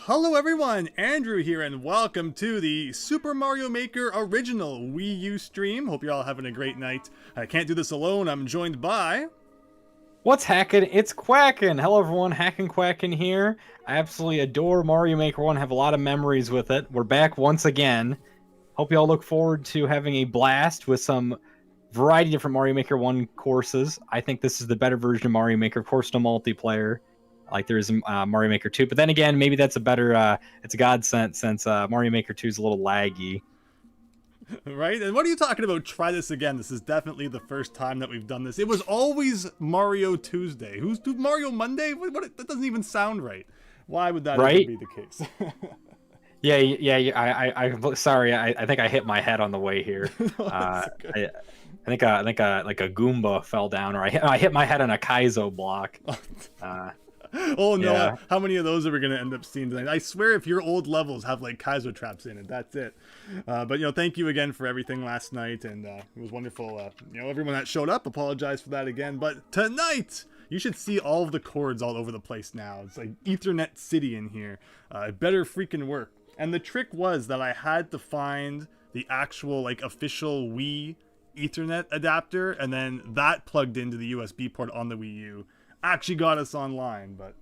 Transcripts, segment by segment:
Hello everyone, Andrew here, and welcome to the Super Mario Maker Original Wii U stream. Hope you're all having a great night. I can't do this alone, I'm joined by... What's hacking? It's Quackin'! Hello everyone, Hackin' Quackin' here. I absolutely adore Mario Maker 1, have a lot of memories with it. We're back once again. Hope you all look forward to having a blast with some variety of different Mario Maker 1 courses. I think this is the better version of Mario Maker, of course no multiplayer, like there is Mario Maker 2. But then again, maybe that's a better, it's a godsend since Mario Maker 2 is a little laggy. Right? And what are you talking about? Try this again. This is definitely the first time that we've done this. It was always Mario Tuesday. Who's Mario Monday? What? That doesn't even sound right. Why would that Right? even be the case? Yeah. I sorry. I think I hit my head on the way here. No, I think like a Goomba fell down, or I hit my head on a Kaizo block. Oh no, Yeah. how many of those are we going to end up seeing tonight? I swear if your old levels have like Kaizo traps in it, that's it. But thank you again for everything last night, and it was wonderful. Everyone that showed up, apologize for that again. But tonight, you should see all of the cords all over the place now. It's like Ethernet City in here. It better freaking work. And the trick was that I had to find the actual like official Wii Ethernet adapter, and then that plugged into the USB port on the Wii U. Actually got us online, but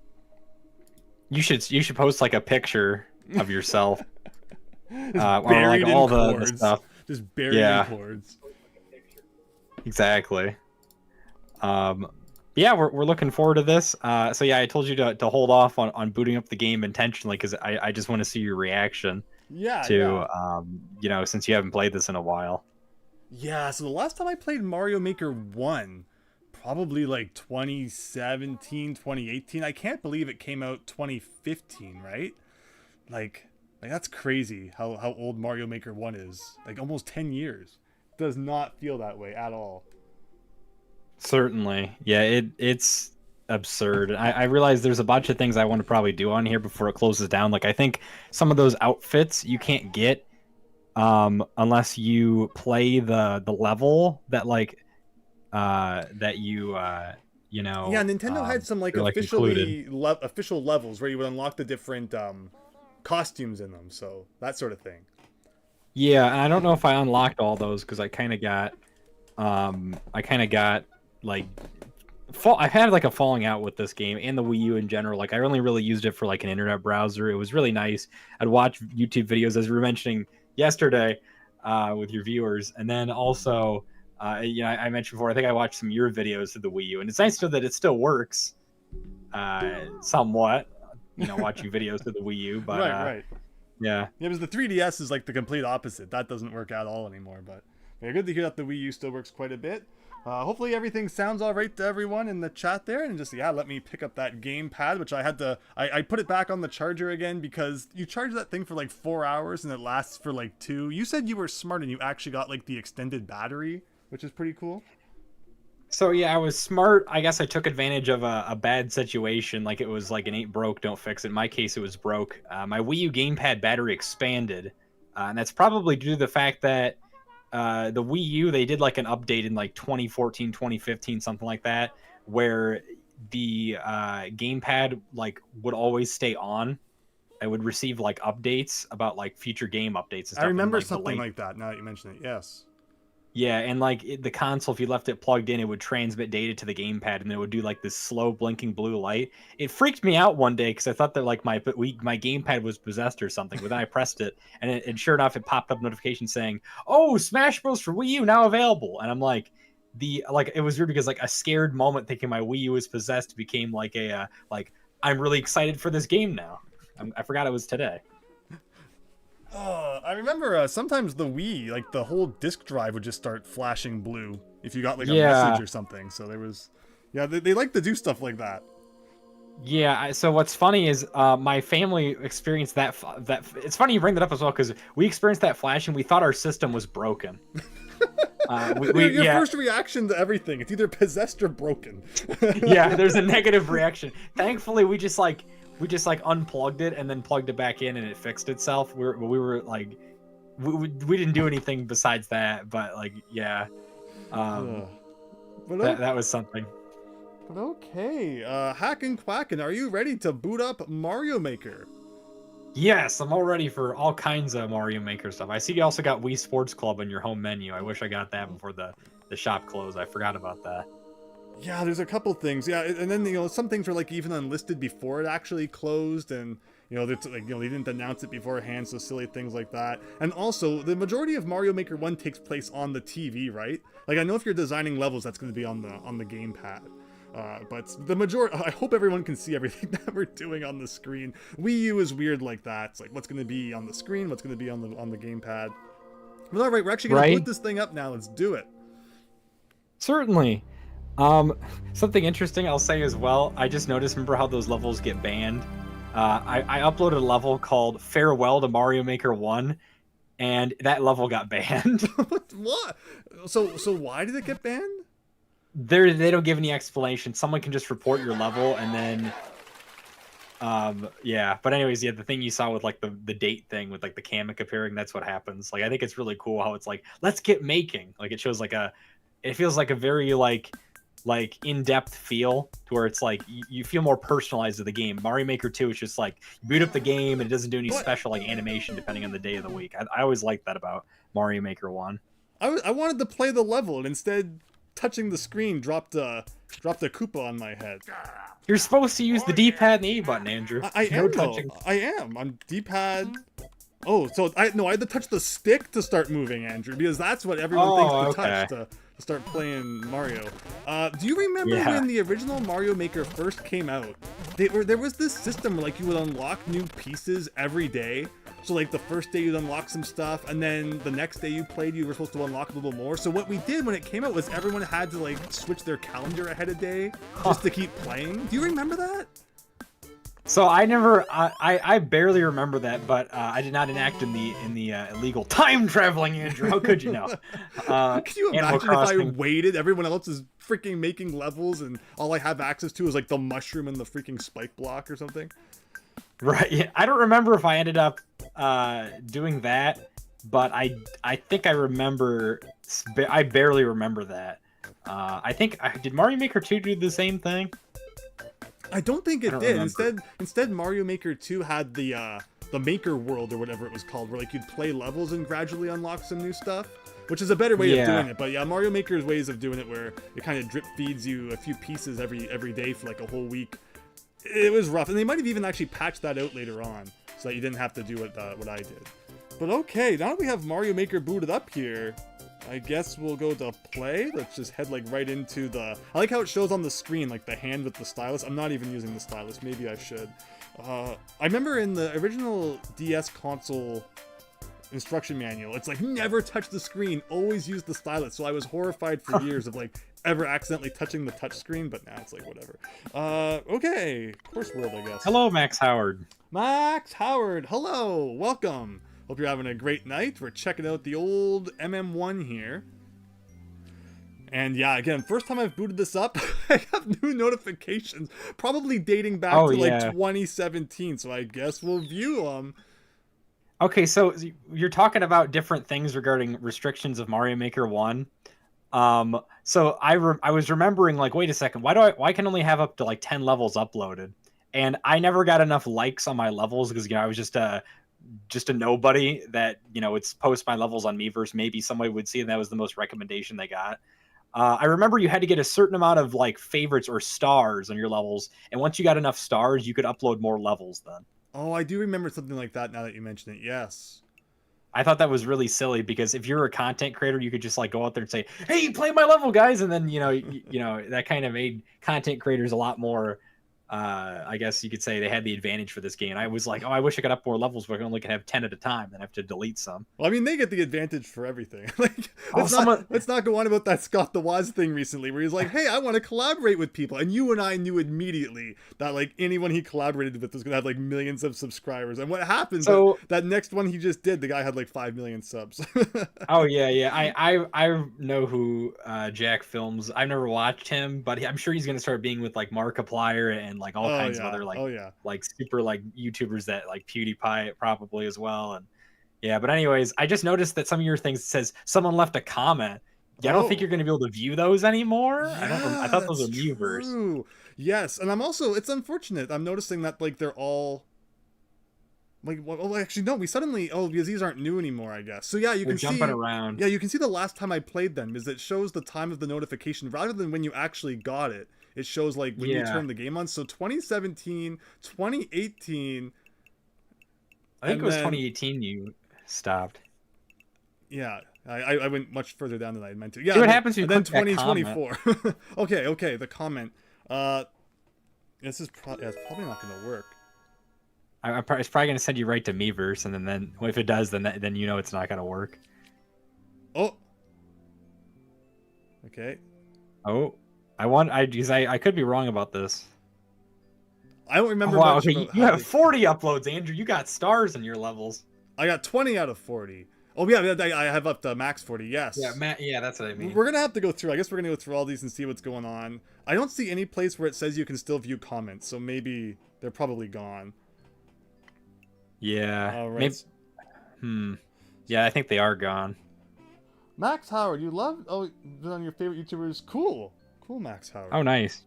You should post like a picture of yourself, or buried like all in the cords. stuff. Just buried in cords. Exactly. Yeah, we're looking forward to this. So yeah, I told you to hold off on booting up the game intentionally because I just want to see your reaction to since you haven't played this in a while. Yeah, so the last time I played Mario Maker 1, probably like 2017, 2018. I can't believe it came out 2015, right? Like that's crazy how old Mario Maker 1 is. Like almost 10 years. Does not feel that way at all. Certainly. Yeah, it's absurd. I realize there's a bunch of things I want to probably do on here before it closes down. Like I think some of those outfits you can't get unless you play the level that like that you Yeah, Nintendo had some like official levels where you would unlock the different costumes in them, so that sort of thing. Yeah, and I don't know if I unlocked all those because I kind of got like I've had like a falling out with this game and the Wii U in general. Like I only really used it for like an internet browser. It was really nice. I'd watch YouTube videos as we were mentioning yesterday with your viewers, and then also I mentioned before, I think I watched some of your videos of the Wii U, and it's nice to know that it still works somewhat. Watching videos of the Wii U, but right. Yeah, because the 3DS is like the complete opposite. That doesn't work at all anymore. But yeah, good to hear that the Wii U still works quite a bit. Hopefully everything sounds all right to everyone in the chat there, and just let me pick up that gamepad, which I had to. I put it back on the charger again because you charge that thing for like 4 hours and it lasts for like 2. You said you were smart and you actually got like the extended battery, which is pretty cool. So yeah, I was smart. I guess I took advantage of a bad situation. Like it was like an ain't broke, don't fix it. In my case, it was broke. My Wii U gamepad battery expanded, and that's probably due to the fact that the Wii U, they did like an update in like 2014, 2015, something like that, where the gamepad like would always stay on. I would receive like updates about like future game updates and stuff. I remember and, like, something like that now that you mention it. Yes. Yeah, and like the console, if you left it plugged in, it would transmit data to the gamepad, and it would do like this slow blinking blue light. It freaked me out one day because I thought that like my gamepad was possessed or something. But then I pressed it, and sure enough, it popped up notification saying, "Oh, Smash Bros. For Wii U now available." And I'm like, it was weird because like a scared moment thinking my Wii U was possessed became like a like I'm really excited for this game now. I forgot it was today. I remember sometimes the Wii, like the whole disk drive would just start flashing blue if you got like a message or something. So there was, they like to do stuff like that. Yeah. So what's funny is my family experienced that. It's funny you bring that up as well because we experienced that flash and we thought our system was broken. Your first reaction to everything, it's either possessed or broken. Yeah, there's a negative reaction. Thankfully, we just unplugged it and then plugged it back in and it fixed itself. We were like, we didn't do anything besides that, but like, yeah, that was something. But okay, Hackin' Quackin', are you ready to boot up Mario Maker? Yes, I'm all ready for all kinds of Mario Maker stuff. I see you also got Wii Sports Club on your home menu. I wish I got that before the shop closed. I forgot about that. Yeah, there's a couple things. Yeah, and then some things were like even unlisted before it actually closed, and like they didn't announce it beforehand, so silly things like that. And also, the majority of Mario Maker 1 takes place on the TV, right? Like I know if you're designing levels, that's going to be on the gamepad. But the majority, I hope everyone can see everything that we're doing on the screen. Wii U is weird like that. It's like what's going to be on the screen, what's going to be on the gamepad. But all right, we're actually going to boot this thing up now. Let's do it. Certainly. Something interesting I'll say as well. I just noticed, remember how those levels get banned? I uploaded a level called Farewell to Mario Maker 1, and that level got banned. What? So why did it get banned? They don't give any explanation. Someone can just report your level, and then yeah. But anyways, yeah, the thing you saw with like the date thing with like the Kamek appearing, that's what happens. Like I think it's really cool how it's like, let's get making. Like it shows like it feels like a very like in-depth feel to where it's like you feel more personalized to the game. Mario Maker 2 is just like you boot up the game and it doesn't do any special like animation depending on the day of the week. I always liked that about Mario Maker 1. I wanted to play the level, and instead touching the screen dropped a Koopa on my head. You're supposed to use the D-pad and the A button, Andrew. I am. I'm D-pad. Oh, so I had to touch the stick to start moving, Andrew, because that's what everyone thinks to touch to start playing Mario. Do you remember when the original Mario Maker first came out? There was this system where like you would unlock new pieces every day. So like the first day you'd unlock some stuff, and then the next day you played, you were supposed to unlock a little more. So what we did when it came out was everyone had to like switch their calendar ahead of day just to keep playing. Do you remember that? So I never, I barely remember that, but I did not enact in the illegal time traveling, Andrew. How could you know? Could you imagine if I waited? Everyone else is freaking making levels, and all I have access to is like the mushroom and the freaking spike block or something. Right. Yeah. I don't remember if I ended up doing that, but I think I remember. I barely remember that. I think did Mario Maker 2 do the same thing? I don't think it did. Instead, Mario Maker 2 had the Maker World or whatever it was called, where like you'd play levels and gradually unlock some new stuff, which is a better way of doing it. But yeah, Mario Maker's ways of doing it, where it kind of drip feeds you a few pieces every day for like a whole week. It was rough, and they might have even actually patched that out later on, so that you didn't have to do what I did. But okay, now that we have Mario Maker booted up here, I guess we'll go to play. Let's just head like right into the... I like how it shows on the screen, like the hand with the stylus. I'm not even using the stylus. Maybe I should. I remember in the original DS console instruction manual, it's like never touch the screen, always use the stylus. So I was horrified for years of like ever accidentally touching the touch screen, but now it's like whatever. Okay, course world, I guess. Hello, Max Howard. Max Howard, hello, welcome. Hope you're having a great night. We're checking out the old MM1 here. And yeah, again, first time I've booted this up, I have new notifications, probably dating back to like 2017, so I guess we'll view them. Okay, so you're talking about different things regarding restrictions of Mario Maker 1. So I was remembering, like, wait a second, why can I only have up to like 10 levels uploaded? And I never got enough likes on my levels because, you know, I was just a nobody that, you know, would post my levels on Miiverse. Maybe somebody would see, and that was the most recommendation they got. I remember you had to get a certain amount of like favorites or stars on your levels, and once you got enough stars, you could upload more levels then. Oh, I do remember something like that now that you mention it, yes. I thought that was really silly because if you're a content creator, you could just like go out there and say, hey, play my level, guys. And then, you know, that kind of made content creators a lot more, I guess you could say they had the advantage for this game. I was like, oh, I wish I could up more levels, but I only can have 10 at a time. Then I have to delete some. Well, I mean, they get the advantage for everything. Like, let's not go on about that Scott the Waz thing recently, where he's like, hey, I want to collaborate with people. And you and I knew immediately that like anyone he collaborated with was going to have like millions of subscribers. And what happened, so, that next one he just did, the guy had like 5 million subs. Oh, yeah. I know who Jack films. I've never watched him, but I'm sure he's going to start being with like Markiplier and like all kinds of other like super like YouTubers that like PewDiePie probably as well. And yeah, but anyways, I just noticed that some of your things says someone left a comment. Yeah, I don't think you're going to be able to view those anymore. Yeah, I thought those were Miiverse. Yes, and it's unfortunate. I'm noticing that like they're all Like, well, actually, no. We suddenly, because these aren't new anymore, I guess. So yeah, you They're can jumping see around. Yeah, you can see the last time I played them is it shows the time of the notification rather than when you actually got it. It shows like when you turn the game on. So 2017, 2018. I think it was 2018 you stopped. Yeah, I went much further down than I meant to. Yeah, see what happens when you then click that 2024. Okay, the comment. This is it's probably not going to work. It's probably going to send you right to Miiverse, and then if it does, then you know it's not going to work. Oh. Okay. Oh, I could be wrong about this. I don't remember. Wow, much okay, you have 40 uploads, Andrew. You got stars in your levels. I got 20 out of 40. Oh yeah, I have up to max 40. Yes. Yeah, yeah, that's what I mean. We're gonna have to go through. I guess we're gonna go through all these and see what's going on. I don't see any place where it says you can still view comments, so maybe they're probably gone. Yeah. All right. Yeah, I think they are gone. Max Howard, you love on your favorite YouTubers. Cool, Max Howard. Oh, nice.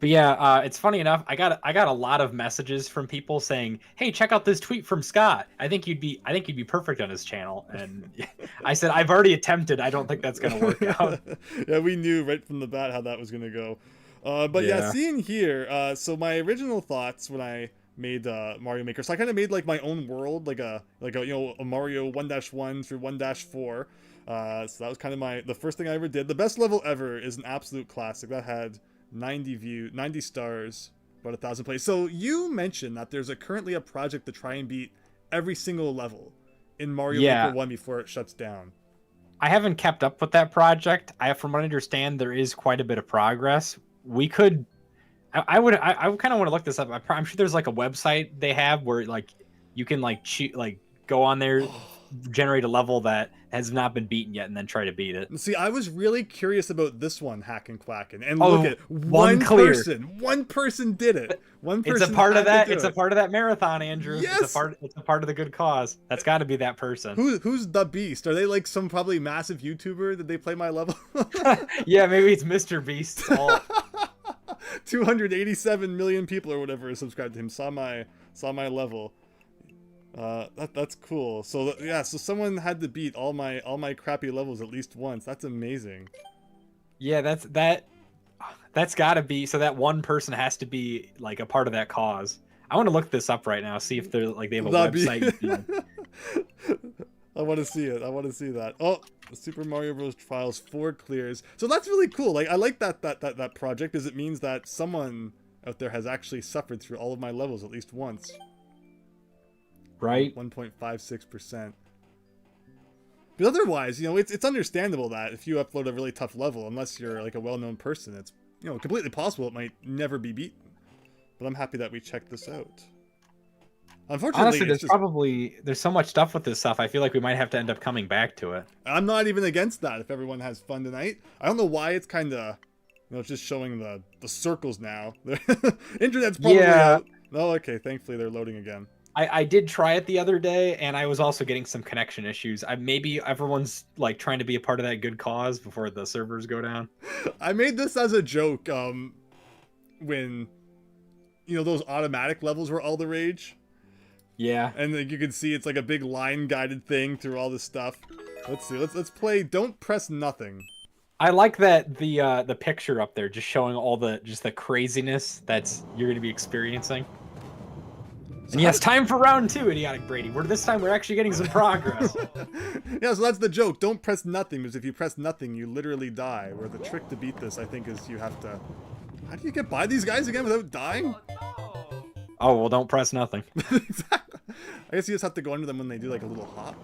But yeah, it's funny enough. I got a lot of messages from people saying, "Hey, check out this tweet from Scott. I think you'd be perfect on his channel." And I said, "I've already attempted. I don't think that's gonna work out." Yeah, we knew right from the bat how that was gonna go. But yeah, seeing here. So my original thoughts when I made Mario Maker, so I kind of made like my own world, like a a Mario 1-1 through 1-4. So that was kind of the first thing I ever did. The best level ever is an absolute classic that had 90 stars, about 1,000 plays. So you mentioned that there's currently a project to try and beat every single level in Mario Maker 1 before it shuts down. I haven't kept up with that project. From what I understand, there is quite a bit of progress. We could, I kind of want to look this up. I'm sure there's like a website they have where like you can go on there, generate a level that has not been beaten yet, and then try to beat it. See, I was really curious about this one, Hackin' Quackin', and look at one person did it. One person. It's a part of that. It's a part of that marathon, Andrew. Yes. It's a part of the good cause. That's got to be that person. Who's the Beast? Are they like some probably massive YouTuber? Did they play my level? Yeah, maybe it's Mr. Beast. 287 million people or whatever subscribed to him. Saw my level. That's cool. So so someone had to beat all my crappy levels at least once. That's amazing. Yeah, that's gotta be, so that one person has to be like a part of that cause. I want to look this up right now, see if they're like they have a website. I want to see it. I want to see that. Oh, Super Mario Bros. Trials 4 clears. So that's really cool. Like I like that project, because it means that someone out there has actually suffered through all of my levels at least once. Right. 1.56%. But otherwise, it's understandable that if you upload a really tough level, unless you're like a well-known person, it's completely possible it might never be beaten. But I'm happy that we checked this out. Unfortunately, honestly, there's so much stuff with this stuff. I feel like we might have to end up coming back to it. I'm not even against that if everyone has fun tonight. I don't know why it's kind of, it's just showing the circles now. Internet's probably out. Oh, okay. Thankfully, they're loading again. I did try it the other day, and I was also getting some connection issues. Maybe everyone's like trying to be a part of that good cause before the servers go down. I made this as a joke when those automatic levels were all the rage. Yeah. And like, you can see it's like a big line guided thing through all this stuff. Let's see. Let's play Don't Press Nothing. I like that the picture up there just showing all the craziness you're going to be experiencing. And yes, time for round 2, Idiotic Brady. This time we're actually getting some progress. Yeah, so that's the joke. Don't press nothing, because if you press nothing, you literally die. Where the trick to beat this, I think, is you have to... How do you get by these guys again without dying? Oh, well, don't press nothing. Exactly. I guess you just have to go under them when they do like a little hop.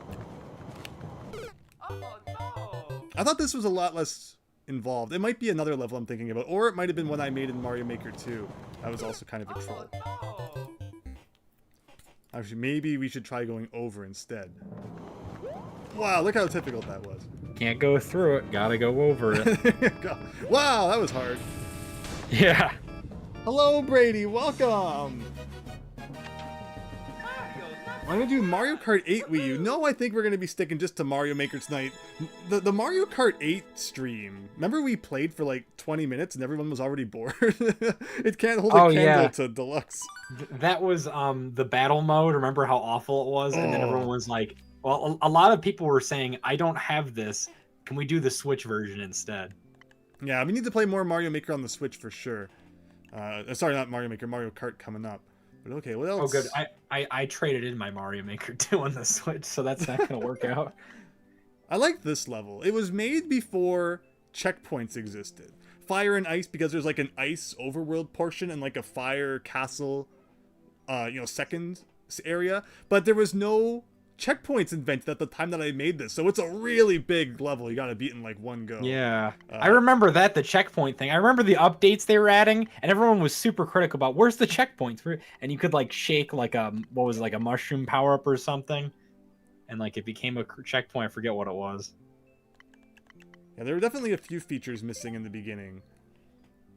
I thought this was a lot less involved. It might be another level I'm thinking about, or it might have been one I made in Mario Maker 2. That was also kind of a troll. Actually, maybe we should try going over instead. Wow, look how difficult that was. Can't go through it, gotta go over it. Wow, that was hard. Yeah. Hello, Brady, welcome! I'm gonna do Mario Kart 8 Wii U. No, I think we're gonna be sticking just to Mario Maker tonight. The Mario Kart 8 stream. Remember we played for like 20 minutes and everyone was already bored. It can't hold a candle to Deluxe. That was the battle mode. Remember how awful it was? And then everyone Oh. was like, well, a lot of people were saying, I don't have this. Can we do the Switch version instead? Yeah, we need to play more Mario Maker on the Switch for sure. Sorry, not Mario Maker, Mario Kart coming up. But okay, what else? Oh, good. I traded in my Mario Maker 2 on the Switch, so that's not going to work out. I like this level. It was made before checkpoints existed. Fire and ice, because there's like an ice overworld portion and like a fire castle, second area. But there was no checkpoints invented at the time that I made this, so it's a really big level you gotta beat in like one go. Yeah, I remember the checkpoint thing. I remember the updates they were adding, and everyone was super critical about where's the checkpoints, and you could like shake like a mushroom power up or something, and like it became a checkpoint. I forget what it was. Yeah, there were definitely a few features missing in the beginning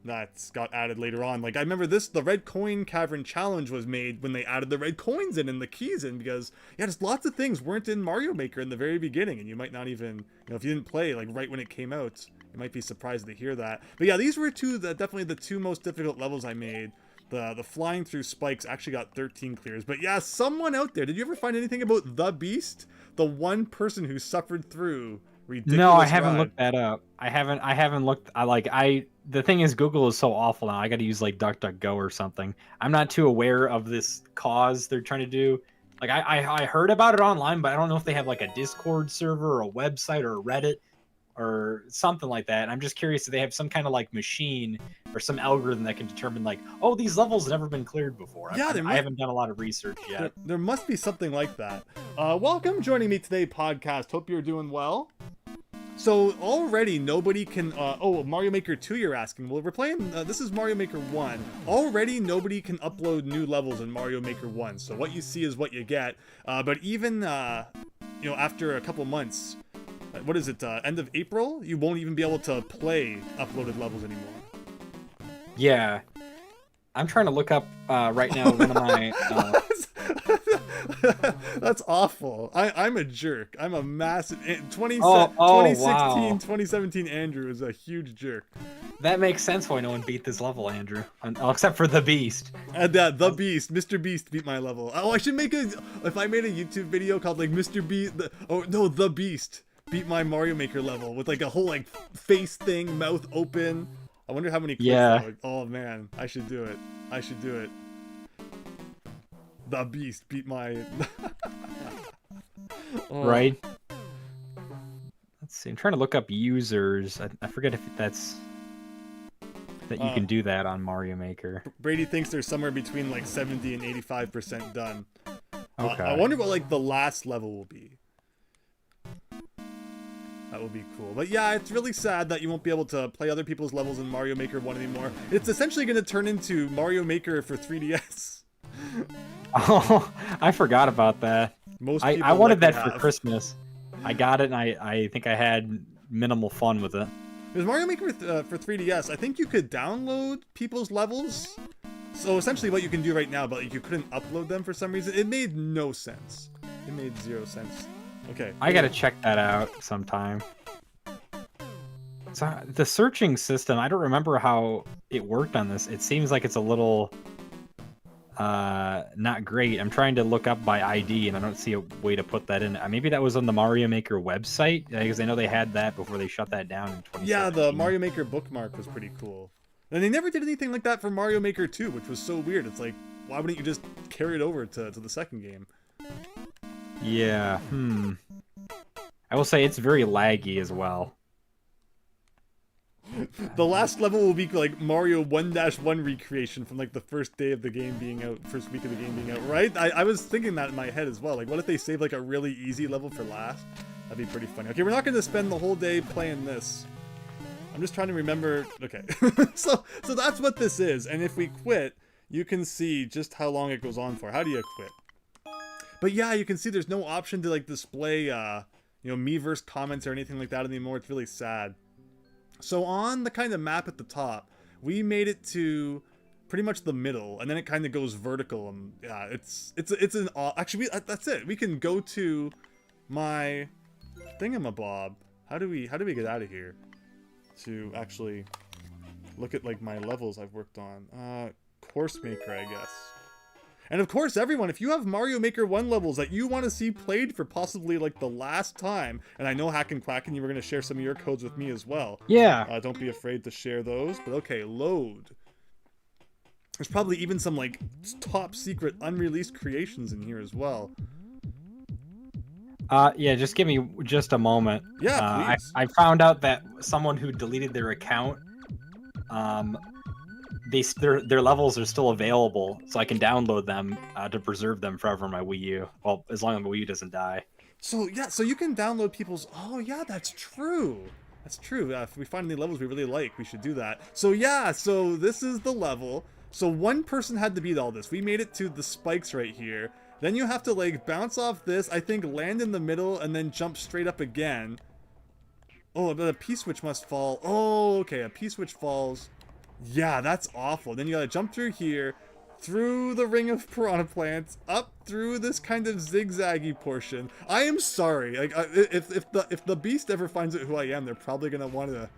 that got added later on. Like I remember the Red Coin Cavern Challenge was made when they added the red coins in and the keys in, because just lots of things weren't in Mario Maker in the very beginning, and you might not even, if you didn't play like right when it came out, you might be surprised to hear that. But yeah, these were definitely the two most difficult levels I made. The flying through spikes actually got 13 clears. But yeah, someone out there, did you ever find anything about the Beast? The one person who suffered through ridiculous No, I haven't ride. looked that up. I haven't looked. The thing is, Google is so awful now. I got to use like DuckDuckGo or something. I'm not too aware of this cause they're trying to do. Like I heard about it online, but I don't know if they have like a Discord server or a website or a Reddit or something like that. And I'm just curious if they have some kind of like machine or some algorithm that can determine like, oh, these levels have never been cleared before. Yeah, I haven't done a lot of research yet. There must be something like that. Welcome joining me today, podcast. Hope you're doing well. So already nobody can, Mario Maker 2 you're asking. Well, we're playing, this is Mario Maker 1. Already nobody can upload new levels in Mario Maker 1. So what you see is what you get. But even, after a couple months, what is it, end of April? You won't even be able to play uploaded levels anymore. Yeah. I'm trying to look up right now one of my... That's awful. I'm a jerk. I'm a massive 2016, wow. 2017 Andrew is a huge jerk. That makes sense why no one beat this level, Andrew. Except for the Beast. The Beast, Mr. Beast beat my level. Oh, I should make if I made a YouTube video called like Mr. Beast, The Beast beat my Mario Maker level with like a whole like face thing, mouth open. I wonder how many clicks that would. Oh man, I should do it. The Beast beat my... Right. Let's see. I'm trying to look up users. I forget if that's... that you can do that on Mario Maker. Brady thinks there's somewhere between like 70 and 85% done. Okay. I wonder what like the last level will be. That would be cool. But yeah, it's really sad that you won't be able to play other people's levels in Mario Maker 1 anymore. It's essentially going to turn into Mario Maker for 3DS. Oh, I forgot about that. Most people I wanted that have. for Christmas. I got it, and I think I had minimal fun with it. There's Mario Maker for 3DS. I think you could download people's levels. So essentially what you can do right now, but you couldn't upload them for some reason. It made no sense. It made zero sense. Okay. I gotta check that out sometime. So the searching system, I don't remember how it worked on this. It seems like it's a little not great. I'm trying to look up by ID and I don't see a way to put that in. Maybe that was on the Mario Maker website, because I know they had that before they shut that down in 2017. Yeah, the Mario Maker bookmark was pretty cool. And they never did anything like that for Mario Maker 2, which was so weird. It's like, why wouldn't you just carry it over to the second game? Yeah, I will say it's very laggy as well. The last level will be like Mario 1-1 recreation from like the first day of the game being out, first week of the game being out, right? I was thinking that in my head as well. Like, what if they save like a really easy level for last? That'd be pretty funny. Okay, we're not going to spend the whole day playing this. I'm just trying to remember. Okay, so that's what this is. And if we quit, you can see just how long it goes on for. How do you quit? But yeah, you can see there's no option to like display, Miiverse comments or anything like that anymore. It's really sad. So on the kind of map at the top, we made it to pretty much the middle, and then it kind of goes vertical. And yeah, it's an actually that's it. We can go to my thingamabob. How do we get out of here to actually look at like my levels I've worked on? Course Maker, I guess. And of course, everyone, if you have Mario Maker 1 levels that you want to see played for possibly like the last time, and I know Hack and Quack and you were going to share some of your codes with me as well. Yeah. Don't be afraid to share those. But okay, load. There's probably even some like top secret unreleased creations in here as well. Yeah, just give me just a moment. Yeah, please. I found out that someone who deleted their account, their levels are still available, so I can download them to preserve them forever on my Wii U. Well, as long as my Wii U doesn't die. So yeah, so you can download people's. Oh yeah, that's true. That's true. If we find any levels we really like, we should do that. So yeah, so this is the level. So one person had to beat all this. We made it to the spikes right here. Then you have to like bounce off this, I think land in the middle, and then jump straight up again. Oh, but a P-switch must fall. Oh, okay, a P-switch falls. Yeah, that's awful. Then you gotta jump through here, through the ring of piranha plants, up through this kind of zigzaggy portion. I am sorry. Like, if the beast ever finds out who I am, they're probably gonna want to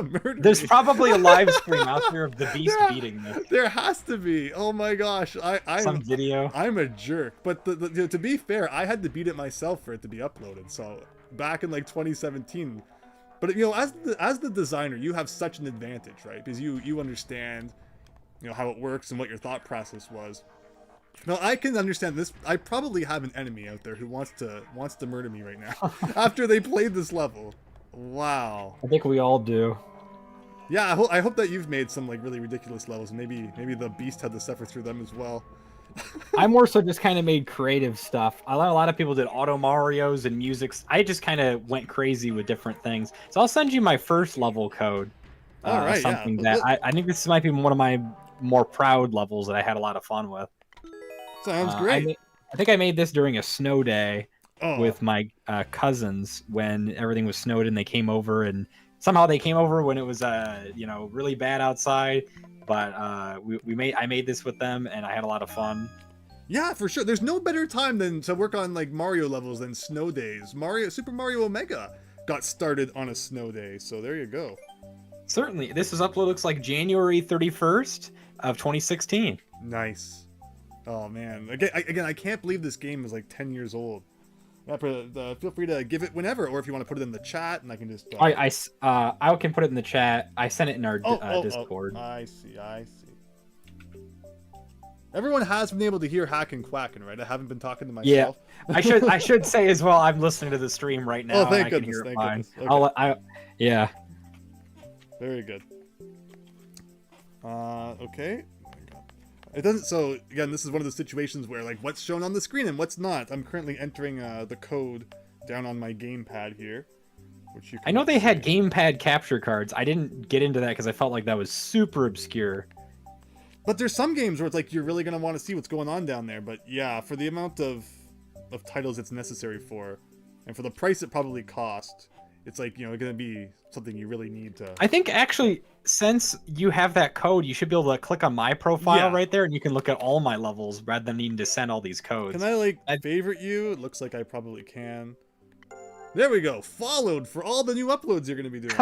murder There's me. probably a live stream out there of the beast beating me. There has to be. Oh my gosh. Some video. I'm a jerk. But to be fair, I had to beat it myself for it to be uploaded. So back in like 2017. But you know, as the designer, you have such an advantage, right? Because you understand, you know, how it works and what your thought process was. Now I can understand this. I probably have an enemy out there who wants to murder me right now after they played this level. Wow. I think we all do. Yeah, I hope that you've made some like really ridiculous levels, and maybe the beast had to suffer through them as well. I more so just kind of made creative stuff. A lot of people did auto Marios and musics. I just kind of went crazy with different things. So I'll send you my first level code. All right, something yeah. that I think this might be one of my more proud levels that I had a lot of fun with. Sounds great. I think I made this during a snow day with Oh. my cousins when everything was snowed and they came over, and somehow they came over when it was really bad outside. But I made this with them, and I had a lot of fun. Yeah, for sure. There's no better time than to work on like Mario levels than snow days. Super Mario Omega got started on a snow day, so there you go. Certainly, this is upload looks like January 31st of 2016. Nice. Oh man, again, I can't believe this game is like 10 years old. Feel free to give it whenever, or if you want to put it in the chat, and I can just. I can put it in the chat. I sent it in our Discord. I see. Everyone has been able to hear Hack and Quacking, right? I haven't been talking to myself. Yeah, I should say as well. I'm listening to the stream right now. Oh, thank goodness! Thank goodness. Okay. Yeah. Very good. Okay. It doesn't. So again, this is one of the situations where like what's shown on the screen and what's not. I'm currently entering the code down on my gamepad here, which you. I know they had gamepad capture cards. I didn't get into that because I felt like that was super obscure. But there's some games where it's like you're really gonna want to see what's going on down there. But yeah, for the amount of titles it's necessary for, and for the price it probably cost, it's like, you know, gonna be something you really need to. I think actually, since you have that code, you should be able to click on my profile right there, and you can look at all my levels rather than needing to send all these codes. Can I like favorite you? It looks like I probably can. There we go. Followed for all the new uploads you're gonna be doing.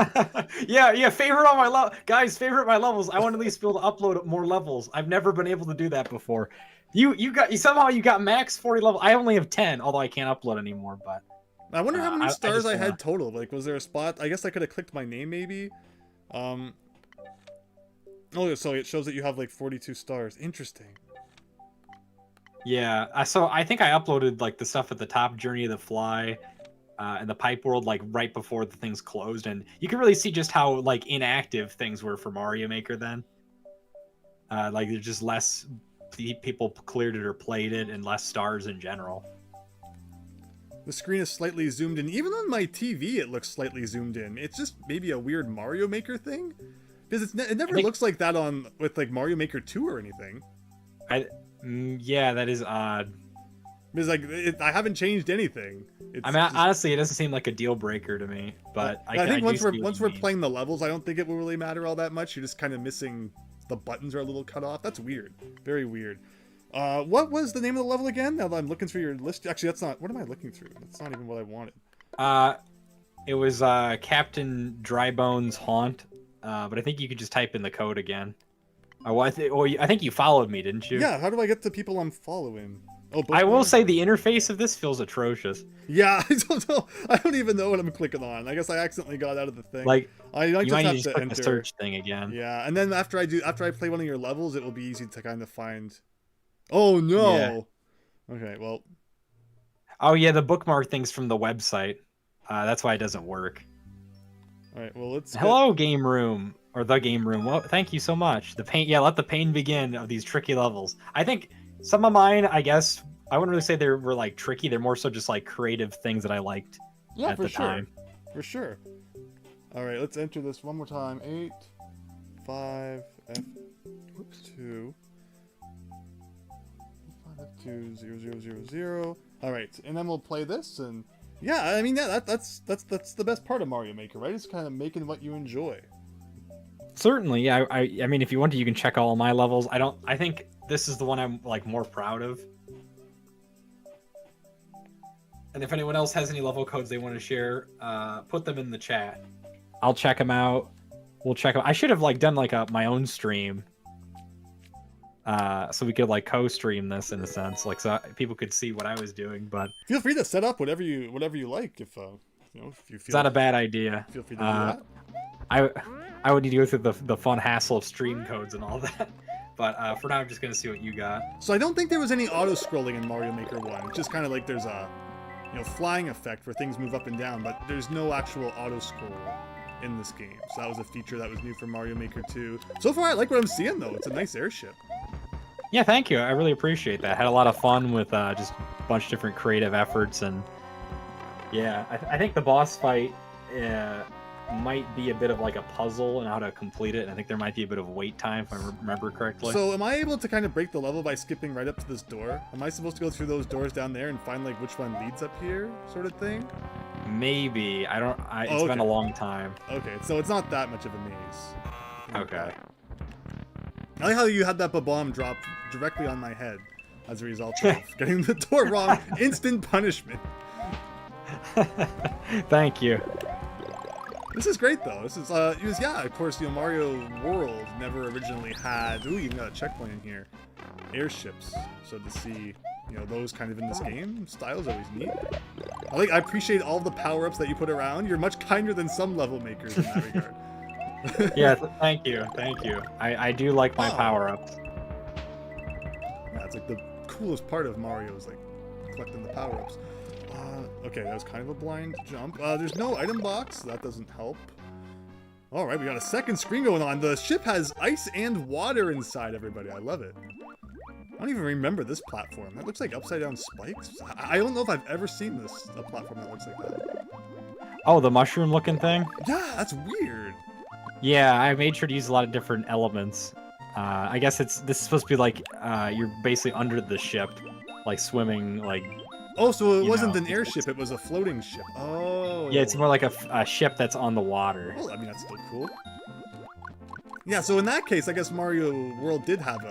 yeah. Favorite all my guys. Favorite my levels. I want to at least be able to upload more levels. I've never been able to do that before. You somehow you got max 40 level. I only have 10, although I can't upload anymore. But I wonder how many stars I had total. Like, was there a spot? I guess I could have clicked my name maybe. Oh, so it shows that you have like 42 stars. Interesting. Yeah. So I think I uploaded like the stuff at the top, Journey of the Fly. And the Pipe World, like right before the things closed, and you can really see just how like inactive things were for Mario Maker then. Like there's just less people cleared it or played it, and less stars in general. The screen is slightly zoomed in. Even on my TV, it looks slightly zoomed in. It's just maybe a weird Mario Maker thing, because it never looks like that with like Mario Maker 2 or anything. Yeah, that is odd. Because like I haven't changed anything. I mean, honestly, it doesn't seem like a deal breaker to me. But I think once we're playing the levels, I don't think it will really matter all that much. You're just kind of missing the buttons are a little cut off. That's weird. Very weird. What was the name of the level again? Now that I'm looking through your list. Actually, that's not. What am I looking through? That's not even what I wanted. It was Captain Drybone's Haunt, but I think you could just type in the code again. I think you followed me, didn't you? Yeah. How do I get the people I'm following? Oh, I will say the interface of this feels atrocious. Yeah, I don't know. I don't even know what I'm clicking on. I guess I accidentally got out of the thing. Like, I you just might have just to click enter the search thing again. Yeah, and then after I play one of your levels, it will be easy to kind of find. Oh no. Yeah. Okay, well. Oh yeah, the bookmark thing's from the website. That's why it doesn't work. All right. Well, let's. Hello, game room or the game room. Well, thank you so much. The pain. Yeah, let the pain begin of these tricky levels. I think some of mine, I guess, I wouldn't really say they were like tricky. They're more so just like creative things that I liked at the time. For sure. All right, let's enter this one more time. 8, 5, F2. 5F2 0 0 0 0. All right, and then we'll play this, and yeah, I mean, yeah, that's the best part of Mario Maker, right? It's kind of making what you enjoy. Certainly, yeah. I mean, if you want to, you can check all my levels. I think this is the one I'm like more proud of. And if anyone else has any level codes they want to share, put them in the chat. I'll check them out. We'll check them. I should have like done like my own stream, so we could like co-stream this in a sense, like so people could see what I was doing. But feel free to set up whatever you like. If you know, if you feel it's not a bad idea. Feel free to do that. I would need to go through the fun hassle of stream codes and all that. But for now, I'm just gonna see what you got. So I don't think there was any auto scrolling in Mario Maker 1. It's just kind of like there's a flying effect where things move up and down, but there's no actual auto scroll in this game. So that was a feature that was new for Mario Maker 2. So far, I like what I'm seeing though. It's a nice airship. Yeah, thank you. I really appreciate that. Had a lot of fun with just a bunch of different creative efforts, and yeah, I think the boss fight might be a bit of like a puzzle and how to complete it. And I think there might be a bit of wait time if I remember correctly. So am I able to kind of break the level by skipping right up to this door? Am I supposed to go through those doors down there and find like which one leads up here, sort of thing? Maybe. It's been a long time. Okay, so it's not that much of a maze. Okay. I like how you had that bomb drop directly on my head as a result of getting the door wrong. Instant punishment. Thank you. This is great though. This is yeah, of course, Mario World never originally had, ooh, even got a checkpoint in here, airships. So to see, those kind of in this game style is always neat. I appreciate all the power-ups that you put around. You're much kinder than some level makers in that regard. Yeah, thank you. I do like my power-ups. Yeah, it's like the coolest part of Mario is like collecting the power-ups. Okay, that was kind of a blind jump. There's no item box, so that doesn't help. Alright, we got a second screen going on. The ship has ice and water inside, everybody. I love it. I don't even remember this platform. That looks like upside down spikes. I don't know if I've ever seen a platform that looks like that. Oh, the mushroom looking thing? Yeah, that's weird. Yeah, I made sure to use a lot of different elements. I guess this is supposed to be like you're basically under the ship, like swimming, like. Oh, so it wasn't an airship, it was a floating ship. Oh. Yeah, it's more like a ship that's on the water. Well, I mean, that's still cool. Yeah, so in that case, I guess Mario World did have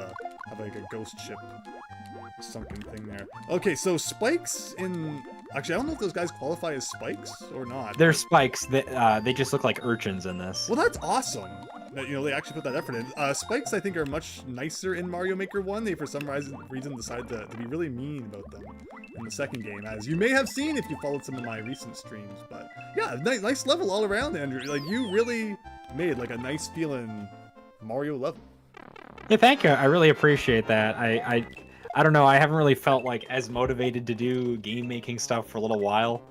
like a ghost ship sunken thing there. Okay, so spikes in... Actually, I don't know if those guys qualify as spikes or not. They're spikes. They just look like urchins in this. Well, that's awesome. That, they actually put that effort in. Spikes, I think, are much nicer in Mario Maker 1. They, for some reason, decided to be really mean about them in the second game, as you may have seen if you followed some of my recent streams. But yeah, nice level all around, Andrew. Like, you really made like a nice feeling Mario level. Yeah, thank you. I really appreciate that. I don't know. I haven't really felt like as motivated to do game making stuff for a little while.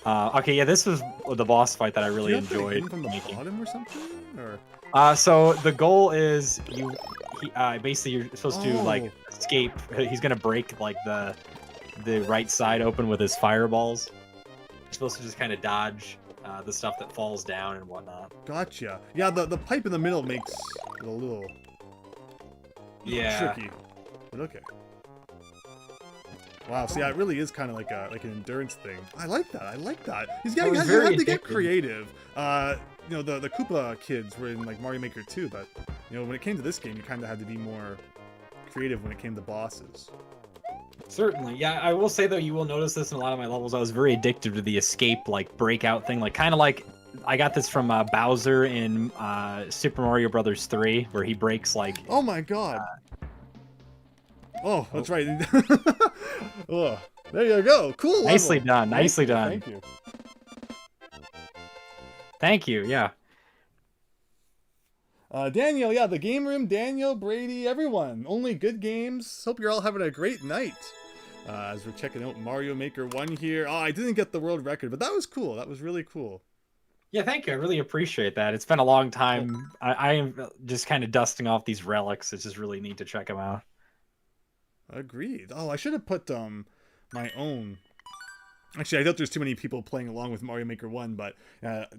Okay, yeah, this was the boss fight that I really enjoyed. From the bottom or something? Or... So the goal is basically you're supposed to like escape. He's gonna break like the right side open with his fireballs. You're supposed to just kind of dodge the stuff that falls down and whatnot. Gotcha. Yeah, the pipe in the middle makes it a little tricky. But okay. Wow, see, it really is kind of like an endurance thing. I like that. You had to get creative. The Koopa kids were in like Mario Maker 2, but You know, when it came to this game, you kind of had to be more creative when it came to bosses. Certainly, yeah. I will say though, you will notice this in a lot of my levels. I was very addicted to the escape, like breakout thing, like kind of like I got this from Bowser in Super Mario Brothers 3, where he breaks like. Oh my god! Oh, that's right. Oh, there you go. Cool. Nicely level. done. Nicely done. Thank you. Thank you. Yeah. Daniel, yeah, the game room, Daniel, Brady, everyone. Only good games. Hope you're all having a great night. As we're checking out Mario Maker 1 here. Oh, I didn't get the world record, but that was cool. That was really cool. Yeah, thank you. I really appreciate that. It's been a long time. I am just kind of dusting off these relics. It's just really neat to check them out. Agreed. Oh, I should have put my own. Actually, I doubt there's too many people playing along with Mario Maker 1, but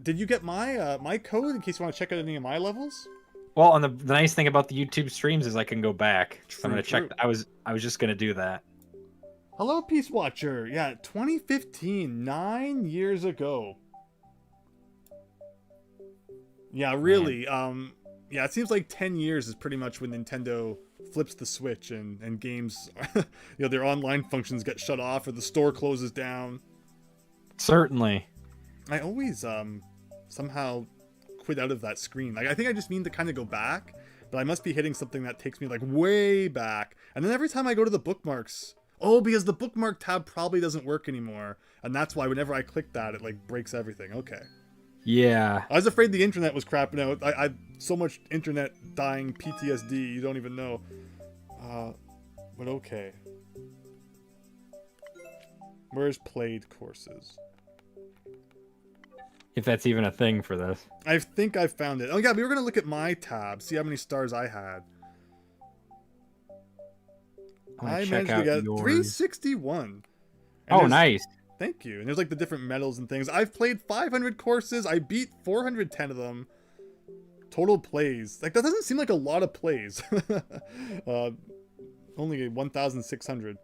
did you get my my code in case you want to check out any of my levels? Well, and the nice thing about the YouTube streams is I can go back. True, So I'm gonna check. I was just gonna do that. Hello, Peace Watcher. Yeah, 2015, 9 years ago. Yeah, really. Yeah, it seems like 10 years is pretty much when Nintendo flips the switch and games, you know, their online functions get shut off or the store closes down. Certainly. I always somehow quit out of that screen. Like, I think I just mean to kind of go back, but I must be hitting something that takes me like way back. And then every time I go to the bookmarks, oh, because the bookmark tab probably doesn't work anymore, and that's why whenever I click that, it like breaks everything. Okay. Yeah. I was afraid the internet was crapping out. I so much internet dying, PTSD, you don't even know. But okay. Where's played courses? If that's even a thing for this. I think I found it. Oh yeah, we were gonna look at my tab, see how many stars I had. I managed to get 361. Oh, nice. Thank you. And there's like the different medals and things. I've played 500 courses. I beat 410 of them. Total plays. Like, that doesn't seem like a lot of plays. Only 1,600.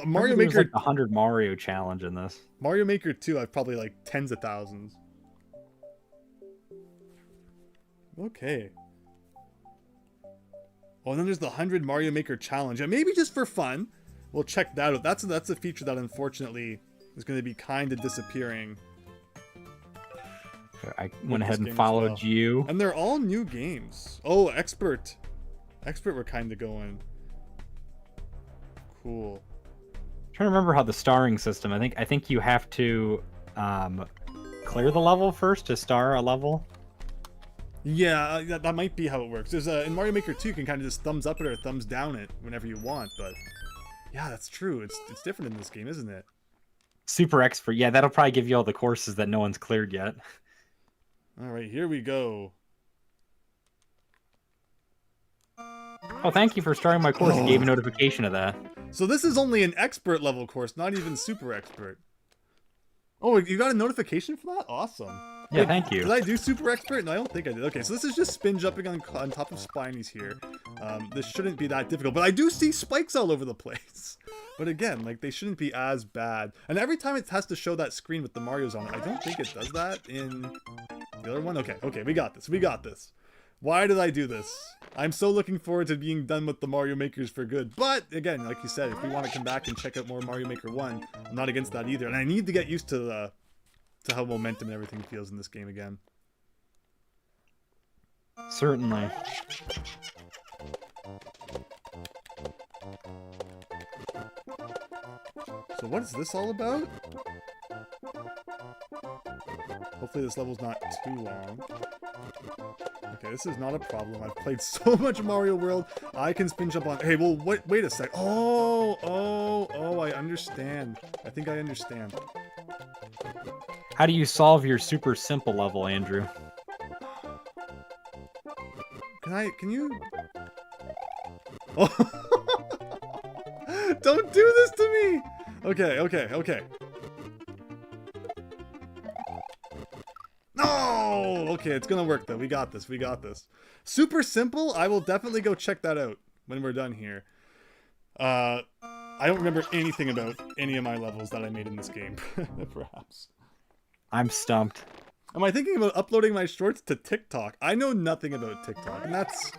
Mario Maker. Like 100 Mario challenge in this. Mario Maker 2, I've probably like tens of thousands. Okay. Oh, and then there's the 100 Mario Maker challenge. Yeah, maybe just for fun. We'll check that out. That's a feature that unfortunately is going to be kind of disappearing. I went ahead and followed you. And they're all new games. Oh, Expert. Expert we're kind of going. Cool. I'm trying to remember how the starring system. I think you have to clear the level first to star a level. Yeah, that might be how it works. There's in Mario Maker 2, you can kind of just thumbs up it or thumbs down it whenever you want, but yeah, that's true. It's different in this game, isn't it? Super expert. Yeah, that'll probably give you all the courses that no one's cleared yet. All right, here we go. Oh, thank you for starting my course. You gave a notification of that. So this is only an expert level course, not even super expert. Oh, you got a notification for that? Awesome. Yeah, thank you. Did I do super expert? No, I don't think I did. Okay, so this is just spin jumping on top of Spinies here. This shouldn't be that difficult, but I do see spikes all over the place. But again, like, they shouldn't be as bad. And every time it has to show that screen with the Marios on it, I don't think it does that in the other one. Okay, we got this. We got this. Why did I do this? I'm so looking forward to being done with the Mario Makers for good. But again, like you said, if we want to come back and check out more Mario Maker 1, I'm not against that either. And I need to get used to how momentum and everything feels in this game again. Certainly. So what is this all about? Hopefully this level's not too long. Okay, this is not a problem. I've played so much Mario World. I can spin jump on... Hey, well, wait a sec. Oh, I understand. I think I understand. How do you solve your super simple level, Andrew? Can you... Oh. Don't do this to me! Okay. No! Okay, it's gonna work though. We got this. Super simple? I will definitely go check that out when we're done here. I don't remember anything about any of my levels that I made in this game, perhaps. I'm stumped. Am I thinking about uploading my shorts to TikTok? I know nothing about TikTok, and that's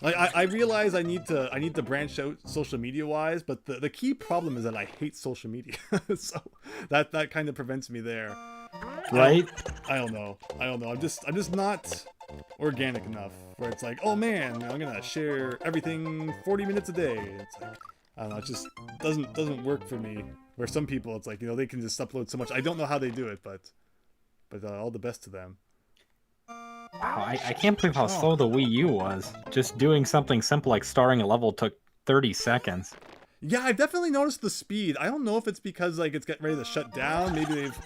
like I realize I need to branch out social media wise, but the key problem is that I hate social media, so that kind of prevents me there. Right? I don't know. I'm just not organic enough where it's like, oh man, I'm gonna share everything 40 minutes a day. It's like, I don't know, it just doesn't work for me. Where some people, it's like, they can just upload so much. I don't know how they do it, but all the best to them. Wow, I can't believe how slow the Wii U was. Just doing something simple like starring a level took 30 seconds. Yeah, I've definitely noticed the speed. I don't know if it's because like it's getting ready to shut down. Maybe they've.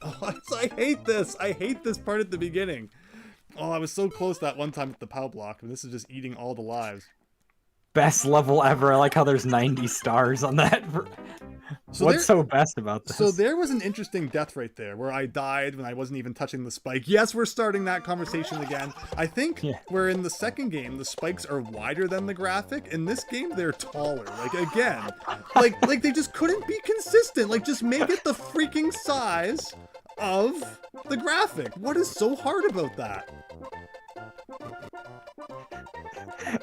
Oh, I hate this. I hate this part at the beginning. Oh, I was so close that one time with the POW block, and this is just eating all the lives. Best level ever. I like how there's 90 stars on that. So what's so best about this? So there was an interesting death right there where I died when I wasn't even touching the spike. Yes, we're starting that conversation again. I think where in the second game the spikes are wider than the graphic. In this game they're taller. Like again, like they just couldn't be consistent. Like just make it the freaking size of the graphic. What is so hard about that?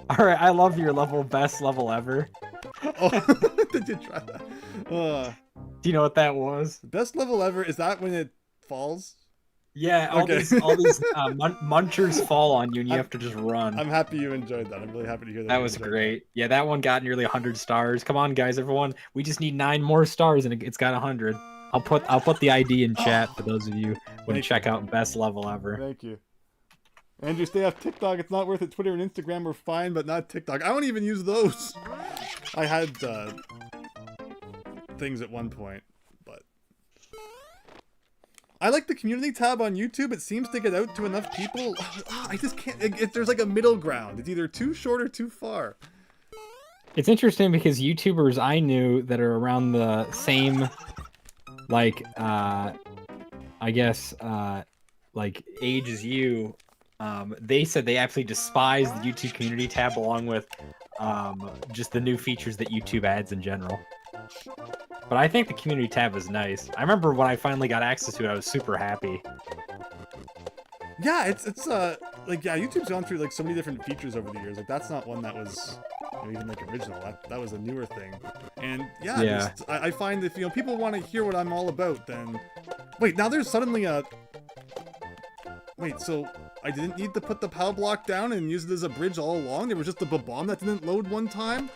All right, I love your level, best level ever. Oh, did you try that? Do you know what that was? Best level ever, is that when it falls? Yeah, all these munchers fall on you and you have to just run. I'm happy you enjoyed that. I'm really happy to hear that. That was great. Yeah, that one got nearly 100 stars. Come on, guys, everyone. We just need 9 more stars and it's got 100. I'll put the ID in chat for those of you when you check out best level ever. Thank you. Andrew, stay off TikTok. It's not worth it. Twitter and Instagram are fine, but not TikTok. I don't even use those. I had things at one point, but I like the community tab on YouTube. It seems to get out to enough people. I just can't. There's like a middle ground. It's either too short or too far. It's interesting because YouTubers I knew that are around the same, like, I guess, like age as you. They said they absolutely despise the YouTube community tab along with just the new features that YouTube adds in general. But I think the community tab is nice. I remember when I finally got access to it, I was super happy. Yeah, it's like, yeah, YouTube's gone through like so many different features over the years. Like that's not one that was even like original. That was a newer thing. And yeah. I find if people want to hear what I'm all about, then wait, now there's suddenly a wait, so I didn't need to put the POW block down and use it as a bridge all along? There was just a bomb that didn't load one time?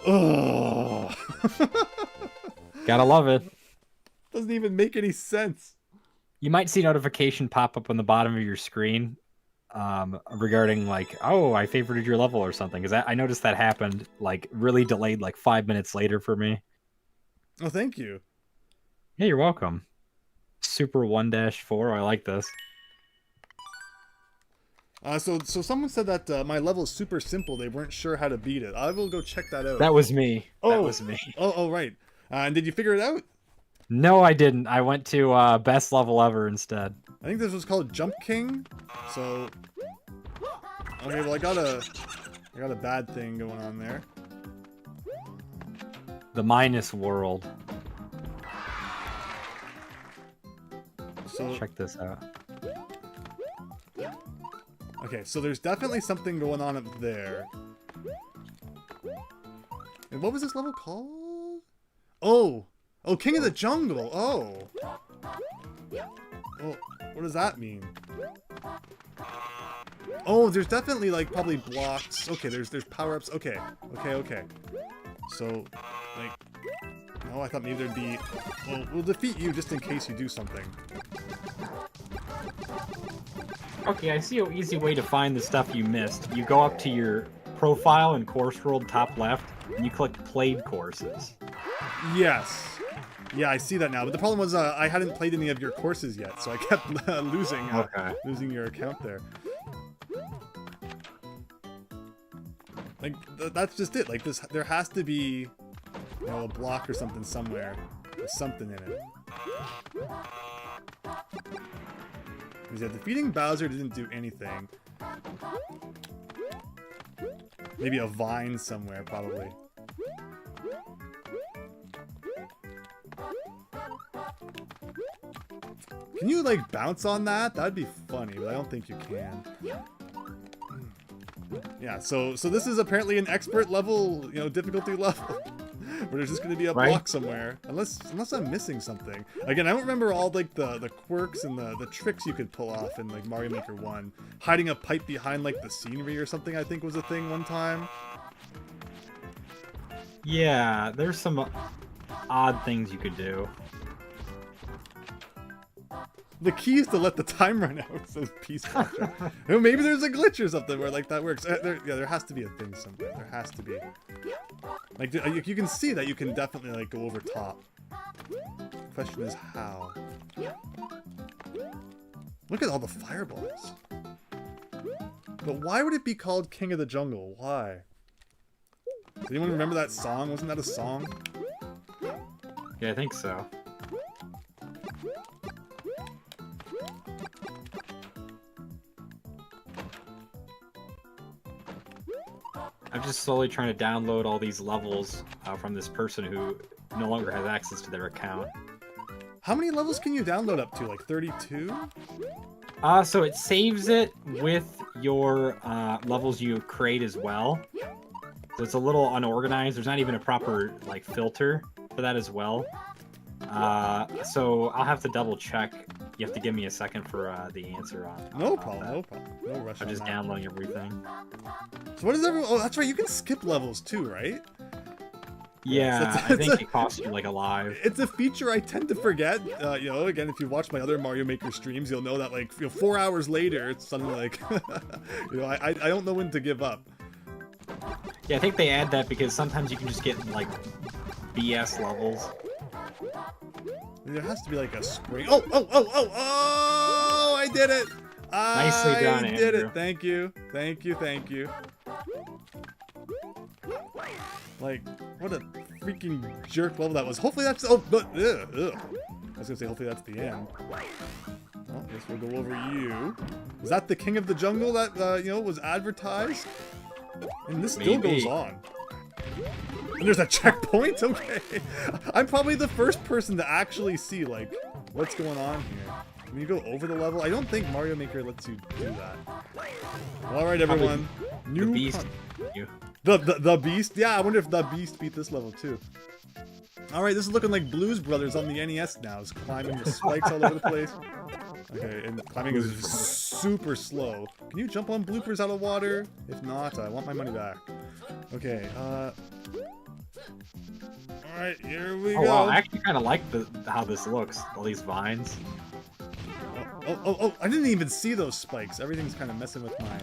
Ugh. Gotta love it. Doesn't even make any sense. You might see a notification pop up on the bottom of your screen regarding like, oh, I favorited your level or something. Because I noticed that happened like really delayed like 5 minutes later for me. Oh, thank you. Yeah, you're welcome. Super 1-4. I like this. So someone said that my level is super simple. They weren't sure how to beat it. I will go check that out. That was me. That was me. Oh, right. And did you figure it out? No, I didn't. I went to best level ever instead. I think this was called Jump King. So, okay, well I got a bad thing going on there. The minus world. So check this out. Okay, so there's definitely something going on up there. And what was this level called? Oh, King of the Jungle. Oh, what does that mean? Oh, there's definitely like probably blocks. Okay, there's power-ups. Okay. So, like, oh, I thought maybe there'd be. Well, we'll defeat you just in case you do something. Okay, I see an easy way to find the stuff you missed. You go up to your profile in Course World top left, and you click Played Courses. Yes. Yeah, I see that now. But the problem was I hadn't played any of your courses yet, so I kept losing your account there. Like, that's just it. Like, there has to be, a block or something somewhere. There's something in it. Yeah, defeating Bowser didn't do anything. Maybe a vine somewhere, probably. Can you like bounce on that? That'd be funny, but I don't think you can. Yeah, so this is apparently an expert level, you know, difficulty level. Where there's just gonna be a block somewhere. Unless I'm missing something. Again, I don't remember all like the quirks and the tricks you could pull off in like Mario Maker 1. Hiding a pipe behind like the scenery or something, I think was a thing one time. Yeah, there's some odd things you could do. The key is to let the time run out, says Peace Watcher. You know, maybe there's a glitch or something where like that works. There has to be a thing somewhere. There has to be. Like you can see that you can definitely like go over top. Question is how. Look at all the fireballs. But why would it be called King of the Jungle? Why? Does anyone remember that song? Wasn't that a song? Yeah, I think so. I'm just slowly trying to download all these levels from this person who no longer has access to their account. How many levels can you download up to? Like 32? So it saves it with your levels you create as well. So it's a little unorganized. There's not even a proper like filter for that as well. So I'll have to double check. You have to give me a second for the answer on. No problem. No rush. I'm just downloading everything. So what is everyone? Oh, that's right. You can skip levels too, right? Yeah, I think it costs you like a live. It's a feature I tend to forget. You know, again, if you watch my other Mario Maker streams, you'll know that like 4 hours later, it's suddenly like, you know, I don't know when to give up. Yeah, I think they add that because sometimes you can just get like BS levels. There has to be like a spring. Oh! I did it! Nicely done, I did Andrew. it. Thank you. Like, what a freaking jerk level that was. Hopefully that's. Oh, but I was gonna say hopefully that's the end. Well, I guess we'll go over you. Is that the King of the Jungle that you know was advertised? And this still goes on. And there's a checkpoint? Okay. I'm probably the first person to actually see, like, what's going on here. When you go over the level, I don't think Mario Maker lets you do that. Alright, everyone. The Beast. The Beast? Yeah, I wonder if the Beast beat this level, too. Alright, this is looking like Blues Brothers on the NES now. It's climbing the spikes all over the place. Okay, and climbing is super slow. Can you jump on bloopers out of water? If not, I want my money back. Okay, alright, here we go. Wow, I actually kind of like how this looks. All these vines. Oh, I didn't even see those spikes. Everything's kind of messing with my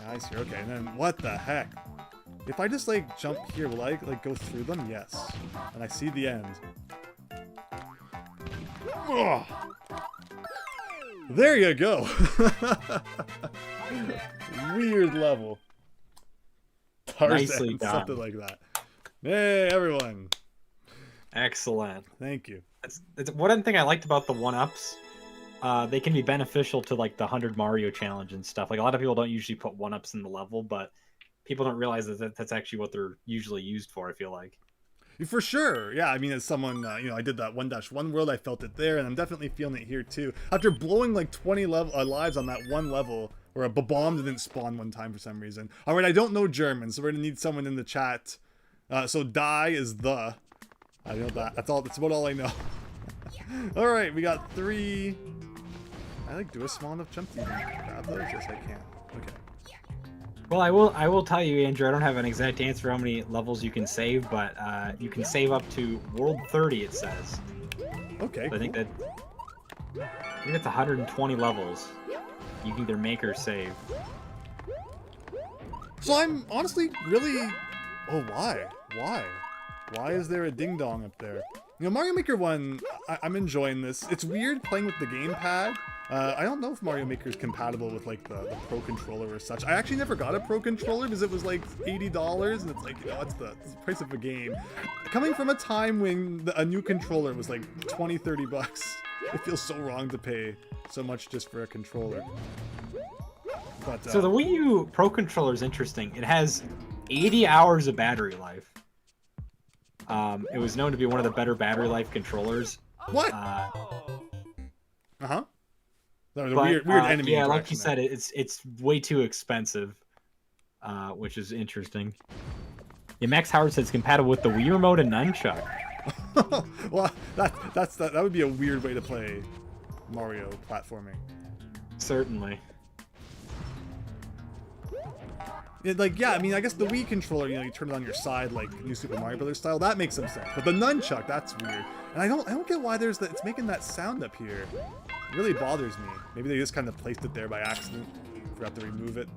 eyes here. Okay, and then what the heck? If I just like jump here, will I like go through them? Yes. And I see the end. Ugh. There you go. Weird level. Tarzan, Nicely done. something like that. Hey, everyone. Excellent. Thank you. It's one thing I liked about the 1-ups. They can be beneficial to like the 100 Mario challenge and stuff. Like a lot of people don't usually put 1-ups in the level, but people don't realize that that's actually what they're usually used for, I feel like. For sure. Yeah, I mean, as someone, you know, I did that 1-1 world, I felt it there, and I'm definitely feeling it here too. After blowing like 20 lives on that one level, where a bomb didn't spawn one time for some reason. Alright, I don't know German, so we're gonna need someone in the chat. So die is the. I know that. That's about all I know. Alright, we got 3. I like do a small enough jump to even grab those? Yes, I can. Okay. Well, I will tell you, Andrew, I don't have an exact answer how many levels you can save, but you can save up to World 30, it says. Okay, so I think that's 120 levels. You can either make or save. So I'm honestly really... Oh, why? Why is there a ding-dong up there? You know, Mario Maker 1, I'm enjoying this. It's weird playing with the gamepad. I don't know if Mario Maker is compatible with like the Pro Controller or such. I actually never got a Pro Controller because it was like $80 and it's like, you know, it's the price of a game. Coming from a time when a new controller was like 20, 30 bucks, it feels so wrong to pay so much just for a controller. But, so the Wii U Pro Controller is interesting. It has 80 hours of battery life. It was known to be one of the better battery life controllers. What? Uh-huh. That was a But, weird enemy yeah, like interaction you said, it's way too expensive, which is interesting. Yeah, Max Howard says it's compatible with the Wii remote and nunchuck. Well, that would be a weird way to play Mario platforming. Certainly. Yeah, I mean, I guess the Wii controller, you turn it on your side like New Super Mario Brothers style. That makes some sense. But the nunchuck, that's weird. And I don't get why it's making that sound up here. It really bothers me. Maybe they just kind of placed it there by accident. Forgot to remove it.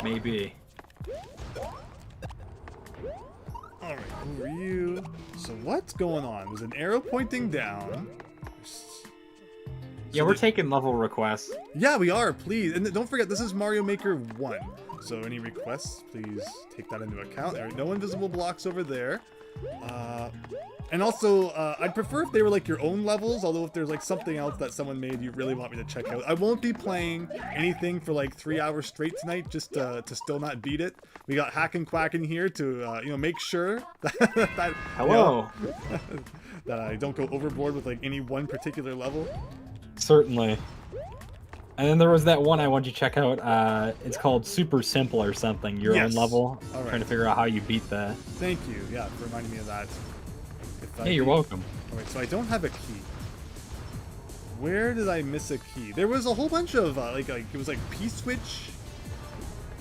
Maybe. All right, over you. So what's going on? There's an arrow pointing down. Yeah, we're taking level requests. Yeah, we are, please. And don't forget, this is Mario Maker 1. So any requests, please take that into account. There are no invisible blocks over there. And also, I'd prefer if they were like your own levels, although if there's like something else that someone made you really want me to check out. I won't be playing anything for like 3 hours straight tonight, just to still not beat it. We got Hack and Quack in here to, make sure that, Hello. that I don't go overboard with like any one particular level. Certainly. And then there was that one I want you to check out. It's called Super Simple or something. Your own level. All right. Trying to figure out how you beat that. Thank you. Yeah, for reminding me of that. Hey, you're welcome. All right, so I don't have a key. Where did I miss a key? There was a whole bunch of like it was like P-switch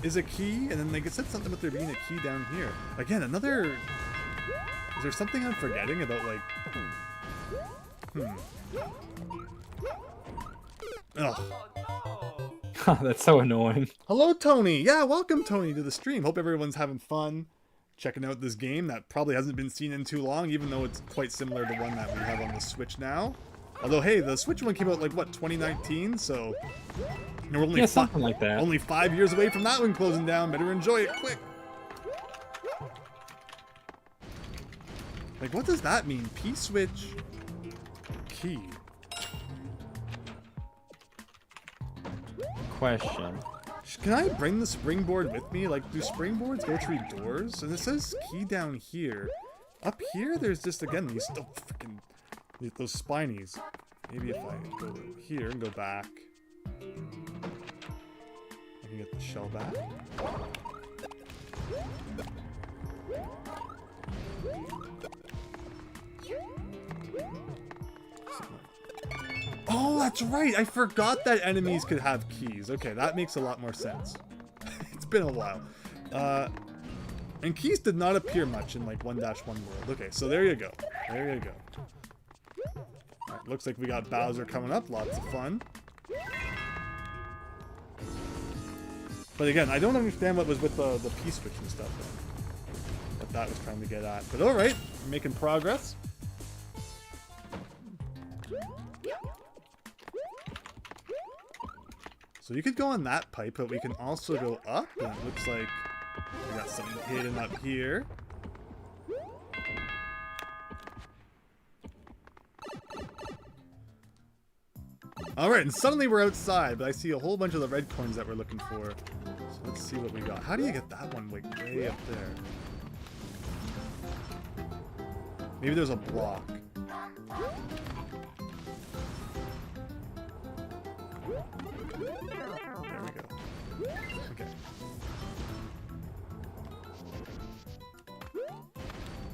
is a key, and then like it said something about there being a key down here. Again, another. Is there something I'm forgetting about like? Oh, that's so annoying. Hello, Tony. Yeah, welcome, Tony, to the stream. Hope everyone's having fun checking out this game that probably hasn't been seen in too long, even though it's quite similar to one that we have on the Switch now. Although, hey, the Switch one came out like what, 2019? So we're only something like that. Only 5 years away from that one closing down. Better enjoy it quick. Like, what does that mean? P-switch key. Question. Can I bring the springboard with me? Like, do springboards go through doors? And it says key down here. Up here, there's just, again, these freaking those spinies. Maybe if I go here and go back, I can get the shell back. Oh, that's right. I forgot that enemies could have keys. Okay, that makes a lot more sense. It's been a while. And keys did not appear much in like 1-1 world. Okay, so there you go. There you go. Alright, looks like we got Bowser coming up. Lots of fun. But again, I don't understand what was with the P-switch and stuff. What that was trying to get at. But alright, we're making progress. So you could go on that pipe, but we can also go up, and it looks like we got something hidden up here. Alright, and suddenly we're outside, but I see a whole bunch of the red coins that we're looking for. So let's see what we got. How do you get that one like way up there? Maybe there's a block. There we go. Okay.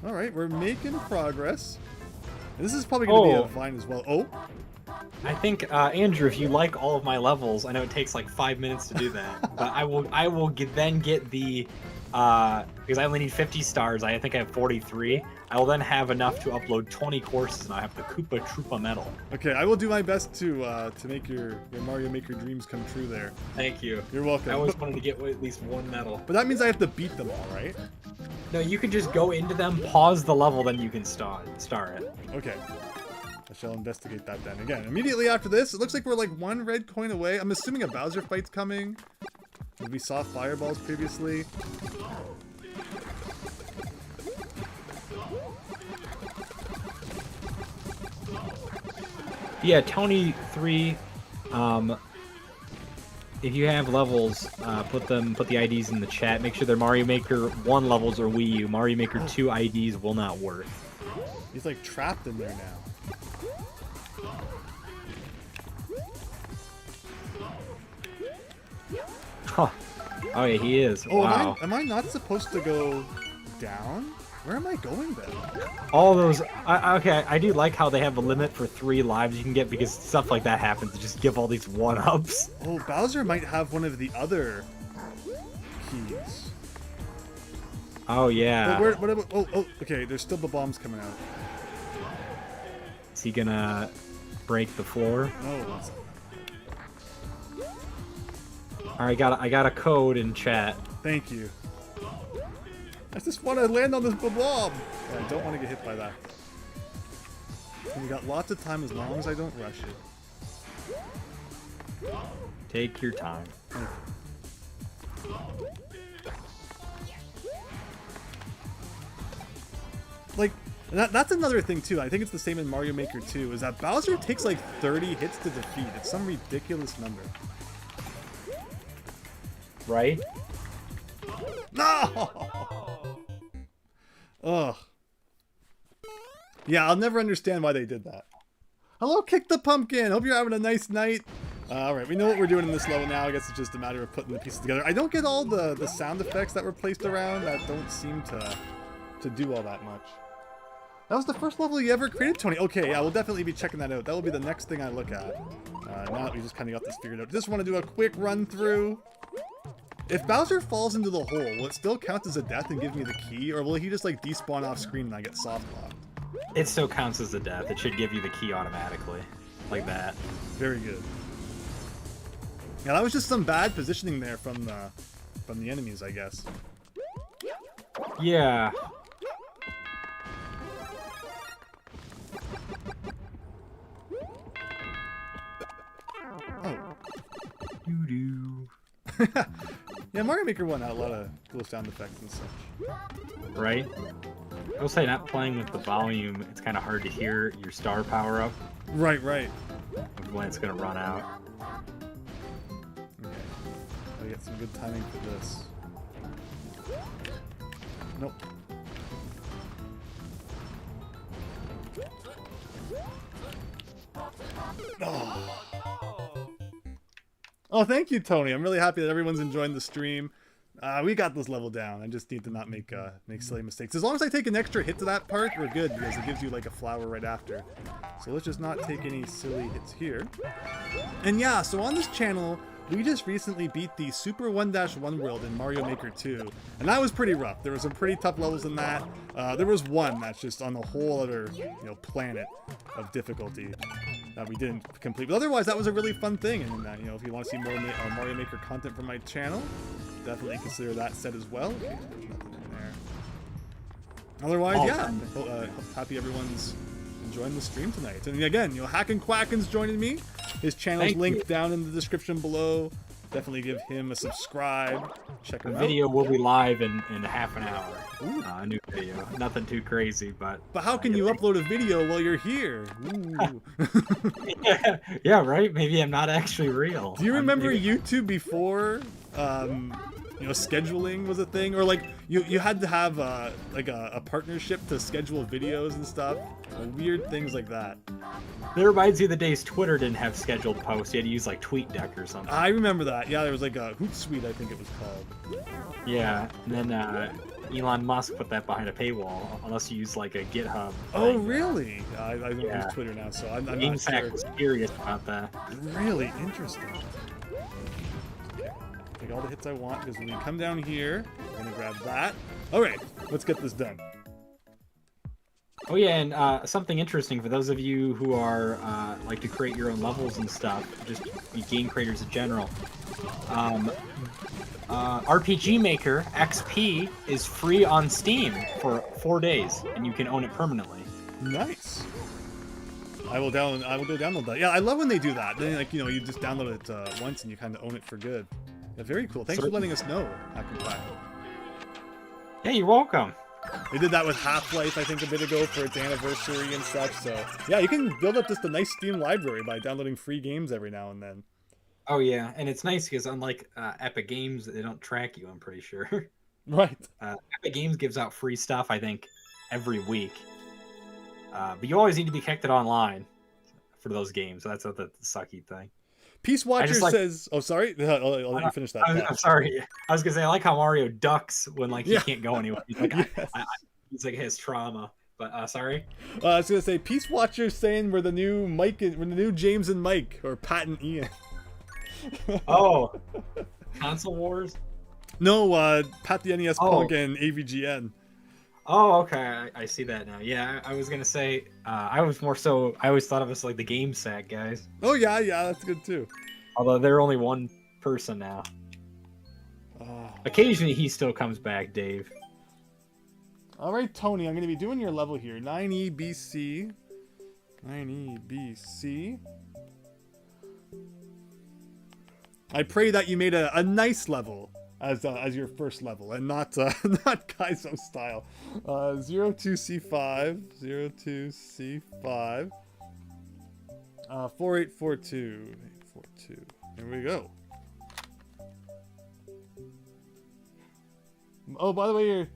Alright, we're making progress. And this is probably going to be a vine as well. Oh! I think, Andrew, if you like all of my levels, I know it takes like 5 minutes to do that, but I will then get the, because I only need 50 stars, I think I have 43. I will then have enough to upload 20 courses, and I have the Koopa Troopa medal. Okay, I will do my best to make your Mario Maker dreams come true there. Thank you. You're welcome. I always wanted to get at least one medal. But that means I have to beat them all, right? No, you can just go into them, pause the level, then you can star it. Okay. I shall investigate that then. Again, immediately after this, it looks like we're like one red coin away. I'm assuming a Bowser fight's coming. We saw fireballs previously. Yeah, Tony 3. If you have levels, put the IDs in the chat. Make sure they're Mario Maker 1 levels or Wii U. Mario Maker 2 IDs will not work. He's like trapped in there now. Huh. Oh yeah, he is. Oh, Wow. am I not supposed to go down? Where am I going then? All those. Okay, I do like how they have a limit for 3 lives you can get because stuff like that happens. Just give all these 1-ups. Oh, Bowser might have one of the other keys. Oh yeah. But what about? Oh, okay. There's still the bombs coming out. Is he gonna break the floor? No. All right, I got a code in chat. Thank you. I just want to land on this bomb. I don't want to get hit by that. And we got lots of time as long as I don't rush it. Take your time. Like, that's another thing too. I think it's the same in Mario Maker 2, is that Bowser takes like 30 hits to defeat. It's some ridiculous number. Right? No! Ugh. Yeah, I'll never understand why they did that. Hello, Kick the Pumpkin! Hope you're having a nice night. Alright, we know what we're doing in this level now. I guess it's just a matter of putting the pieces together. I don't get all the sound effects that were placed around that don't seem to do all that much. That was the first level you ever created, Tony. Okay, yeah, we'll definitely be checking that out. That will be the next thing I look at. Now that we just kind of got this figured out. Just want to do a quick run through. If Bowser falls into the hole, will it still count as a death and give me the key? Or will he just like despawn off screen and I get soft locked? It still counts as a death. It should give you the key automatically. Like that. Very good. Yeah, that was just some bad positioning there from the enemies, I guess. Yeah. Oh. Doo-doo. Yeah, Mario Maker 1 had a lot of cool sound effects and such. Right? I will say, not playing with the volume, it's kind of hard to hear your star power up. Right. When it's going to run out. Okay. I get some good timing for this. Nope. Oh, thank you, Tony. I'm really happy that everyone's enjoying the stream. We got this level down. I just need to not make silly mistakes. As long as I take an extra hit to that part, we're good, because it gives you like a flower right after. So let's just not take any silly hits here. And yeah, so on this channel, we just recently beat the Super 1-1 world in Mario Maker 2, and that was pretty rough. There were some pretty tough levels in that. There was one that's just on a whole other, planet of difficulty that we didn't complete. But otherwise, that was a really fun thing. And if you want to see more Mario Maker content from my channel, definitely consider that set as well. Okay, there's nothing in there. Otherwise, yeah, happy everyone's enjoying the stream tonight. And again, Hack and Quackin's joining me. His channel's linked down in the description below. Definitely give him a subscribe. Check him out. The video will be live in half an hour. A new video. Nothing too crazy, but... But how can you upload a video while you're here? Ooh. Yeah, right? Maybe I'm not actually real. Do you remember YouTube before... scheduling was a thing, or like you had to have a partnership to schedule videos and stuff, weird things like that. That reminds me of the days Twitter didn't have scheduled posts. You had to use like TweetDeck or something. I remember that. Yeah, there was like a Hootsuite, I think it was called. Yeah, and then Elon Musk put that behind a paywall unless you use like a GitHub. Oh, really? I don't use Twitter now, so I'm not sure. Was curious about that. Really interesting. Take all the hits I want, because when we come down here, we're gonna grab that. All right, let's get this done. Oh yeah, and something interesting for those of you who are like to create your own levels and stuff, just be game creators in general. RPG Maker XP is free on Steam for 4 days, and you can own it permanently. Nice. I will go download that. Yeah, I love when they do that. Then you just download it once and you kind of own it for good. Yeah, very cool. Thanks for letting us know, Hack and Quack. Yeah, you're welcome. They did that with Half-Life, I think, a bit ago for its anniversary and such. So yeah, you can build up just a nice Steam library by downloading free games every now and then. Oh yeah, and it's nice because unlike Epic Games, they don't track you, I'm pretty sure. Right. Epic Games gives out free stuff, I think, every week. But you always need to be connected online for those games. That's the sucky thing. Peace Watcher like, says, "Oh, sorry, I'll let you finish that." I'm sorry. I was gonna say I like how Mario ducks when like he can't go anywhere. He's like, Yes. he's like his trauma. But sorry. I was gonna say Peace Watcher saying we're the new Mike, we're the new James and Mike, or Pat and Ian. Oh, Console Wars. No, Pat the NES Oh. Punk and AVGN. Oh, okay. I see that now. Yeah, I was gonna say I was more so. I always thought of us like the Game Sack guys. Oh yeah, that's good too. Although they're only one person now. Occasionally he still comes back, Dave. All right, Tony, I'm going to be doing your level here. 9EBC. 9EBC. I pray that you made a nice level as your first level and not not Kaizo style. 02C5. 02C5. 4842. 842. Here we go. Oh, by the way,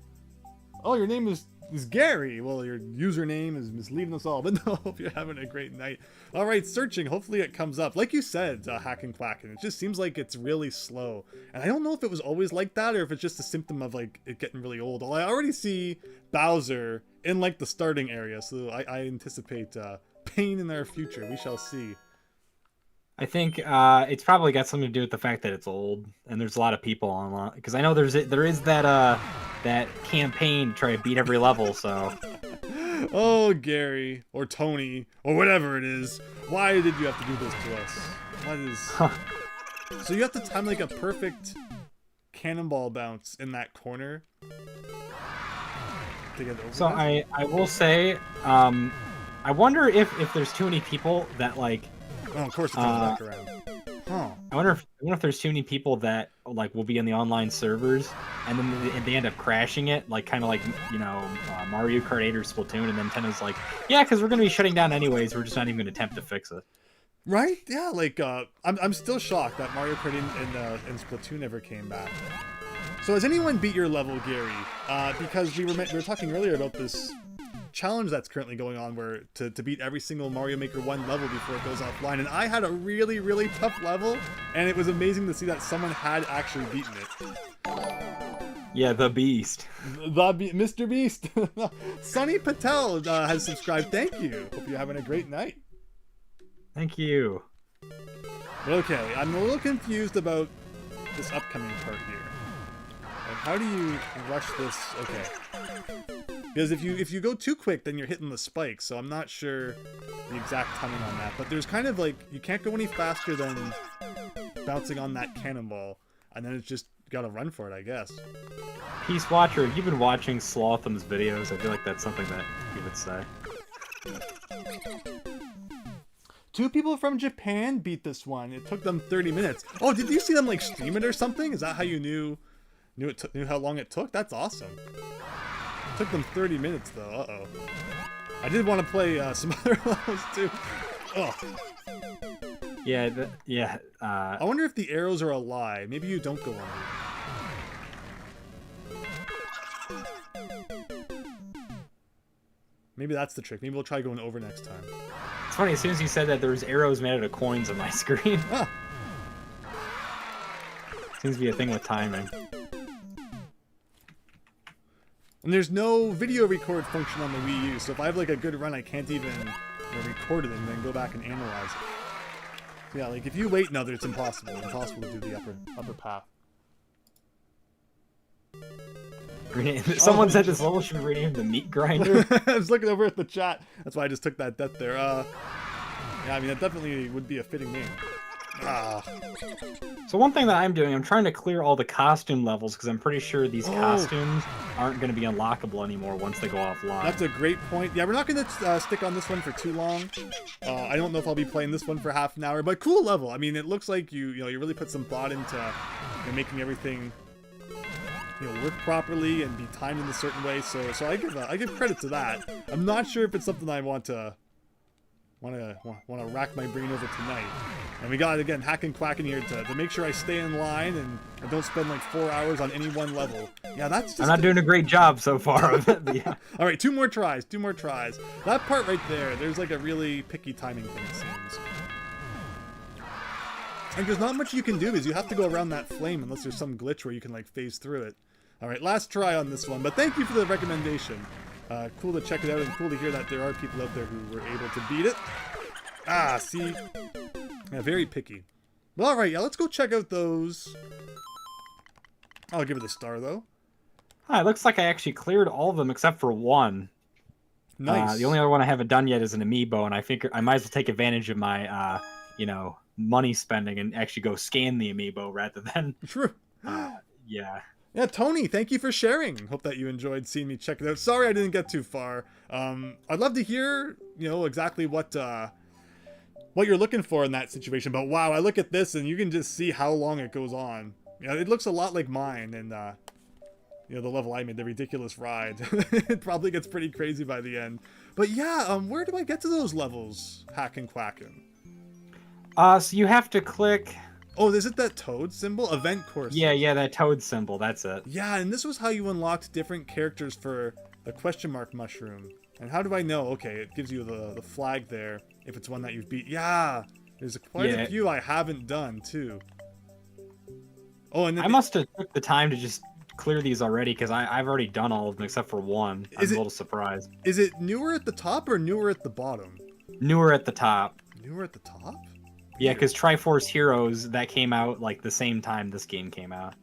your name is Gary. Well, your username is misleading us all, but no, hope you're having a great night. All right, searching. Hopefully it comes up. Like you said, Hacking Quacking. It just seems like it's really slow. And I don't know if it was always like that or if it's just a symptom of like it getting really old. Well, I already see Bowser in like the starting area, so I anticipate pain in our future. We shall see. I think it's probably got something to do with the fact that it's old and there's a lot of people online. Because I know there is that campaign to try to beat every level. So. Oh, Gary or Tony or whatever it is. Why did you have to do this to us? What is? So you have to time like a perfect cannonball bounce in that corner to get over. So I will say, I wonder if there's too many people that like. Oh, of course it comes back around. Huh. I wonder if there's too many people that like will be in the online servers and then they end up crashing it, like kind of like Mario Kart 8 or Splatoon, and then Nintendo's like, yeah, because we're gonna be shutting down anyways. We're just not even gonna attempt to fix it. Right? Yeah. Like I'm still shocked that Mario Kart and Splatoon never came back. So has anyone beat your level, Gary? Because we were talking earlier about this challenge that's currently going on where to beat every single Mario Maker 1 level before it goes offline, and I had a really, really tough level, and it was amazing to see that someone had actually beaten it. Yeah, the Beast. Mr. Beast. Sunny Patel has subscribed. Thank you. Hope you're having a great night. Thank you. Okay, I'm a little confused about this upcoming part here. Like, how do you rush this? Okay. Because if you go too quick, then you're hitting the spikes, so I'm not sure the exact timing on that. But there's kind of like, you can't go any faster than bouncing on that cannonball, and then it's just, you gotta run for it, I guess. Peace Watcher, you've been watching Slotham's videos. I feel like that's something that you would say. 2 people from Japan beat this one. It took them 30 minutes. Oh, did you see them like stream it or something? Is that how you knew how long it took? That's awesome. Took them 30 minutes though. Uh-oh. I did want to play some other levels too. Oh. Yeah, I wonder if the arrows are a lie. Maybe you don't go under. Maybe that's the trick. Maybe we'll try going over next time. It's funny, as soon as you said that, there was arrows made out of coins on my screen. Ah. Seems to be a thing with timing. And there's no video record function on the Wii U, so if I have like a good run, I can't even record it and then go back and analyze it. So yeah, like if you wait another, it's impossible. Impossible to do the upper path. Someone said this level should be renamed the Meat Grinder. I was looking over at the chat. That's why I just took that death there. Yeah, I mean that definitely would be a fitting name. So one thing that I'm doing, I'm trying to clear all the costume levels because I'm pretty sure these costumes aren't going to be unlockable anymore once they go offline. That's a great point. Yeah, we're not going to stick on this one for too long. I don't know if I'll be playing this one for half an hour, but cool level. I mean, it looks like you really put some thought into making everything work properly and be timed in a certain way. So I give credit to that. I'm not sure if it's something I want to rack my brain over tonight. And we got, again, Hacking Quacking here to make sure I stay in line and I don't spend like 4 hours on any one level. Yeah, that's just... I'm not doing a great job so far of it, but yeah. All right, 2 more tries. That part right there's like a really picky timing thing, it seems. And there's not much you can do because you have to go around that flame unless there's some glitch where you can like phase through it. All right, last try on this one, but thank you for the recommendation. Cool to check it out and cool to hear that there are people out there who were able to beat it. Ah, see? Yeah, very picky. Well, all right, yeah, let's go check out those. I'll give it a star, though. It looks like I actually cleared all of them except for one. Nice. The only other one I haven't done yet is an amiibo, and I think I might as well take advantage of my, you know, money spending and actually go scan the amiibo rather than... True. Yeah. Yeah, Tony, thank you for sharing. Hope that you enjoyed seeing me check it out. Sorry I didn't get too far. I'd love to hear, you know, exactly what you're looking for in that situation. But wow, I look at this and you can just see how long it goes on. Yeah, it looks a lot like mine and, you know, the level I made, the ridiculous ride. It probably gets pretty crazy by the end. But yeah, where do I get to those levels, Hackin' Quackin'? So you have to click... Oh, is it that toad symbol? Event course. Yeah, that toad symbol, that's it. Yeah, and this was how you unlocked different characters for the question mark mushroom. And how do I know? Okay, it gives you the flag there if it's one that you've beat. Yeah, there's quite a few I haven't done, too. Oh, and then I must have took the time to just clear these already, because I've already done all of them except for one. I'm a little surprised. Is it newer at the top or newer at the bottom? Newer at the top. Newer at the top? Yeah, because Triforce Heroes, that came out like the same time this game came out.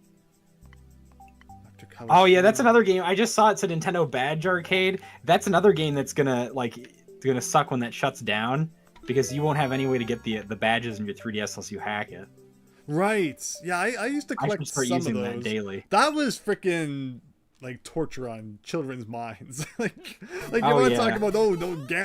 Oh yeah, that's another game. I just saw it said Nintendo Badge Arcade. That's another game that's gonna suck when that shuts down, because you won't have any way to get the badges in your 3DS unless you hack it. Right. Yeah, I used to collect some of those. That daily. That was freaking like torture on children's minds. like you want to talk about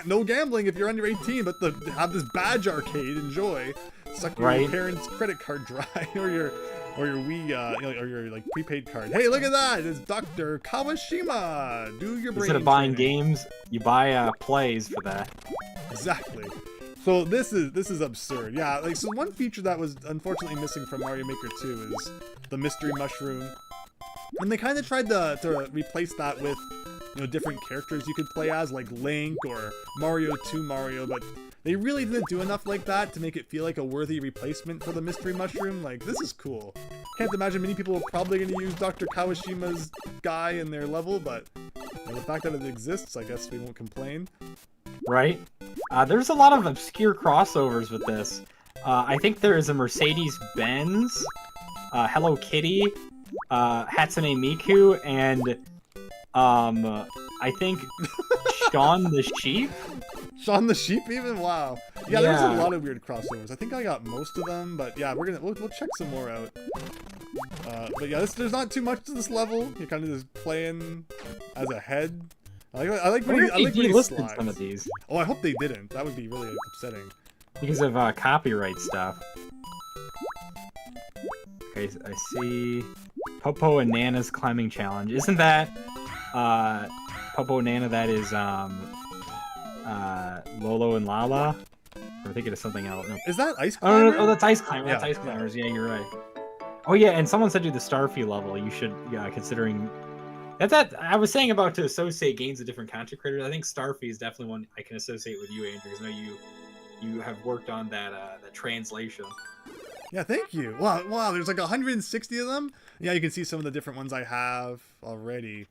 no gambling if you're under 18, but to have this badge arcade, enjoy, suck your parents' credit card dry or your Wii or your like prepaid card. Hey, look at that! It's Dr. Kawashima. Do your brain. Instead of buying games, you buy plays for that. Exactly. So this is absurd. Yeah, like so one feature that was unfortunately missing from Mario Maker 2 is the mystery mushroom. And they kind of tried to replace that with, you know, different characters you could play as, like Link or Mario 2 Mario, but they really didn't do enough like that to make it feel like a worthy replacement for the mystery mushroom. Like, this is cool. Can't imagine many people are probably going to use Dr. Kawashima's guy in their level, but you know, the fact that it exists, I guess we won't complain. Right? There's a lot of obscure crossovers with this. I think there is a Mercedes-Benz, Hello Kitty, Hatsune Miku, and I think Shaun the Sheep? Shaun the Sheep even? Wow. Yeah, there's a lot of weird crossovers. I think I got most of them, but yeah, we'll check some more out. But yeah, there's not too much to this level. You're kind of just playing as a head. I like when he slides. Some of these. Oh, I hope they didn't. That would be really upsetting. Because of copyright stuff. Okay, I see Popo and Nana's climbing challenge. Isn't that Popo and Nana? That is Lolo and Lala. Or thinking of something else. No. Is that Ice Climber? Oh, that's Ice Climber. That's Ice Climbers. Yeah, you're right. Oh yeah, and someone said do the Starfy level. You should, considering. That's that. I was saying about to associate games with different content creators. I think Starfy is definitely one I can associate with you, Andrew, because I know you have worked on that translation. Yeah, thank you. Wow, there's like 160 of them. Yeah, you can see some of the different ones I have already.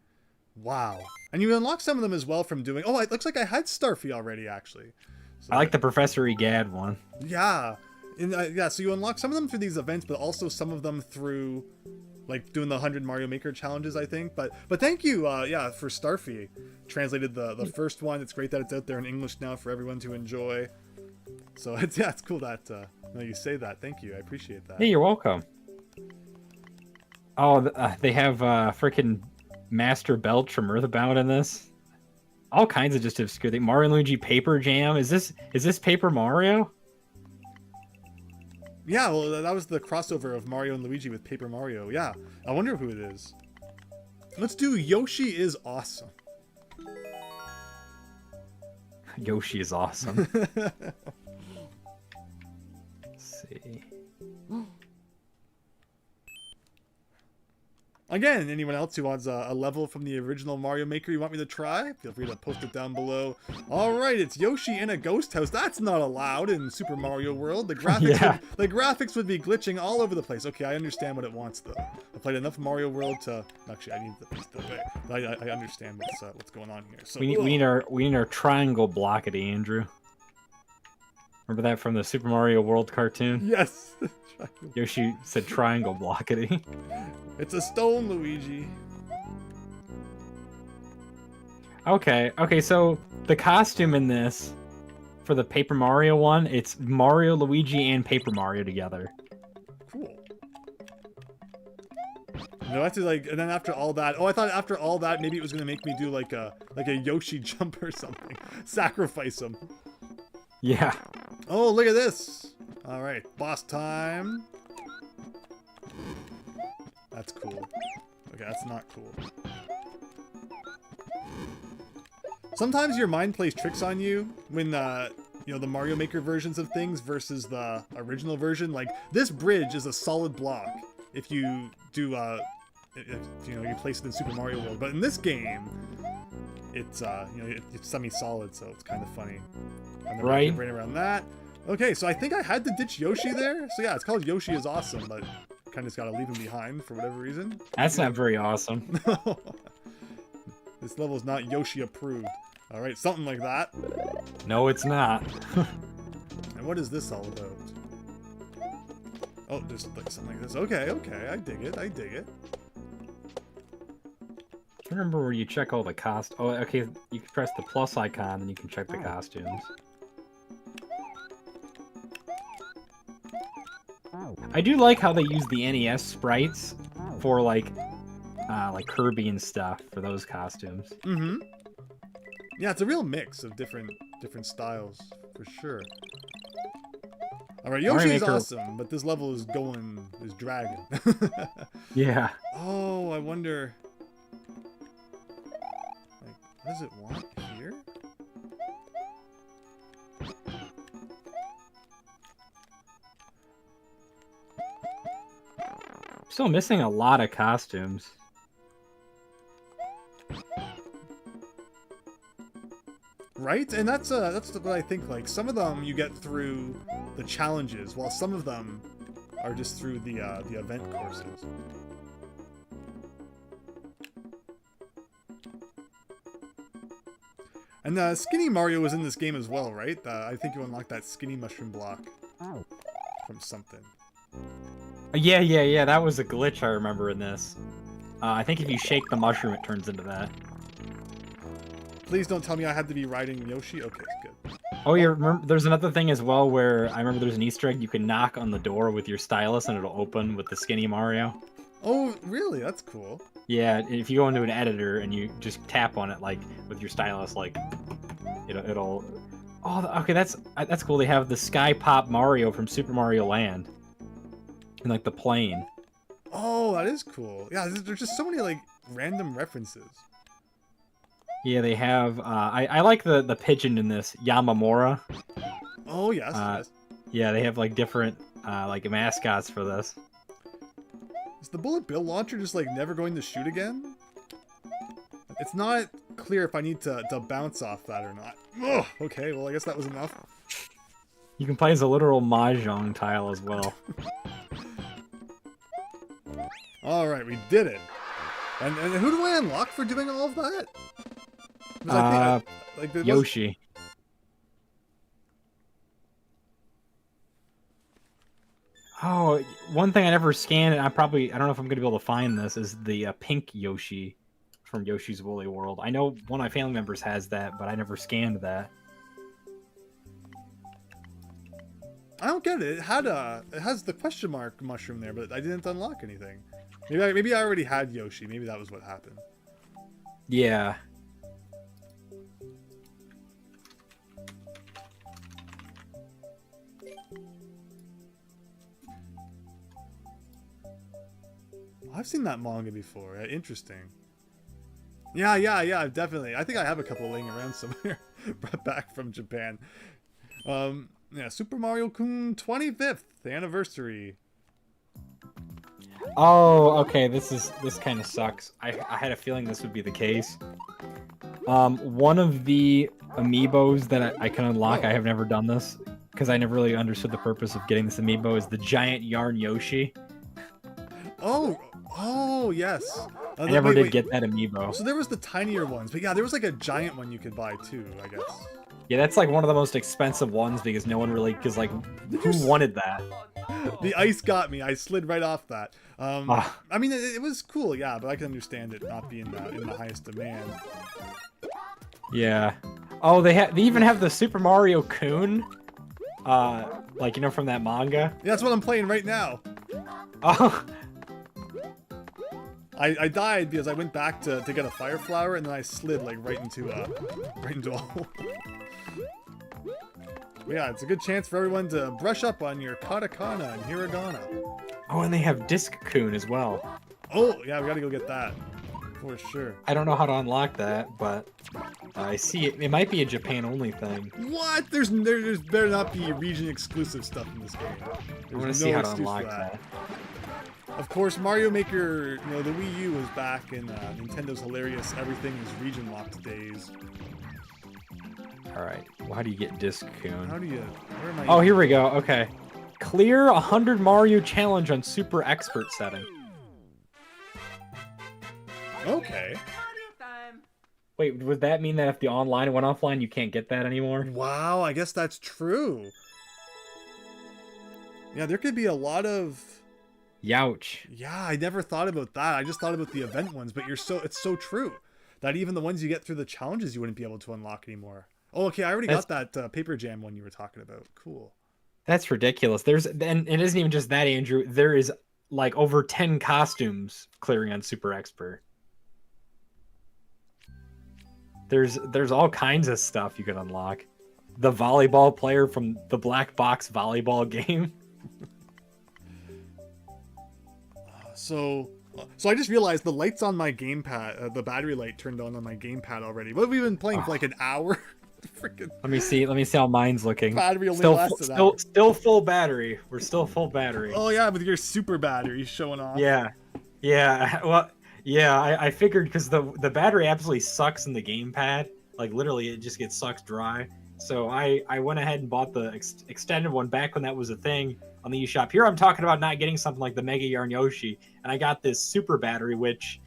Wow. And you unlock some of them as well from doing... Oh, it looks like I had Starfy already, actually. So, I like the Professor Egad one. Yeah. Yeah, so you unlock some of them through these events, but also some of them through, like, doing the 100 Mario Maker challenges, I think. But thank you, for Starfy. Translated the first one. It's great that it's out there in English now for everyone to enjoy. So, it's cool that you say that. Thank you. I appreciate that. Hey, you're welcome. Oh, they have freaking Master Belch from Earthbound in this. All kinds of just obscure things. Mario and Luigi Paper Jam. Is this Paper Mario? Yeah, well, that was the crossover of Mario and Luigi with Paper Mario. Yeah, I wonder who it is. Let's do Yoshi is awesome. Yoshi is awesome. Let's see. Again, anyone else who wants a level from the original Mario Maker you want me to try, feel free to post it down below. Alright, it's Yoshi in a ghost house. That's not allowed in Super Mario World. The graphics would be glitching all over the place. Okay, I understand what it wants, though. I played enough Mario World to... Actually, I need the piece the way. I understand what's going on here. So, we need our triangle blockity, Andrew. Remember that from the Super Mario World cartoon? Yes! Yoshi said triangle blockity. It's a stone, Luigi. Okay, so the costume in this, for the Paper Mario one, it's Mario, Luigi, and Paper Mario together. Cool. No, that's like, and then after all that, I thought after all that, maybe it was gonna make me do like a Yoshi jump or something. Sacrifice him. Yeah. Oh, look at this. All right, boss time. That's cool. Okay, that's not cool. Sometimes your mind plays tricks on you when, you know, the Mario Maker versions of things versus the original version. Like, this bridge is a solid block if you do, if, you know, you place it in Super Mario World. But in this game, it's, you know, it's semi-solid, so it's kind of funny. And then right. Right around that. Okay, so I think I had to ditch Yoshi there. So yeah, it's called Yoshi is Awesome, but kind of just gotta leave him behind for whatever reason. That's not very awesome. This level is not Yoshi approved. All right, something like that. No, it's not. And what is this all about? Oh, just like something like this. Okay, I dig it. I dig it. I remember where you check all the Oh, okay. You can press the plus icon, and you can check the costumes. I do like how they use the NES sprites for like Kirby and stuff for those costumes. Mm-hmm. Yeah, it's a real mix of different styles for sure. All right, Yoshi is awesome, but this level is dragging. Yeah. Oh, I wonder. Like, what does it want here? Still missing a lot of costumes. Right? And that's what I think, like, some of them you get through the challenges, while some of them are just through the event courses. And Skinny Mario was in this game as well, right? I think you unlocked that skinny mushroom block from something. Yeah, that was a glitch I remember in this. I think if you shake the mushroom, it turns into that. Please don't tell me I had to be riding Yoshi. Okay, good. Oh, there's another thing as well where I remember there's an Easter egg. You can knock on the door with your stylus and it'll open with the skinny Mario. Oh, really? That's cool. Yeah, if you go into an editor and you just tap on it, like, with your stylus, like, it'll... Oh, okay, that's cool. They have the Sky Pop Mario from Super Mario Land. And, like, the plane. Oh, that is cool. Yeah, there's just so many, like, random references. Yeah, they have... I like the pigeon in this, Yamamura. Oh, yes, yes. Yeah, they have, like, different, like, mascots for this. Is the bullet bill launcher just, like, never going to shoot again? It's not clear if I need to bounce off that or not. Ugh, okay, well, I guess that was enough. You can play as a literal mahjong tile as well. Alright, we did it. And who do I unlock for doing all of that? Like, Yoshi. Oh, one thing I never scanned, and I don't know if I'm going to be able to find this, is the pink Yoshi from Yoshi's Woolly World. I know one of my family members has that, but I never scanned that. I don't get it. It has the question mark mushroom there, but I didn't unlock anything. Maybe I already had Yoshi. Maybe that was what happened. Yeah. I've seen that manga before. Interesting. Yeah, definitely. I think I have a couple laying around somewhere. Brought back from Japan. Yeah, Super Mario Kun 25th anniversary. Oh, okay. This kind of sucks. I had a feeling this would be the case. One of the amiibos that I can unlock, I have never done this because I never really understood the purpose of getting this amiibo, is the giant yarn Yoshi. Oh, yes. I never did get that amiibo. So there was the tinier ones, but yeah, there was like a giant one you could buy too, I guess. Yeah, that's like one of the most expensive ones because no one really, because like, who wanted that? The ice got me. I slid right off that. I mean, it was cool, yeah, but I can understand it not being in the highest demand. Yeah. Oh, they even have the Super Mario Kun, like, you know, from that manga. Yeah, that's what I'm playing right now. Oh. I died because I went back to get a fire flower and then I slid like right into a hole. Yeah, it's a good chance for everyone to brush up on your katakana and hiragana. Oh, and they have Disc Kun as well. Oh, yeah, we gotta go get that. For sure. I don't know how to unlock that, but I see it. It might be a Japan-only thing. What? There's better not be region-exclusive stuff in this game. I want to see how to unlock that. Of course, Mario Maker, you know, the Wii U is back in Nintendo's hilarious everything is region-locked days. Alright, well, how do you get Disc Kun? How do you... Where am I? Oh, here we go. Okay. Clear 100 Mario challenge on Super Expert setting. Okay. Wait, would that mean that if the online went offline, you can't get that anymore? Wow, I guess that's true. Yeah, there could be a lot of... Youch. Yeah, I never thought about that. I just thought about the event ones, but it's so true. That even the ones you get through the challenges, you wouldn't be able to unlock anymore. Oh, okay, I already got that Paper Jam one you were talking about. Cool. That's ridiculous. And it isn't even just that, Andrew. There is like over 10 costumes clearing on Super Expert. There's all kinds of stuff you can unlock. The volleyball player from the Black Box volleyball game. So I just realized the lights on my gamepad, the battery light turned on my gamepad already. What have we been playing for like an hour? Freaking Let me see how mine's looking. Battery only lasts an hour. Still full battery. We're still full battery. Oh yeah, with your super battery showing off. Yeah. Well, yeah. I figured because the battery absolutely sucks in the gamepad. Like literally, it just gets sucked dry. So I went ahead and bought the extended one back when that was a thing on the eShop. Here I'm talking about not getting something like the Mega Yarn Yoshi, and I got this super battery, which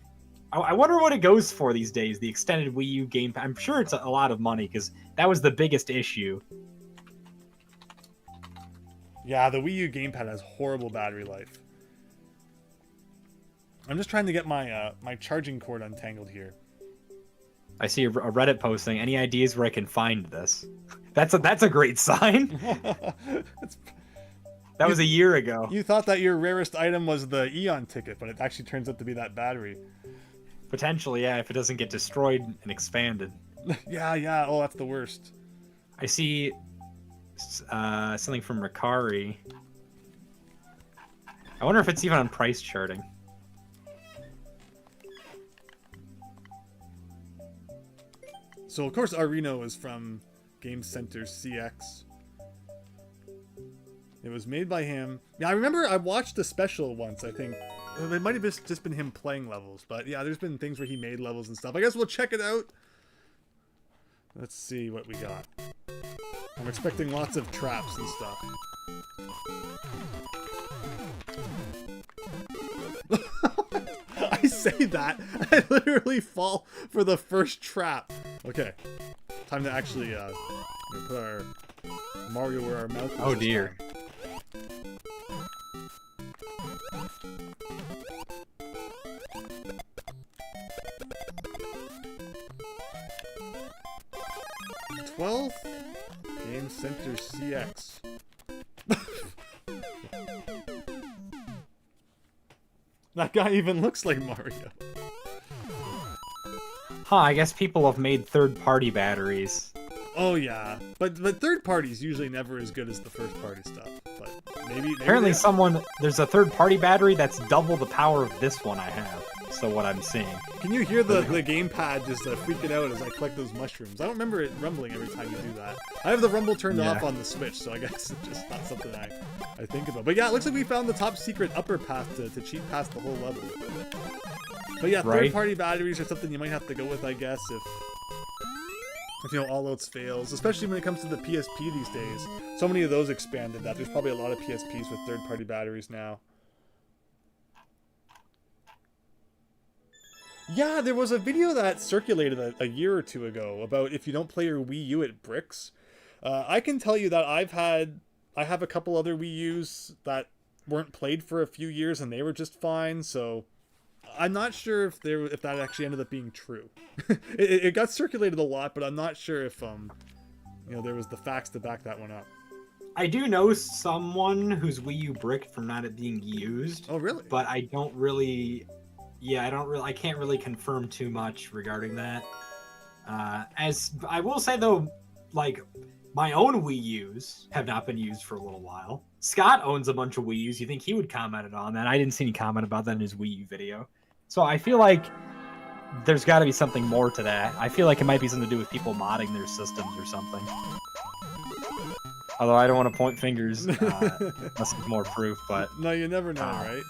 I wonder what it goes for these days. The extended Wii U game. I'm sure it's a lot of money because that was the biggest issue. Yeah, the Wii U gamepad has horrible battery life. I'm just trying to get my my charging cord untangled here. I see a Reddit posting. Any ideas where I can find this? That's a great sign. That was a year ago. You thought that your rarest item was the Eon ticket, but it actually turns out to be that battery. Potentially, yeah, if it doesn't get destroyed and expanded. Yeah. Oh, that's the worst. I see something from Ricari. I wonder if it's even on price charting. So, of course, Areno is from Game Center CX. It was made by him. Yeah, I remember I watched the special once, I think. It might have just been him playing levels. But yeah, there's been things where he made levels and stuff. I guess we'll check it out. Let's see what we got. I'm expecting lots of traps and stuff. I say that, I literally fall for the first trap. Okay, time to actually put our Mario where our mouth is. Oh dear. Game Center CX. That guy even looks like Mario. Huh, I guess people have made third-party batteries. Oh yeah, but third party's usually never as good as the first party stuff. But Maybe Apparently there's a third-party battery that's double the power of this one I have. So what I'm seeing. Can you hear the gamepad just freaking out as I collect those mushrooms? I don't remember it rumbling every time you do that. I have the rumble turned off on the Switch, so I guess it's just not something I think about. But yeah, it looks like we found the top secret upper path to cheat past the whole level. But yeah, third-party batteries are something you might have to go with, I guess, if you know, all else fails, especially when it comes to the PSP these days. So many of those expanded that there's probably a lot of PSPs with third-party batteries now. Yeah, there was a video that circulated a year or two ago about if you don't play your Wii U, it bricks. I can tell you that I have a couple other Wii U's that weren't played for a few years and they were just fine, so I'm not sure if that actually ended up being true. it got circulated a lot, but I'm not sure if you know, there was the facts to back that one up. I do know someone whose Wii U bricked from not it being used. Oh, really? But I don't really. Yeah, I can't really confirm too much regarding that. As I will say though, like my own Wii U's have not been used for a little while. Scott owns a bunch of Wii U's. You think he would comment on that? I didn't see any comment about that in his Wii U video. So I feel like there's got to be something more to that. I feel like it might be something to do with people modding their systems or something. Although I don't want to point fingers, unless there's more proof. But no, you never know, right?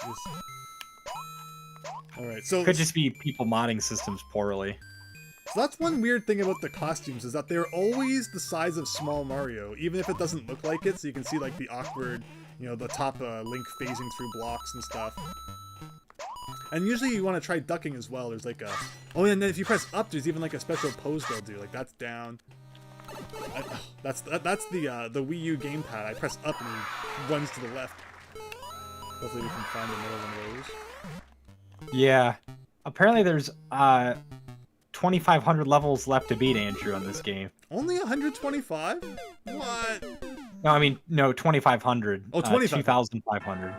All right, so could just be people modding systems poorly. So that's one weird thing about the costumes, is that they're always the size of Small Mario, even if it doesn't look like it. So you can see like the awkward, you know, the top Link phasing through blocks and stuff. And usually you want to try ducking as well. There's like a... Oh, and then if you press up, there's even like a special pose they'll do. Like that's down. That's the Wii U gamepad. I press up and he runs to the left. Hopefully we can find another one of those. Yeah. Apparently there's 2,500 levels left to beat, Andrew, on this game. Only 125? What? No, I mean, no, 2,500. Oh, 25. 2,500.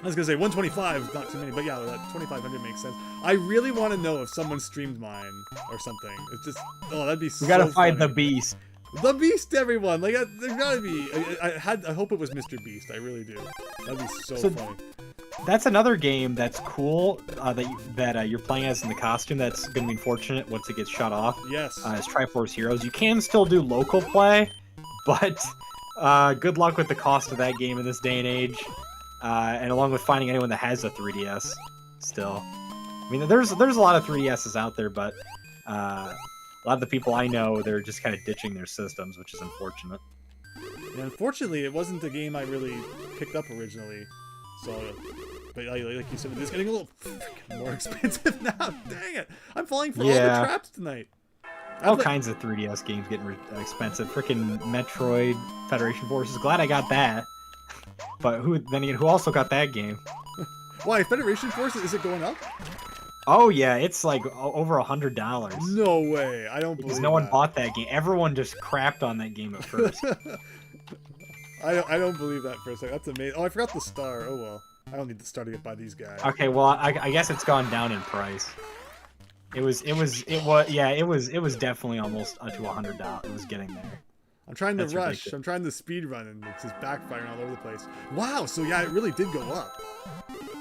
I was gonna say 125 is not too many, but yeah, that 2,500 makes sense. I really want to know if someone streamed mine or something. It's just, oh, that'd be so We gotta find funny. the beast. The Beast, everyone! Like, there's gotta be. I hope it was Mr. Beast. I really do. That'd be so funny. That's another game that's cool that you're playing as in the costume. That's gonna be unfortunate once it gets shut off. Yes. As Triforce Heroes, you can still do local play, but good luck with the cost of that game in this day and age. And along with finding anyone that has a 3DS, still. I mean, there's a lot of 3DSs out there, but a lot of the people I know, they're just kind of ditching their systems, which is unfortunate. And unfortunately, it wasn't the game I really picked up originally. So, but like you said, it's getting a little more expensive now. Dang it! I'm falling for all the traps tonight. All kinds of 3DS games getting expensive. Freaking Metroid, Federation Forces. Glad I got that. But who also got that game? Why, Federation Forces? Is it going up? Oh yeah, it's like over $100. No way! I don't believe because no one bought that game. Everyone just crapped on that game at first. I don't believe that for a second. That's amazing. Oh, I forgot the star. Oh well. I don't need the star to get by these guys. Okay, well I guess it's gone down in price. It was definitely almost to $100. It was getting there. I'm trying to rush. Ridiculous. I'm trying to speed run, and it's just backfiring all over the place. Wow. So yeah, it really did go up.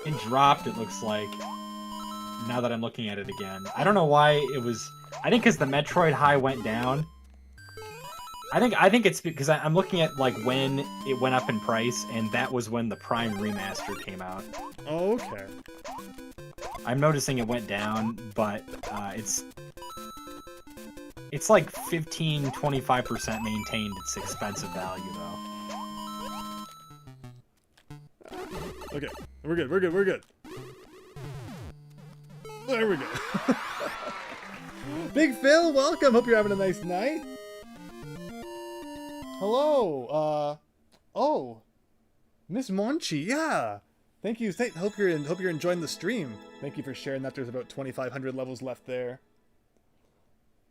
It dropped. It looks like. Now that I'm looking at it again, I don't know why it was. I think because the Metroid High went down. I think it's because I'm looking at like when it went up in price, and that was when the Prime Remaster came out. Oh, okay. I'm noticing it went down, but it's like 15-25% maintained its expensive value though. Okay, we're good. There we go. Big Phil, welcome. Hope you're having a nice night. Hello. Oh, Miss Monchi. Yeah. Thank you. Hope you're enjoying the stream. Thank you for sharing that. There's about 2,500 levels left there.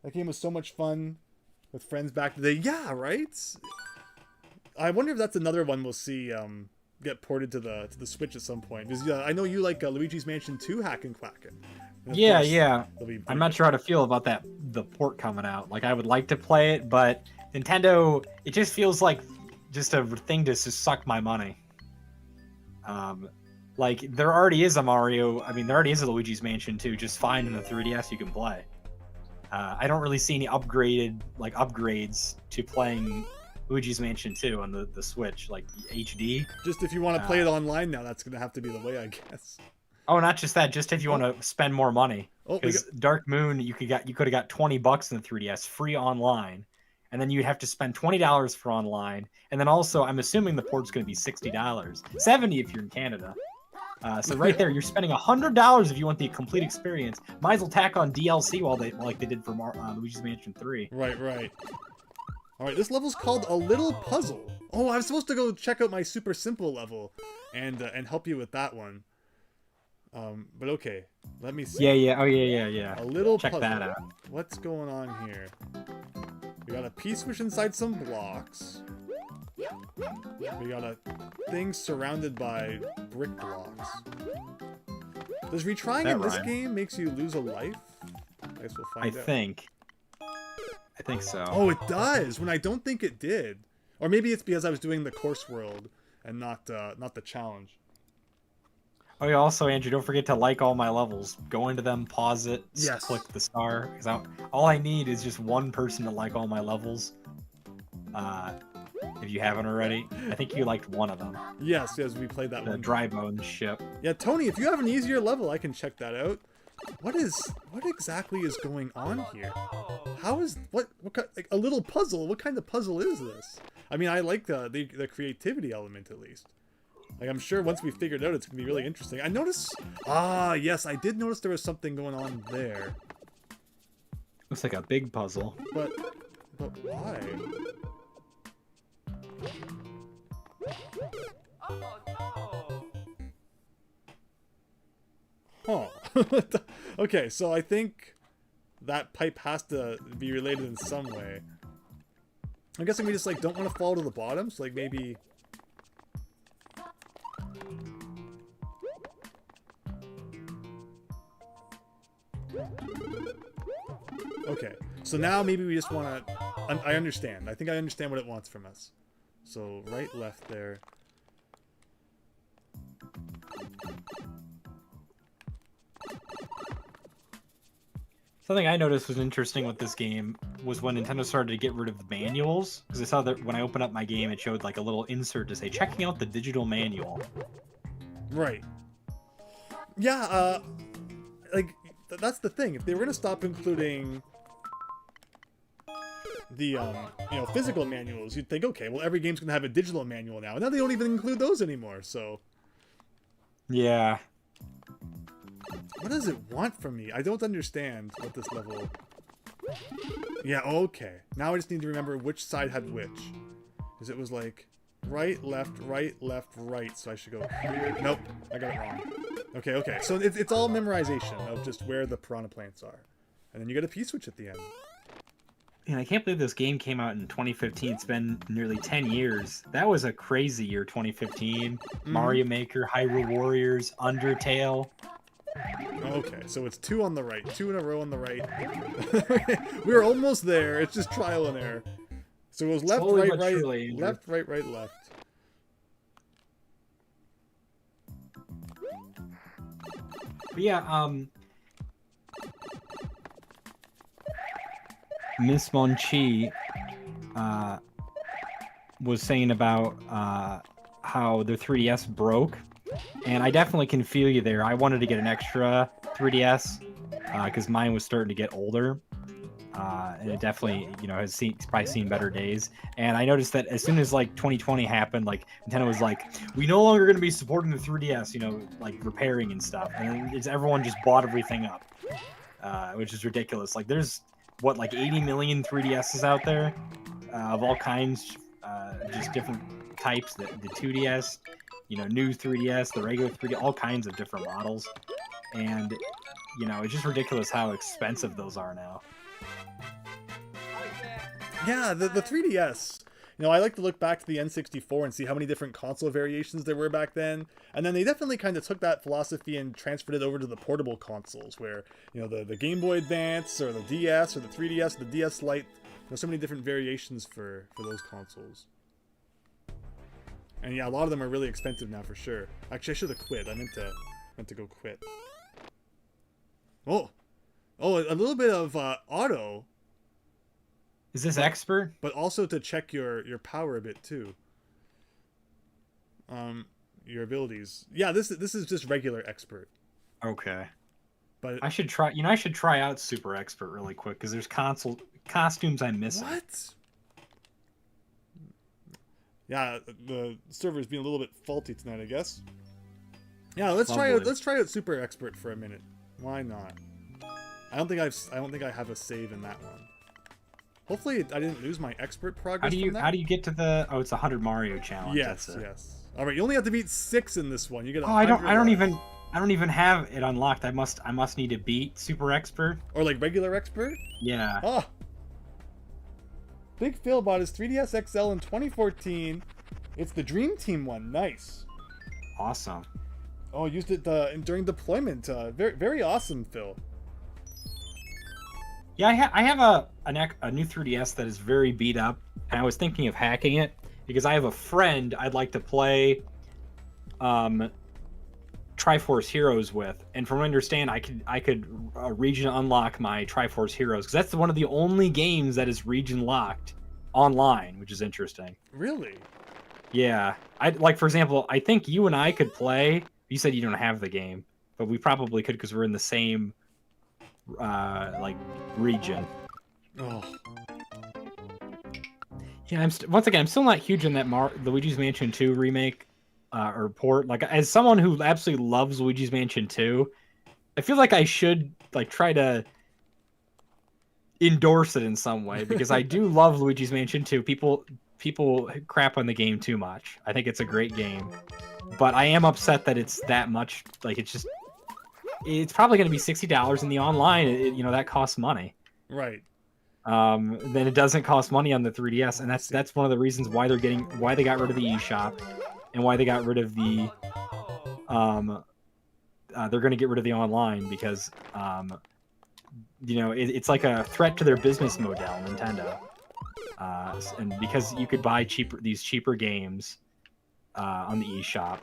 That game was so much fun with friends back today. Yeah, right. I wonder if that's another one we'll see get ported to the Switch at some point. Because I know you like Luigi's Mansion 2 hacking quacking. Yeah. I'm not sure how to feel about the port coming out. Like I would like to play it, but Nintendo, it just feels like just a thing to just suck my money. Like there already is a Mario. I mean, there already is a Luigi's Mansion 2 just fine in the 3DS you can play. I don't really see any upgrades to playing Luigi's Mansion 2 on the Switch, like HD. Just if you want to play it online now, that's gonna have to be the way, I guess. Oh, not just that. Just if you want to spend more money. Oh, because Dark Moon, you could have got $20 in the 3DS free online, and then you'd have to spend $20 for online, and then also I'm assuming the port's going to be $60, $70 if you're in Canada. So right there, you're spending $100 if you want the complete experience. Might as well tack on DLC like they did for Luigi's Mansion 3. Right. All right, this level's called A Little Puzzle. Oh, I was supposed to go check out my super simple level, and help you with that one. But okay, let me see. Yeah. Oh, yeah. A little check puzzle. that out. What's going on here? We got a P-switch inside some blocks. We got a thing surrounded by brick blocks. Does retrying in this game makes you lose a life? I guess we'll find out. I think so. Oh, it does, when I don't think it did. Or maybe it's because I was doing the course world and not the challenge. Oh, yeah, also, Andrew, don't forget to like all my levels. Go into them, pause it, yes. Click the star. Because all I need is just one person to like all my levels. If you haven't already. I think you liked one of them. Yes, we played that one. The dry bones ship. Yeah, Tony, if you have an easier level, I can check that out. What exactly is going on here? How is what like a little puzzle? What kind of puzzle is this? I mean, I like the creativity element at least. Like, I'm sure once we figure it out, it's gonna be really interesting. I noticed. Yes, I did notice there was something going on there. Looks like a big puzzle. But why? Huh. Okay, so I think that pipe has to be related in some way. I'm guessing we just, like, don't want to fall to the bottom, so, like, maybe... Okay, so now maybe we just want to... I understand. I think I understand what it wants from us. So, right, left there. Something I noticed was interesting with this game was when Nintendo started to get rid of the manuals. Because I saw that when I opened up my game, it showed like a little insert to say, checking out the digital manual. Right. Yeah, like, that's the thing. If they were going to stop including the, physical manuals, you'd think, okay, well, every game's going to have a digital manual now. And now they don't even include those anymore, so... Yeah. What does it want from me? I don't understand what this level... Yeah, okay. Now I just need to remember which side had which. Because it was like, right, left, right, so I should go here. Nope, I got it wrong. Okay. So it's all memorization of just where the piranha plants are. And then you get a P-switch at the end. And I can't believe this game came out in 2015. It's been nearly 10 years. That was a crazy year, 2015. Mario Maker, Hyrule Warriors, Undertale. Okay, so it's 2 on the right. 2 in a row on the right. We're almost there. It's just trial and error. So it was left, Slowly right, but right, surely, left, right, left. But yeah, Miss Monchi was saying about how their 3DS broke, and I definitely can feel you there. I wanted to get an extra 3DS because mine was starting to get older, and it definitely, has probably seen better days. And I noticed that as soon as like 2020 happened, like Nintendo was like, we no longer going to be supporting the 3DS, like repairing and stuff, and everyone just bought everything up, which is ridiculous. Like there's like 80 million 3DSs out there of all kinds, just different types. The 2DS, new 3DS, the regular 3DS, all kinds of different models, and it's just ridiculous how expensive those are now. Yeah, the 3DS. I like to look back to the N64 and see how many different console variations there were back then. And then they definitely kind of took that philosophy and transferred it over to the portable consoles where, the Game Boy Advance or the DS or the 3DS or the DS Lite, so many different variations for those consoles. And yeah, a lot of them are really expensive now for sure. Actually, I should have quit. I meant to go quit. Oh, a little bit of auto. Is this expert? But also to check your power a bit too. Your abilities. Yeah, this is just regular expert. Okay. But I should try. I should try out super expert really quick because there's costumes I'm missing. What? Yeah, the server's being a little bit faulty tonight, I guess. Yeah, let's try out super expert for a minute. Why not? I don't think I have a save in that one. Hopefully, I didn't lose my expert progress. How do you get to the? Oh, it's a 100 Mario challenge. Yes, yes. All right, you only have to beat 6 in this one. You get. Oh, I don't even have it unlocked. I must need to beat super expert or like regular expert. Yeah. Oh. Big Phil bought his 3DS XL in 2014. It's the Dream Team one. Nice. Awesome. Oh, used it during deployment. Very, very awesome, Phil. Yeah, I have a new 3DS that is very beat up, and I was thinking of hacking it because I have a friend I'd like to play Triforce Heroes with, and from what I understand, I could region unlock my Triforce Heroes because that's one of the only games that is region locked online, which is interesting. Really? Yeah, like for example, I think you and I could play. You said you don't have the game, but we probably could because we're in the same like region. Oh. Yeah, once again, I'm still not huge on that Luigi's Mansion 2 remake. Or port. Like, as someone who absolutely loves Luigi's Mansion 2, I feel like I should like try to endorse it in some way because I do love Luigi's Mansion 2. People crap on the game too much. I think it's a great game, but I am upset that it's that much. Like, it's probably going to be $60 in the online. That costs money. Right. Then it doesn't cost money on the 3DS, and that's one of the reasons why they got rid of the eShop. And why they got rid of the, they're going to get rid of the online because, it's like a threat to their business model, Nintendo. And because you could buy these cheaper games on the eShop,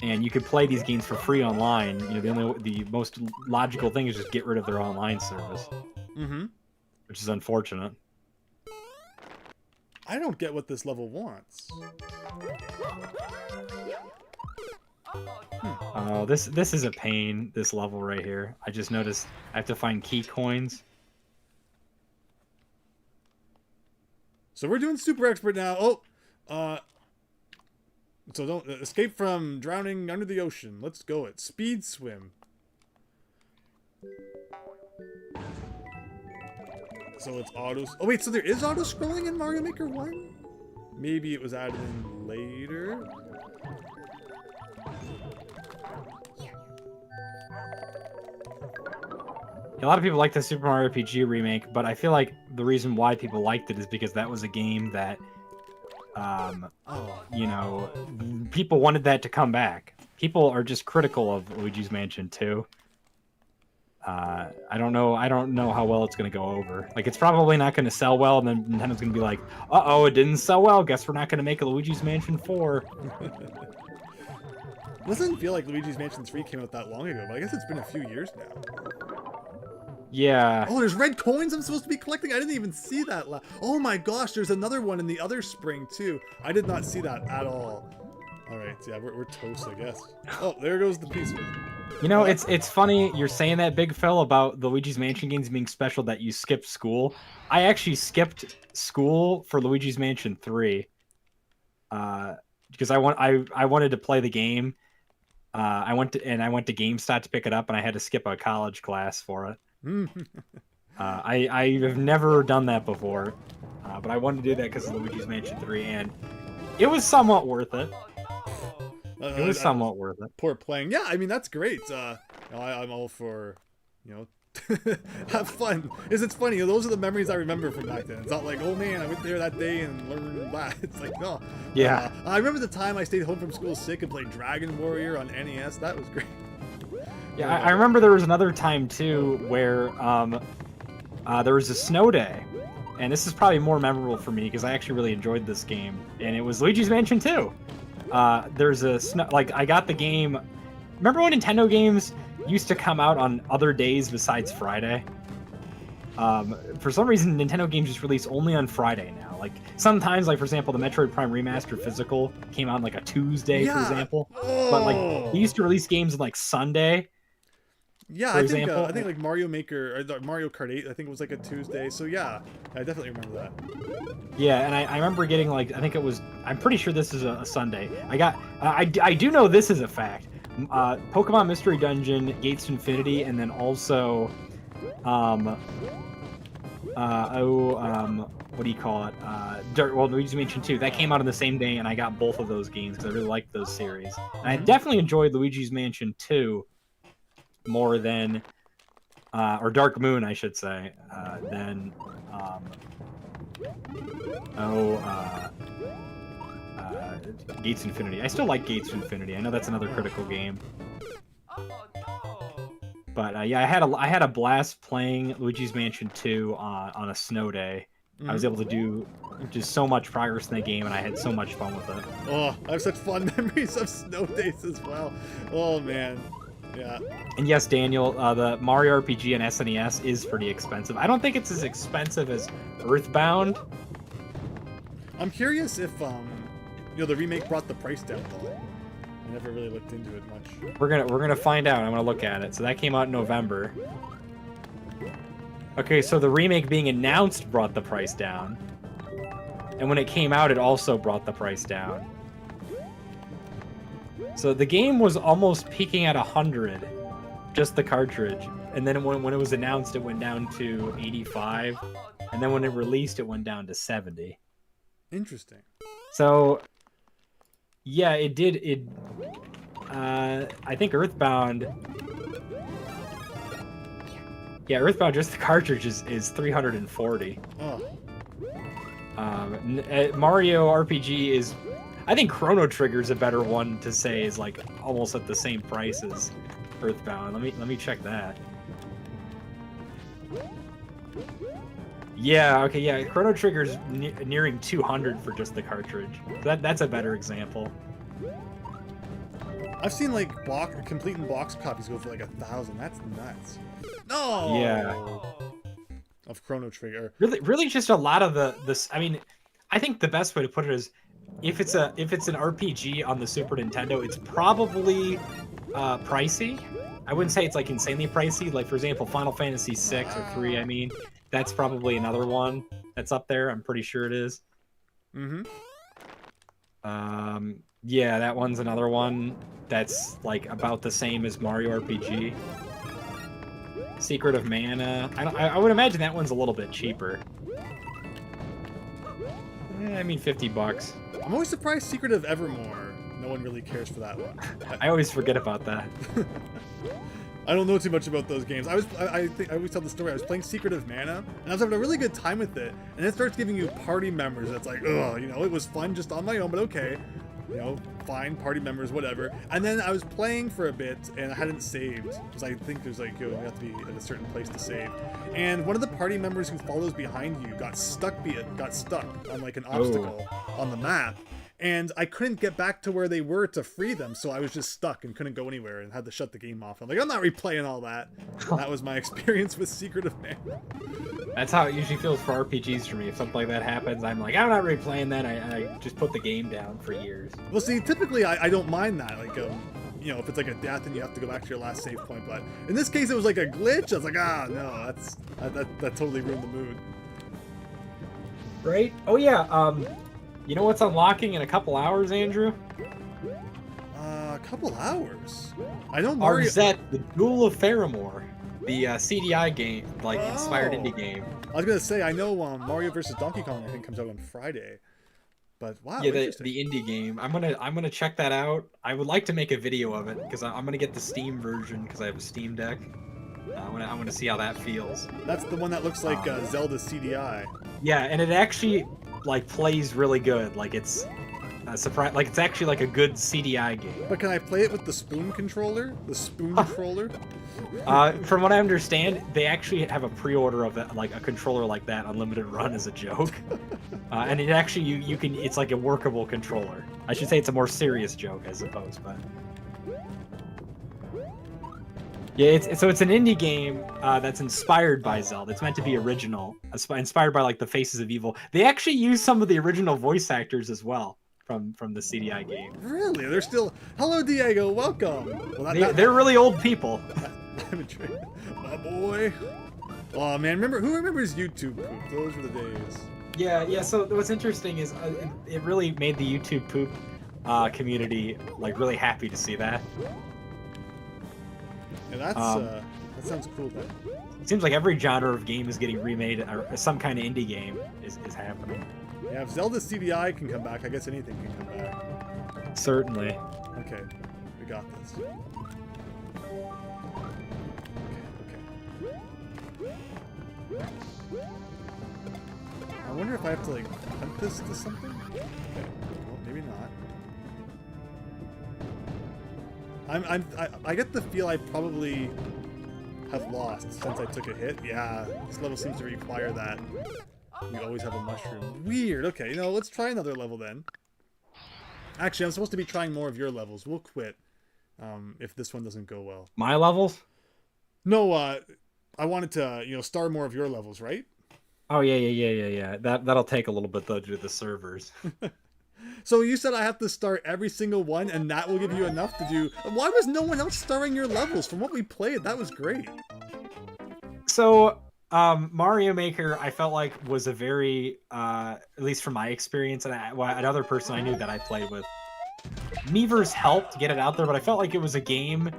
and you could play these games for free online. The most logical thing is just get rid of their online service, which is unfortunate. I don't get what this level wants. Oh, this is a pain, this level right here. I just noticed I have to find key coins. So we're doing super expert now. So don't escape from drowning under the ocean. Let's go it. Speed swim. So it's auto. Oh wait, so there is auto scrolling in Mario Maker 1? Maybe it was added in later. A lot of people like the Super Mario RPG remake, but I feel like the reason why people liked it is because that was a game that, people wanted that to come back. People are just critical of Luigi's Mansion 2. I don't know how well it's going to go over. Like, it's probably not going to sell well, and then Nintendo's going to be like, uh-oh, it didn't sell well. Guess we're not going to make a Luigi's Mansion 4. It doesn't feel like Luigi's Mansion 3 came out that long ago, but I guess it's been a few years now. Yeah. Oh, there's red coins I'm supposed to be collecting? I didn't even see that. Oh my gosh, there's another one in the other spring, too. I did not see that at all. All right, yeah, we're toast, I guess. Oh, there goes the piece. It's funny you're saying that, Big Phil, about the Luigi's Mansion games being special that you skipped school. I actually skipped school for Luigi's Mansion 3 because I wanted to play the game. I went to GameStop to pick it up, and I had to skip a college class for it. I have never done that before, but I wanted to do that because of Luigi's Mansion 3, and it was somewhat worth it. It was somewhat worth it. Poor playing. Yeah, I mean, that's great. I'm all for, have fun. It's funny. Those are the memories I remember from back then. It's not like, oh man, I went there that day and learned that. It's like, no. Yeah. I remember the time I stayed home from school sick and played Dragon Warrior on NES. That was great. Yeah, I remember there was another time too where there was a snow day, and this is probably more memorable for me because I actually really enjoyed this game, and it was Luigi's Mansion 2. There's a I got the game. Remember when Nintendo games used to come out on other days besides Friday? For some reason, Nintendo games just release only on Friday now. Like sometimes, like for example, the Metroid Prime Remaster Physical came out on like a Tuesday, for example. Oh. But like they used to release games on like Sunday. Yeah, I think like Mario Maker or Mario Kart 8, I think it was like a Tuesday. So yeah, I definitely remember that. Yeah, and I remember getting like I'm pretty sure this is a Sunday. I do know this is a fact. Pokemon Mystery Dungeon, Gates to Infinity, and then also what do you call it? Luigi's Mansion 2. That came out on the same day, and I got both of those games because I really liked those series. And I definitely enjoyed Luigi's Mansion 2 more than, or Dark Moon, I should say, than, Gates Infinity. I still like Gates Infinity. I know that's another critical game. But yeah, I had a blast playing Luigi's Mansion 2 on a snow day. I was able to do just so much progress in the game, and I had so much fun with it. Oh, I have such fun memories of snow days as well. Oh man, yeah. And yes, Daniel, the Mario RPG on SNES is pretty expensive. I don't think it's as expensive as Earthbound. I'm curious if the remake brought the price down though. I never really looked into it much. We're gonna find out. I'm gonna look at it. So that came out in November. Okay, so the remake being announced brought the price down. And when it came out, it also brought the price down. So the game was almost peaking at 100, just the cartridge. And then when it was announced, it went down to 85. And then when it released, it went down to 70. Interesting. So, yeah, it did. I think Earthbound... Yeah, Earthbound, just the cartridge is 340. Oh. Mario RPG is... I think Chrono Trigger's a better one to say is like almost at the same price as Earthbound. Let me check that. Yeah, okay, yeah, Chrono Trigger's nearing 200 for just the cartridge. That's a better example. I've seen like complete in box copies go for like 1,000. That's nuts. No. Yeah. Of Chrono Trigger. Really, just a lot of this. I mean, I think the best way to put it is, if it's an RPG on the Super Nintendo, it's probably pricey. I wouldn't say it's like insanely pricey. Like for example, Final Fantasy 6 or 3. I mean, that's probably another one that's up there. I'm pretty sure it is. Yeah, that one's another one that's like about the same as Mario RPG. Secret of Mana. I would imagine that one's a little bit cheaper. I mean, $50. I'm always surprised Secret of Evermore. No one really cares for that one. I always forget about that. I don't know too much about those games. I always tell the story. I was playing Secret of Mana, and I was having a really good time with it. And it starts giving you party members. That's like, ugh, it was fun just on my own, but okay. Fine, party members, whatever. And then I was playing for a bit, and I hadn't saved, because I think there's like, you have to be at a certain place to save. And one of the party members who follows behind you got stuck on like an obstacle on the map. And I couldn't get back to where they were to free them, so I was just stuck and couldn't go anywhere and had to shut the game off. I'm like, I'm not replaying all that. And that was my experience with Secret of Mana. That's how it usually feels for RPGs for me. If something like that happens, I'm like, I'm not replaying that. I just put the game down for years. Well, see, typically I don't mind that. Like, if it's like a death and you have to go back to your last save point. But in this case, it was like a glitch. I was like, no, that totally ruined the mood. Right? Oh yeah. You know what's unlocking in a couple hours, Andrew? A couple hours? I know Mario... Arzette, the Duel of Faramore. The CDI game, like inspired indie game. I was gonna say, I know Mario vs. Donkey Kong, I think, comes out on Friday. But wow, yeah, the indie game. I'm gonna check that out. I would like to make a video of it because I'm gonna get the Steam version because I have a Steam Deck. I'm gonna see how that feels. That's the one that looks like Zelda CDI. Yeah, and it actually like plays really good. Like it's surprise. Like it's actually like a good CDI game. But can I play it with the spoon controller? The spoon controller? From what I understand, they actually have a pre-order of that, like a controller like that, Unlimited Run, as a joke. And it actually you can. It's like a workable controller. I should say it's a more serious joke, I suppose, but. Yeah, so it's an indie game that's inspired by Zelda. It's meant to be original, inspired by like the Faces of Evil. They actually use some of the original voice actors as well from the CDI game. Really? They're still. Hello, Diego. Welcome. Well, they're really old people. My boy. Oh man, who remembers YouTube poop? Those were the days. Yeah. So what's interesting is it really made the YouTube poop community like really happy to see that. Yeah, that sounds cool then. It seems like every genre of game is getting remade, or some kind of indie game is happening. Yeah, if Zelda CDI can come back, I guess anything can come back. Certainly. Okay, we got this. Okay. I wonder if I have to like hunt this to something? Okay, well, maybe not. I get the feel I probably have lost since I took a hit. Yeah, this level seems to require that. You always have a mushroom. Weird. Okay, let's try another level then. Actually, I'm supposed to be trying more of your levels. We'll quit if this one doesn't go well. My levels? No, I wanted to, star more of your levels, right? Oh, yeah. That'll take a little bit, though, due to the servers. So you said I have to start every single one, and that will give you enough to do... Why was no one else starring your levels? From what we played, that was great. So, Mario Maker, I felt like was a very, at least from my experience, and another person I knew that I played with, Miiverse helped get it out there, but I felt like it was a game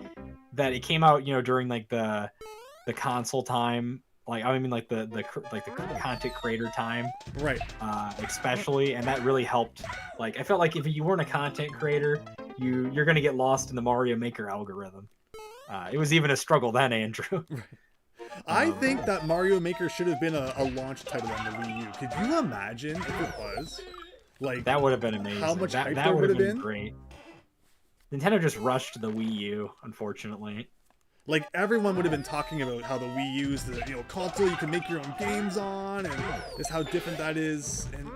that it came out, during like the console time. Like like the content creator time, right? Especially, and that really helped. Like I felt like if you weren't a content creator, you're gonna get lost in the Mario Maker algorithm. It was even a struggle then, Andrew. Right. I think that Mario Maker should have been a launch title on the Wii U. Could you imagine if it was? Like that would have been amazing. How much hype that there would have been great. Nintendo just rushed the Wii U, unfortunately. Like, everyone would have been talking about how the Wii U is the, console you can make your own games on, and just how different that is, and...